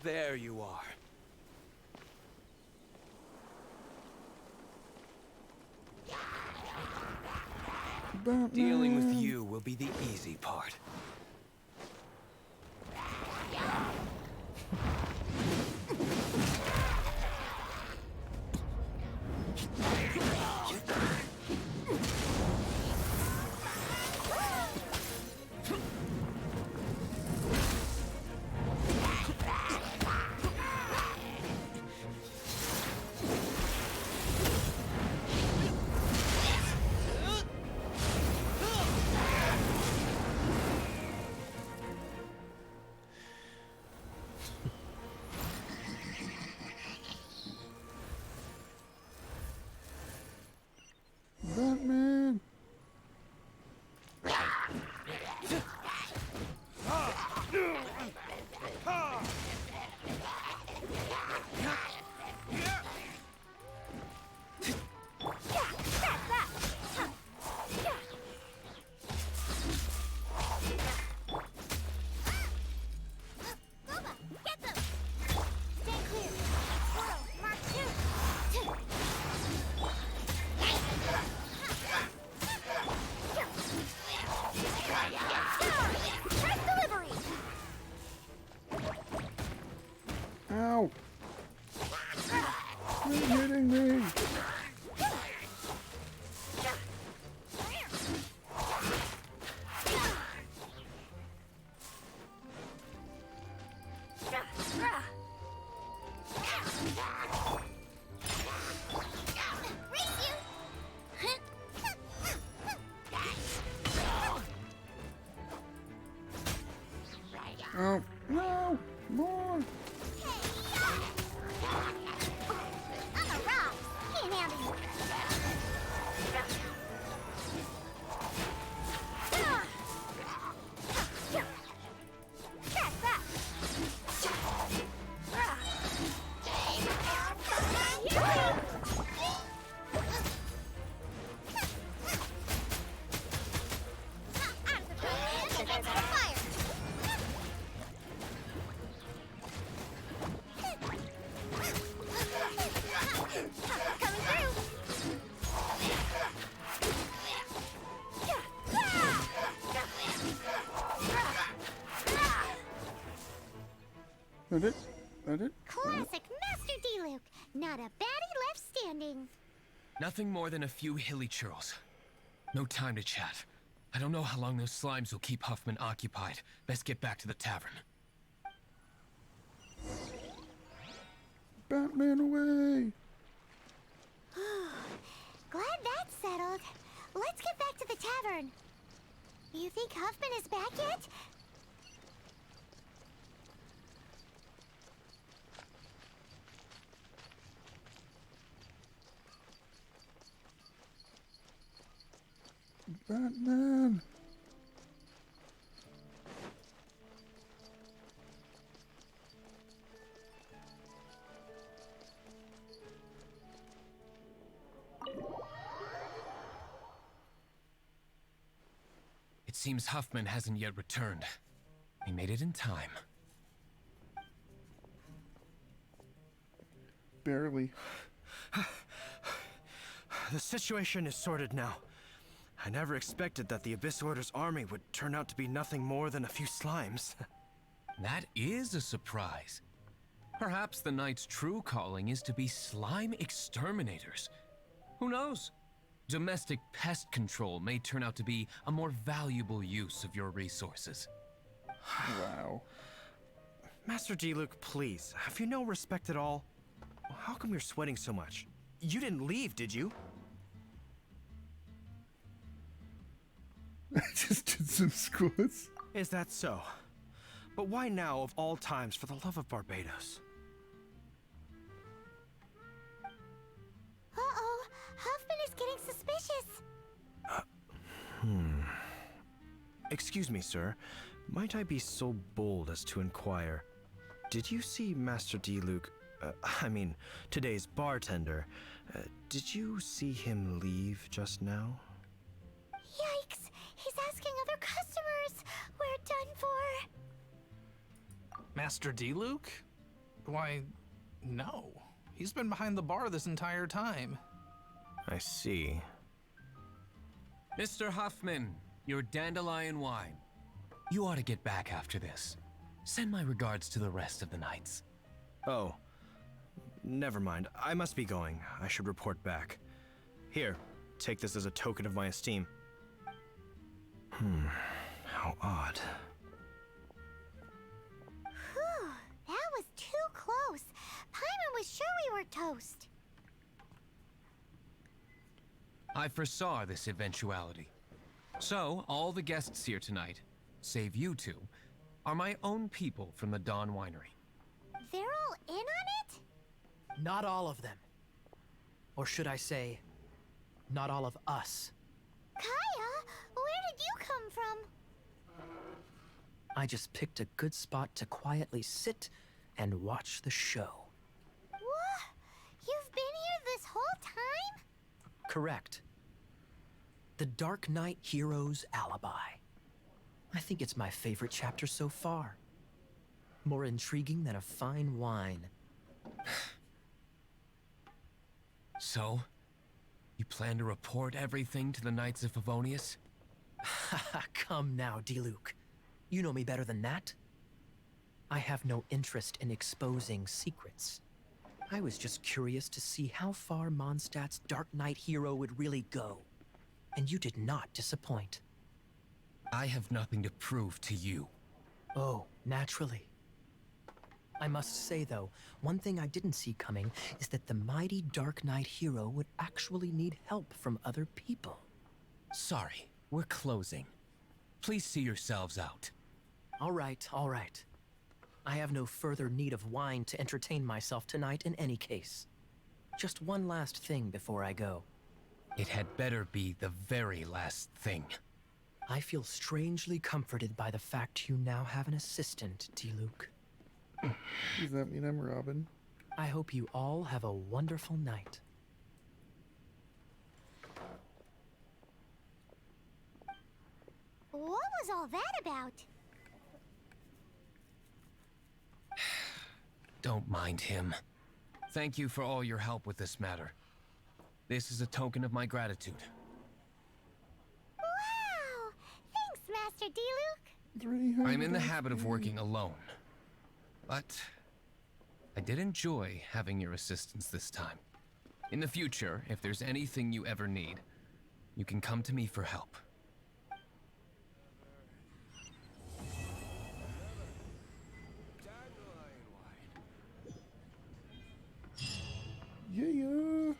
there you are. Batman. Dealing with you will be the easy part. Batman! Ow! You're hitting me! Oh, no! More! I'm a rock. Can't handle you. That's that. That it? That it? Classic Master Diluc. Not a baddie left standing. Nothing more than a few hilly churls. No time to chat. I don't know how long those slimes will keep Huffman occupied. Best get back to the tavern. Batman away! Glad that's settled. Let's get back to the tavern. You think Huffman is back yet? Batman. It seems Huffman hasn't yet returned. We made it in time. Barely. The situation is sorted now. I never expected that the Abyss Order's army would turn out to be nothing more than a few slimes. That is a surprise. Perhaps the Knight's true calling is to be slime exterminators. Who knows? Domestic pest control may turn out to be a more valuable use of your resources. Wow. Master D-Luke, please, have you no respect at all? How come you're sweating so much? You didn't leave, did you? I just did some squats. Is that so? But why now of all times, for the love of Barbados? Uh-oh, Huffman is getting suspicious. Excuse me, sir. Might I be so bold as to inquire, did you see Master D-Luke, today's bartender, did you see him leave just now? Yikes, he's asking other customers. We're done for. Master D-Luke? Why, no. He's been behind the bar this entire time. I see. Mr. Huffman, your dandelion wine. You ought to get back after this. Send my regards to the rest of the knights. Oh, never mind. I must be going. I should report back. Here, take this as a token of my esteem. How odd. Whew, that was too close. Paimon was sure we were toast. I foresaw this eventuality. So, all the guests here tonight, save you two, are my own people from the Dawn Winery. They're all in on it? Not all of them. Or should I say, not all of us. Kaya, where did you come from? I just picked a good spot to quietly sit and watch the show. What? You've been here this whole time? Correct. The Dark Knight Hero's Alibi. I think it's my favorite chapter so far. More intriguing than a fine wine. So, you plan to report everything to the Knights of Favonius? Come now, D-Luke. You know me better than that. I have no interest in exposing secrets. I was just curious to see how far Mondstadt's Dark Knight hero would really go. And you did not disappoint. I have nothing to prove to you. Oh, naturally. I must say, though, one thing I didn't see coming is that the mighty Dark Knight hero would actually need help from other people. Sorry, we're closing. Please see yourselves out. All right, all right. I have no further need of wine to entertain myself tonight in any case. Just one last thing before I go. It had better be the very last thing. I feel strangely comforted by the fact you now have an assistant, D-Luke. Does that mean I'm Robin? I hope you all have a wonderful night. What was all that about? Don't mind him. Thank you for all your help with this matter. This is a token of my gratitude. Wow! Thanks, Master D-Luke. I'm in the habit of working alone. But I did enjoy having your assistance this time. In the future, if there's anything you ever need, you can come to me for help. Yeah.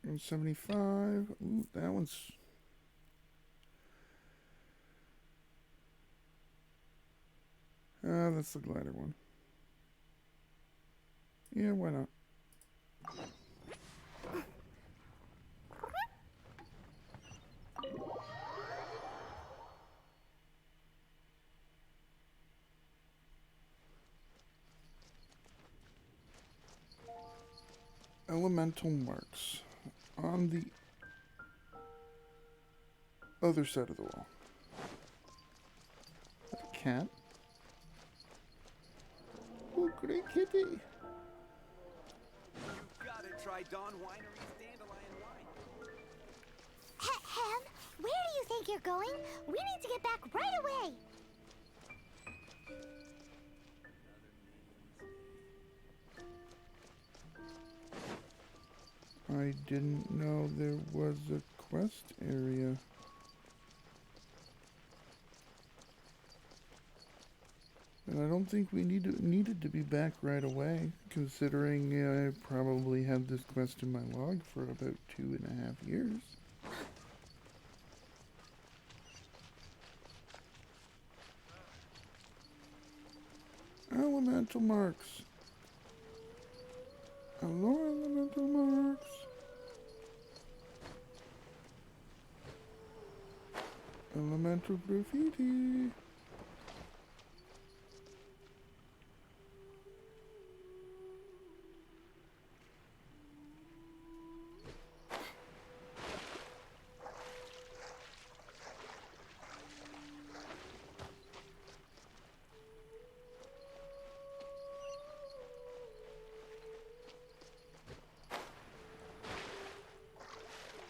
And 75. Ooh, that one's. That's the glider one. Yeah, why not? Elemental marks on the other side of the wall. A cat. Oh, great kitty. You gotta try Dawn Winery's dandelion wine. Ham, where do you think you're going? We need to get back right away. I didn't know there was a quest area. And I don't think we needed to be back right away, considering I probably had this quest in my log for about 2.5 years. Elemental marks. Hello, elemental marks. Elemental graffiti.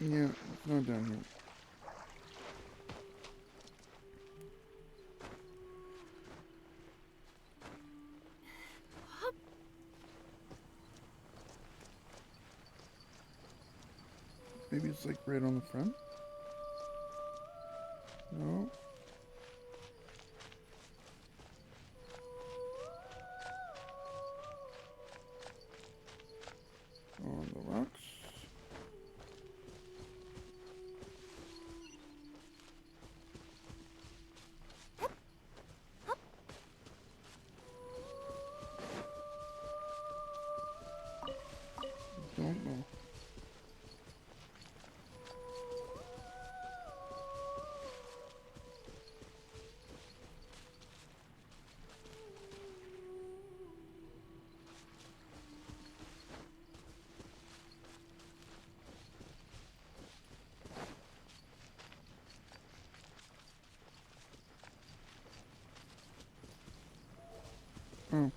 Yeah, it's not down here. Maybe it's like right on the front? No. On the rocks. Don't know. Oh.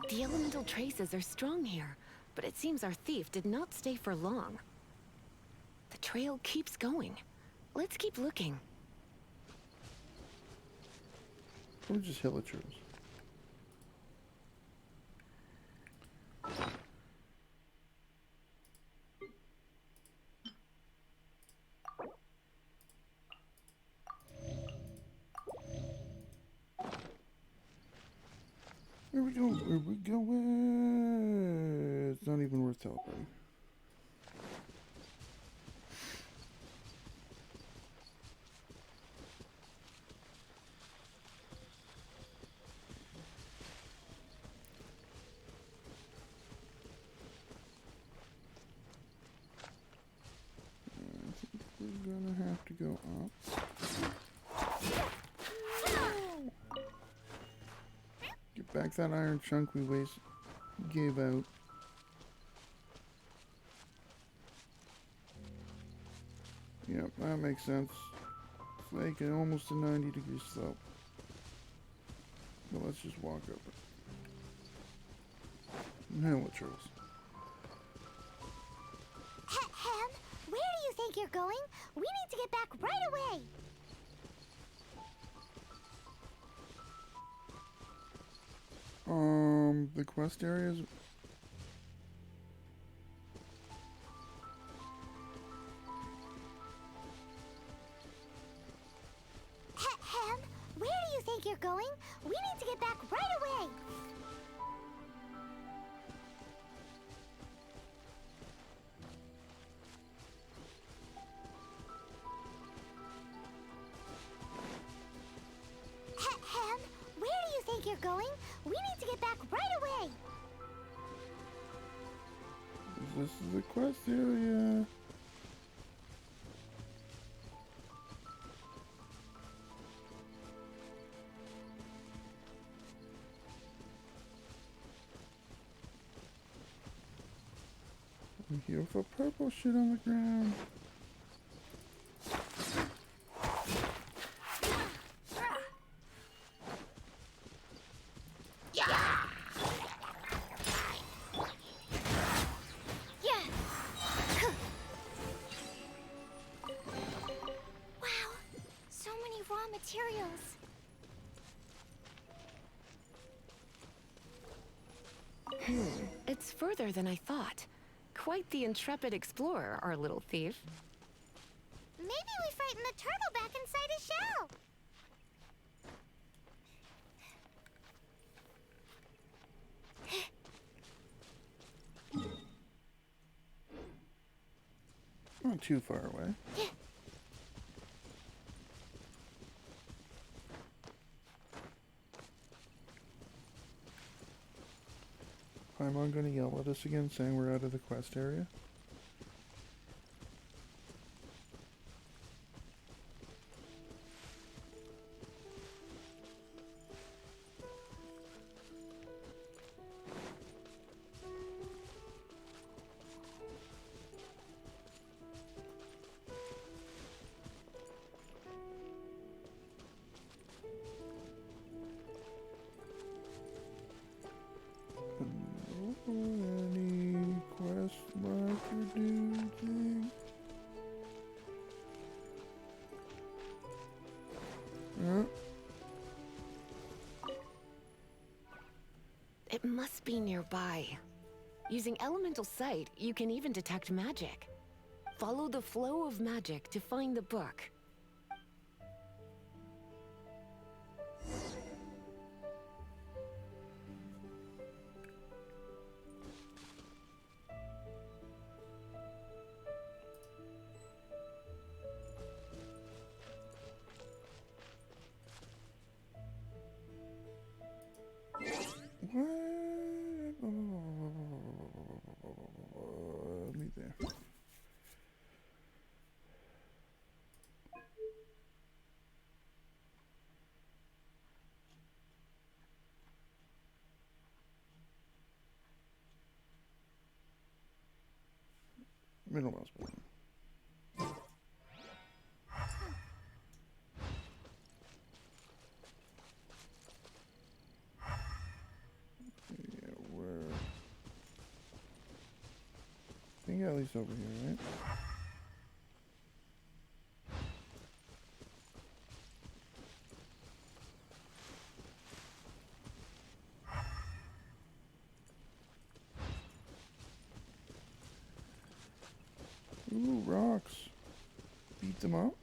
The elemental traces are strong here, but it seems our thief did not stay for long. The trail keeps going. Let's keep looking. Or just hillagers. Where we go? Where we going? It's not even worth teleporting. I think we're gonna have to go up. Get back that iron chunk we gave out. Yep, that makes sense. It's like almost a 90-degree slope. But let's just walk up it. Hillagers. Ham, where do you think you're going? We need to get back right away. The quest areas. Ham, where do you think you're going? We need to get back right away. We need to get back right away. This is the quest area. I'm here for purple shit on the ground. Materials. It's further than I thought. Quite the intrepid explorer, our little thief. Maybe we frightened the turtle back inside his shell. Not too far away. Paimon gonna yell at us again saying we're out of the quest area? Any quest marker do thing? It must be nearby. Using elemental sight, you can even detect magic. Follow the flow of magic to find the book. Me there. Middle mouse button. Yeah, where? I think at least over here, right? Ooh, rocks. Beat them up?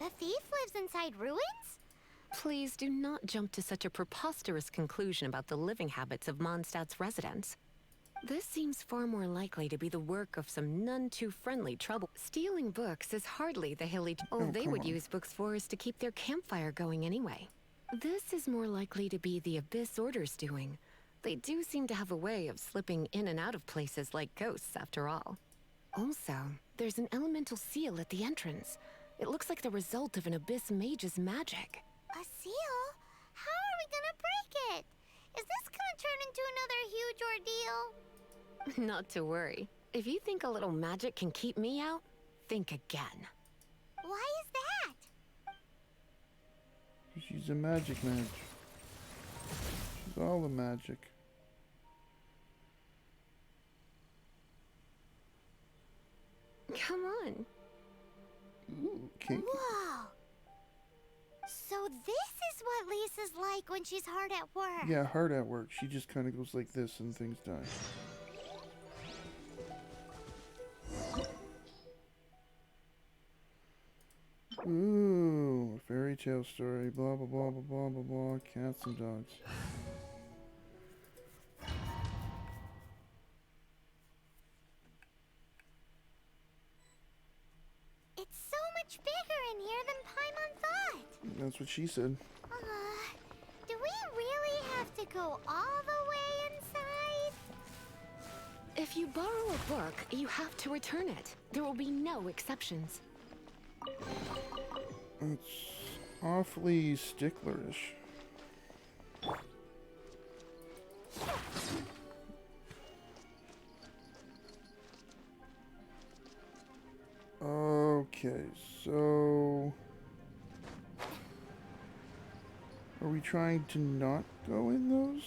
The thief lives inside ruins? Please do not jump to such a preposterous conclusion about the living habits of Mondstadt's residents. This seems far more likely to be the work of some none too friendly trouble. Stealing books is hardly the hilly. All they would use books for is to keep their campfire going anyway. This is more likely to be the Abyss Order's doing. They do seem to have a way of slipping in and out of places like ghosts, after all. Also, there's an elemental seal at the entrance. It looks like the result of an Abyss mage's magic. A seal? How are we gonna break it? Is this gonna turn into another huge ordeal? Not to worry. If you think a little magic can keep me out, think again. Why is that? She's a magic mage. She's all the magic. Come on. Ooh, cake. Whoa. So this is what Lisa's like when she's hard at work. Yeah, hard at work. She just kind of goes like this and things die. Ooh, a fairy tale story. Blah, blah, blah, blah, blah, blah, blah. Cats and dogs. It's so much bigger in here than Paimon thought. That's what she said. Do we really have to go all the way inside? If you borrow a book, you have to return it. There will be no exceptions. It's awfully sticklerish. Okay, so... Are we trying to not go in those?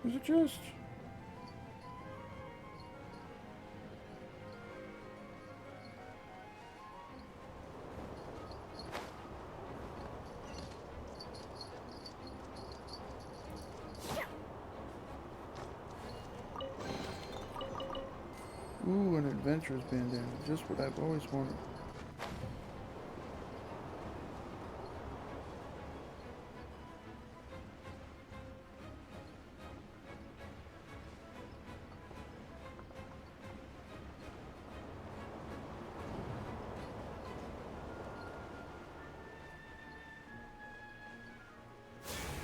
Is it just... Ooh, an adventurer's bandana. Just what I've always wanted.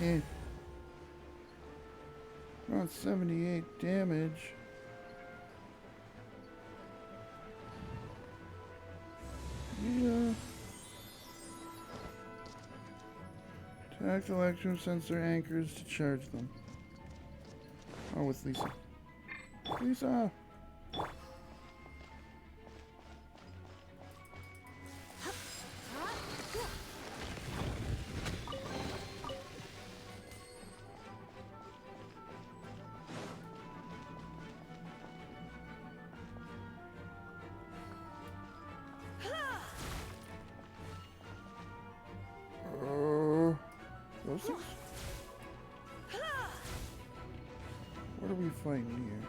Eh. Not 78 damage. Yeah. Attack electro sensor anchors to charge them. Oh, with Lisa. Lisa! Those things? What are we fighting here?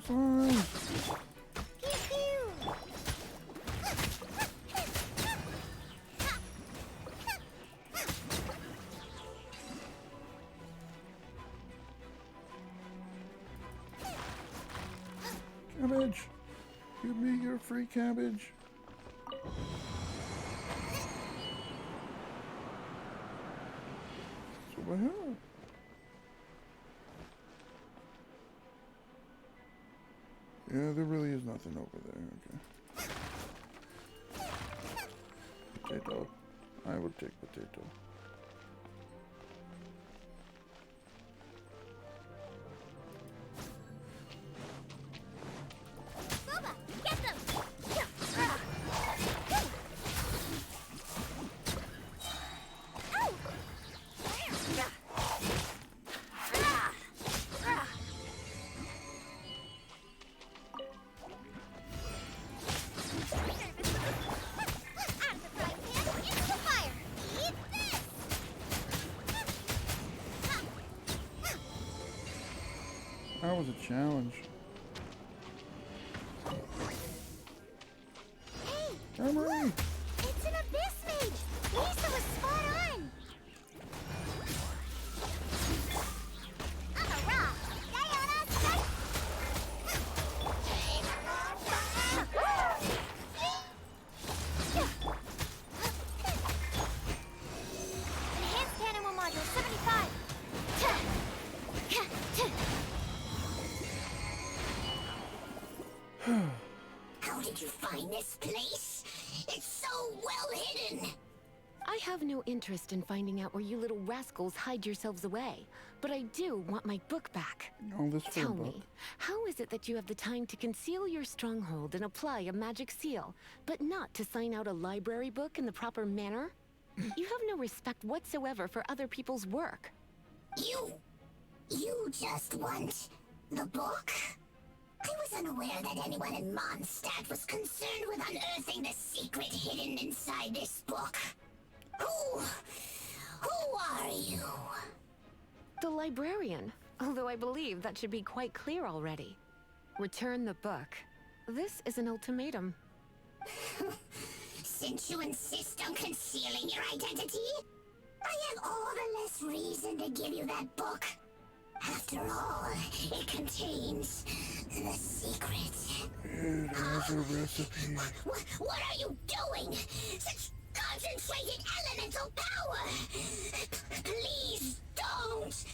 Fine. Cabbage! Give me your free cabbage! That's what I have. Yeah, there really is nothing over there, okay. Potato. I would take potato. That was a challenge. Hey, look! It's an abyss mage! Lisa was spot on! Enhanced animal module 75! How did you find this place? It's so well hidden! I have no interest in finding out where you little rascals hide yourselves away, but I do want my book back. Oh, this for a Tell book. me, how is it that you have the time to conceal your stronghold and apply a magic seal, but not to sign out a library book in the proper manner? You have no respect whatsoever for other people's work. You just want the book? I was unaware that anyone in Mondstadt was concerned with unearthing the secret hidden inside this book. Who are you? The librarian, although I believe that should be quite clear already. Return the book. This is an ultimatum. Since you insist on concealing your identity, I have all the less reason to give you that book. After all, it contains the secret. It has a recipe. What are you doing? Such concentrated elemental power! Please don't!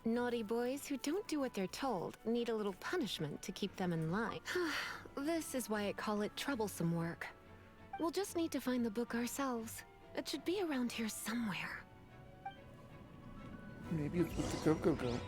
Naughty boys who don't do what they're told need a little punishment to keep them in line. This is why I call it troublesome work. We'll just need to find the book ourselves. It should be around here somewhere. Maybe it's with the Coco Goat.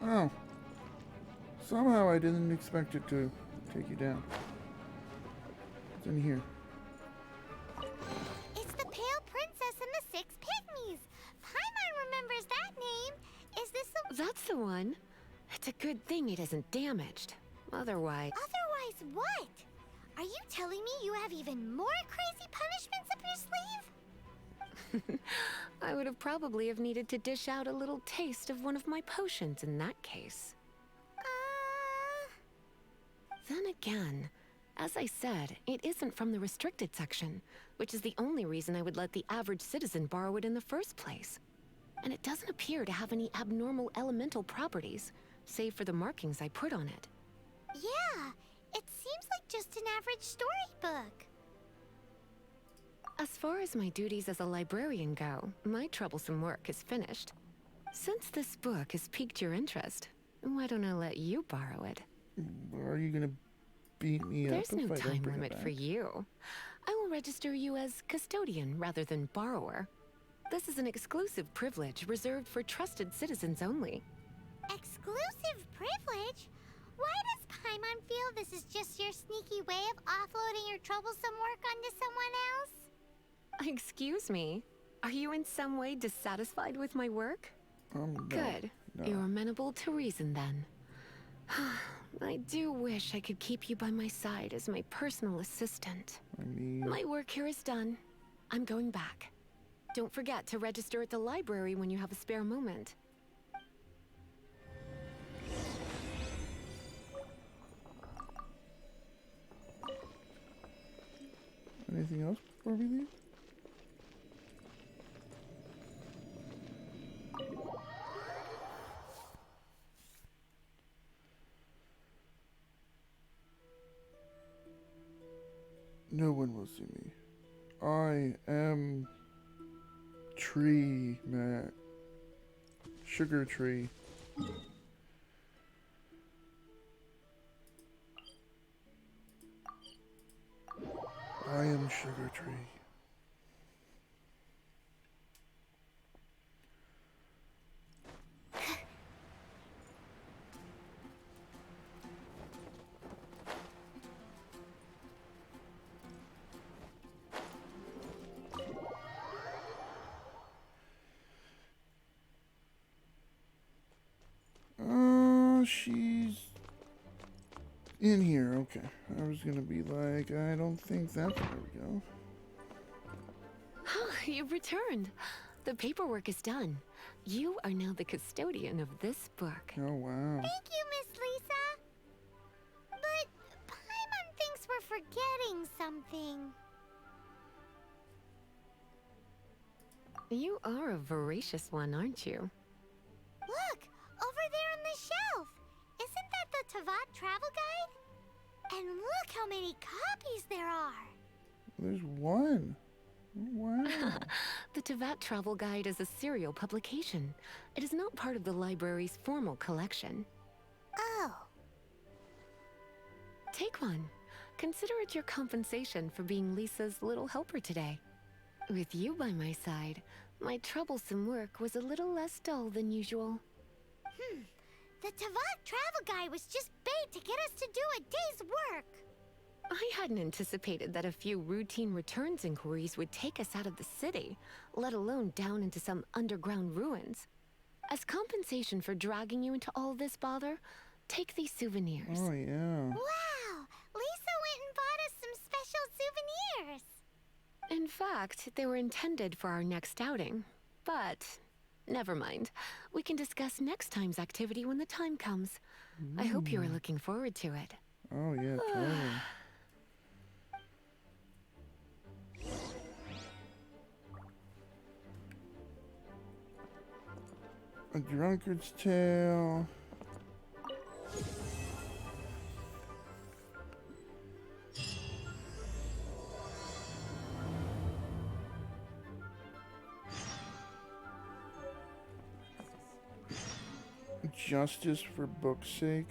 Oh. Somehow I didn't expect it to take you down. What's in here? It's the Pale Princess and the Six Pygmies. Paimon remembers that name. Is this the... That's the one. It's a good thing it isn't damaged. Otherwise... Otherwise what? Are you telling me you have even more crazy punishments up your sleeve? I would have probably have needed to dish out a little taste of one of my potions in that case. Then again, as I said, it isn't from the restricted section, which is the only reason I would let the average citizen borrow it in the first place. And it doesn't appear to have any abnormal elemental properties, save for the markings I put on it. Yeah, it seems like just an average storybook. As far as my duties as a librarian go, my troublesome work is finished. Since this book has piqued your interest, why don't I let you borrow it? Are you gonna beat me up There's if no I don't time bring it limit back? for you. I will register you as custodian rather than borrower. This is an exclusive privilege reserved for trusted citizens only. Exclusive privilege? Why does Paimon feel this is just your sneaky way of offloading your troublesome work onto someone else? Excuse me, are you in some way dissatisfied with my work? No, Good. no. You're amenable to reason then. I do wish I could keep you by my side as my personal assistant. I mean... My work here is done. I'm going back. Don't forget to register at the library when you have a spare moment. Anything else before we leave? No one will see me. I am Tree, Matt. Sugar Tree. I am Sugar Tree. She's in here. Okay. I was gonna be like, I don't think that's where we go. You've returned. The paperwork is done. You are now the custodian of this book. Oh, wow. Thank you, Miss Lisa. But Paimon thinks we're forgetting something. You are a voracious one, aren't you? Look, over there on the shelf. Isn't that the Teyvat travel guide? And look how many copies there are. There's one. Wow. The Tevyat Travel Guide is a serial publication. It is not part of the library's formal collection. Oh. Take one. Consider it your compensation for being Lisa's little helper today. With you by my side, my troublesome work was a little less dull than usual. The Teyvat travel guy was just bait to get us to do a day's work. I hadn't anticipated that a few routine returns inquiries would take us out of the city, let alone down into some underground ruins. As compensation for dragging you into all this bother, take these souvenirs. Oh, yeah. Wow! Lisa went and bought us some special souvenirs. In fact, they were intended for our next outing. But, never mind. We can discuss next time's activity when the time comes. I hope you are looking forward to it. Oh, yeah, totally. A drunkard's tale. Justice for book's sake.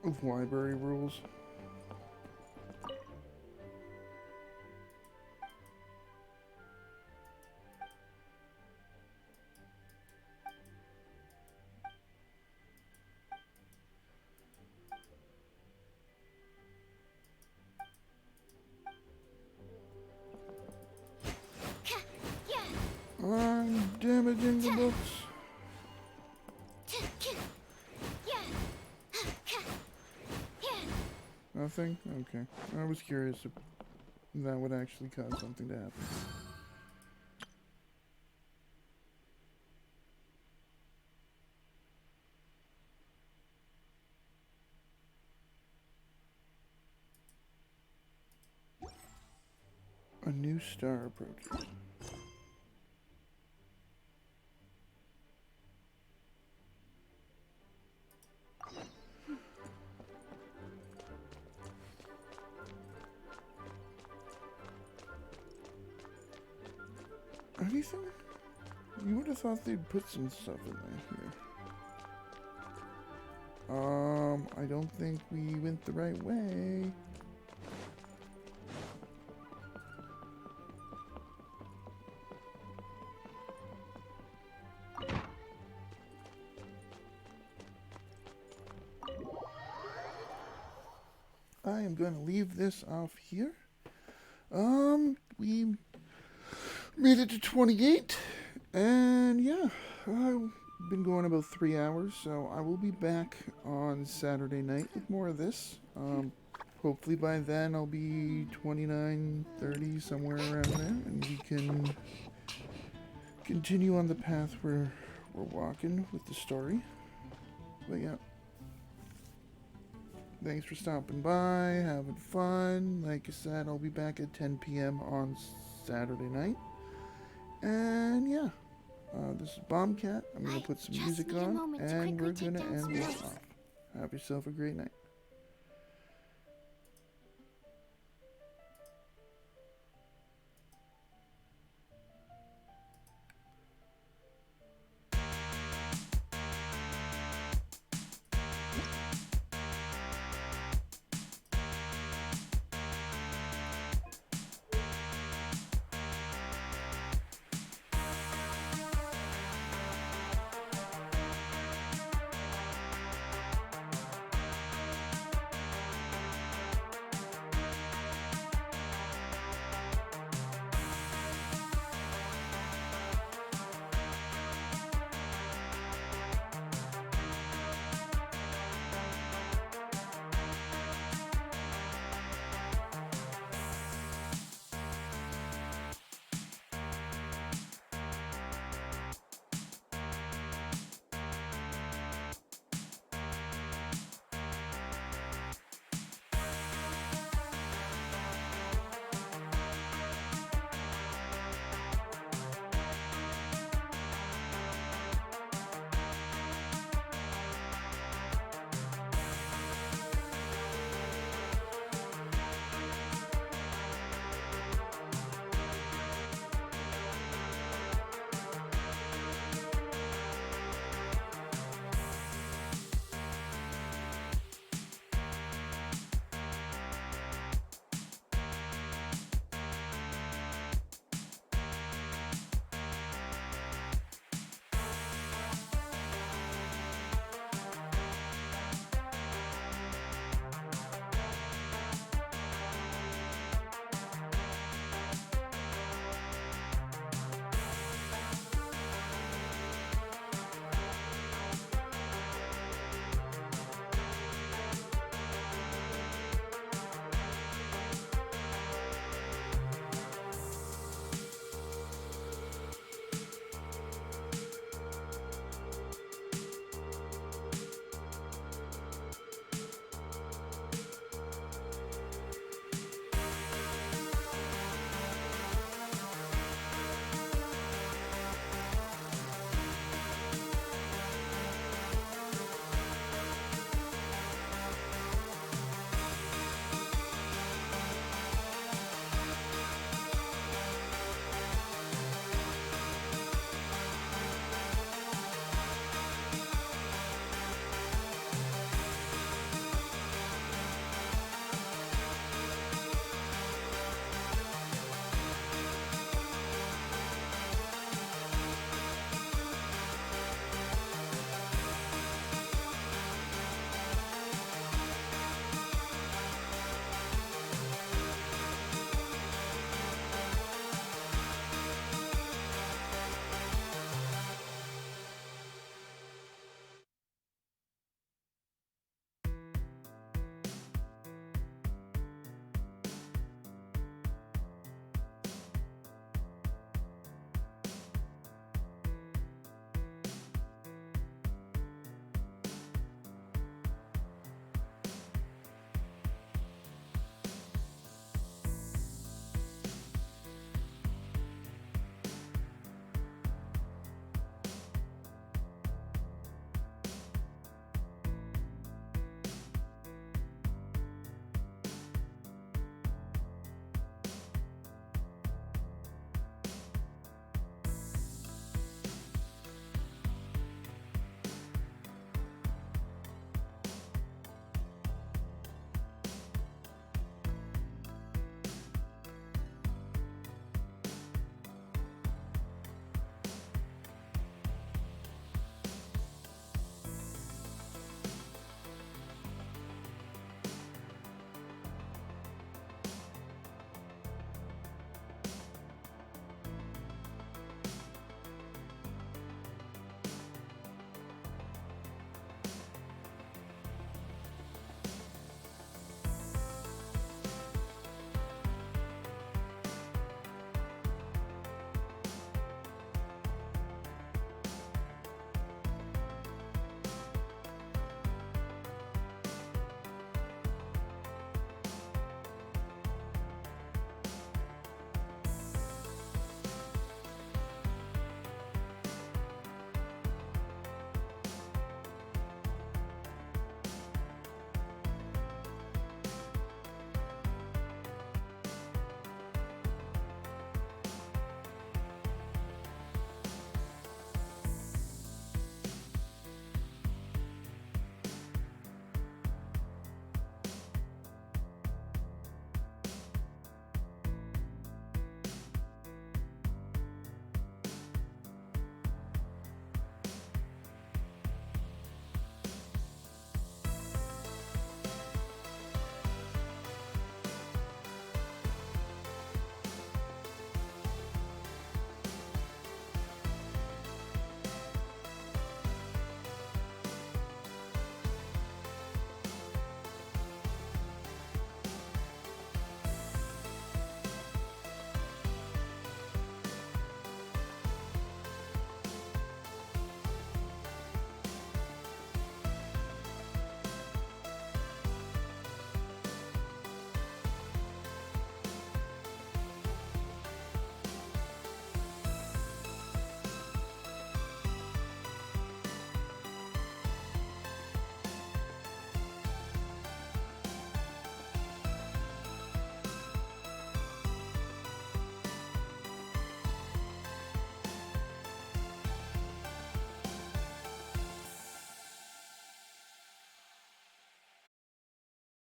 Of library rules. I'm damaging the books. Nothing? Okay. I was curious if that would actually cause something to happen. A new star approaches. Anything? You would have thought they'd put some stuff in there here. I don't think we went the right way. I am going to leave this off here. We made it to 28, and yeah, I've been going about 3 hours, so I will be back on Saturday night with more of this. Hopefully by then I'll be 29, 30, somewhere around there, and we can continue on the path we're walking with the story. But yeah. Thanks for stopping by, having fun. Like I said, I'll be back at 10 p.m. on Saturday night. And yeah, this is Bombcat. I'm going to put some music on, and we're going to end this off. Have yourself a great night.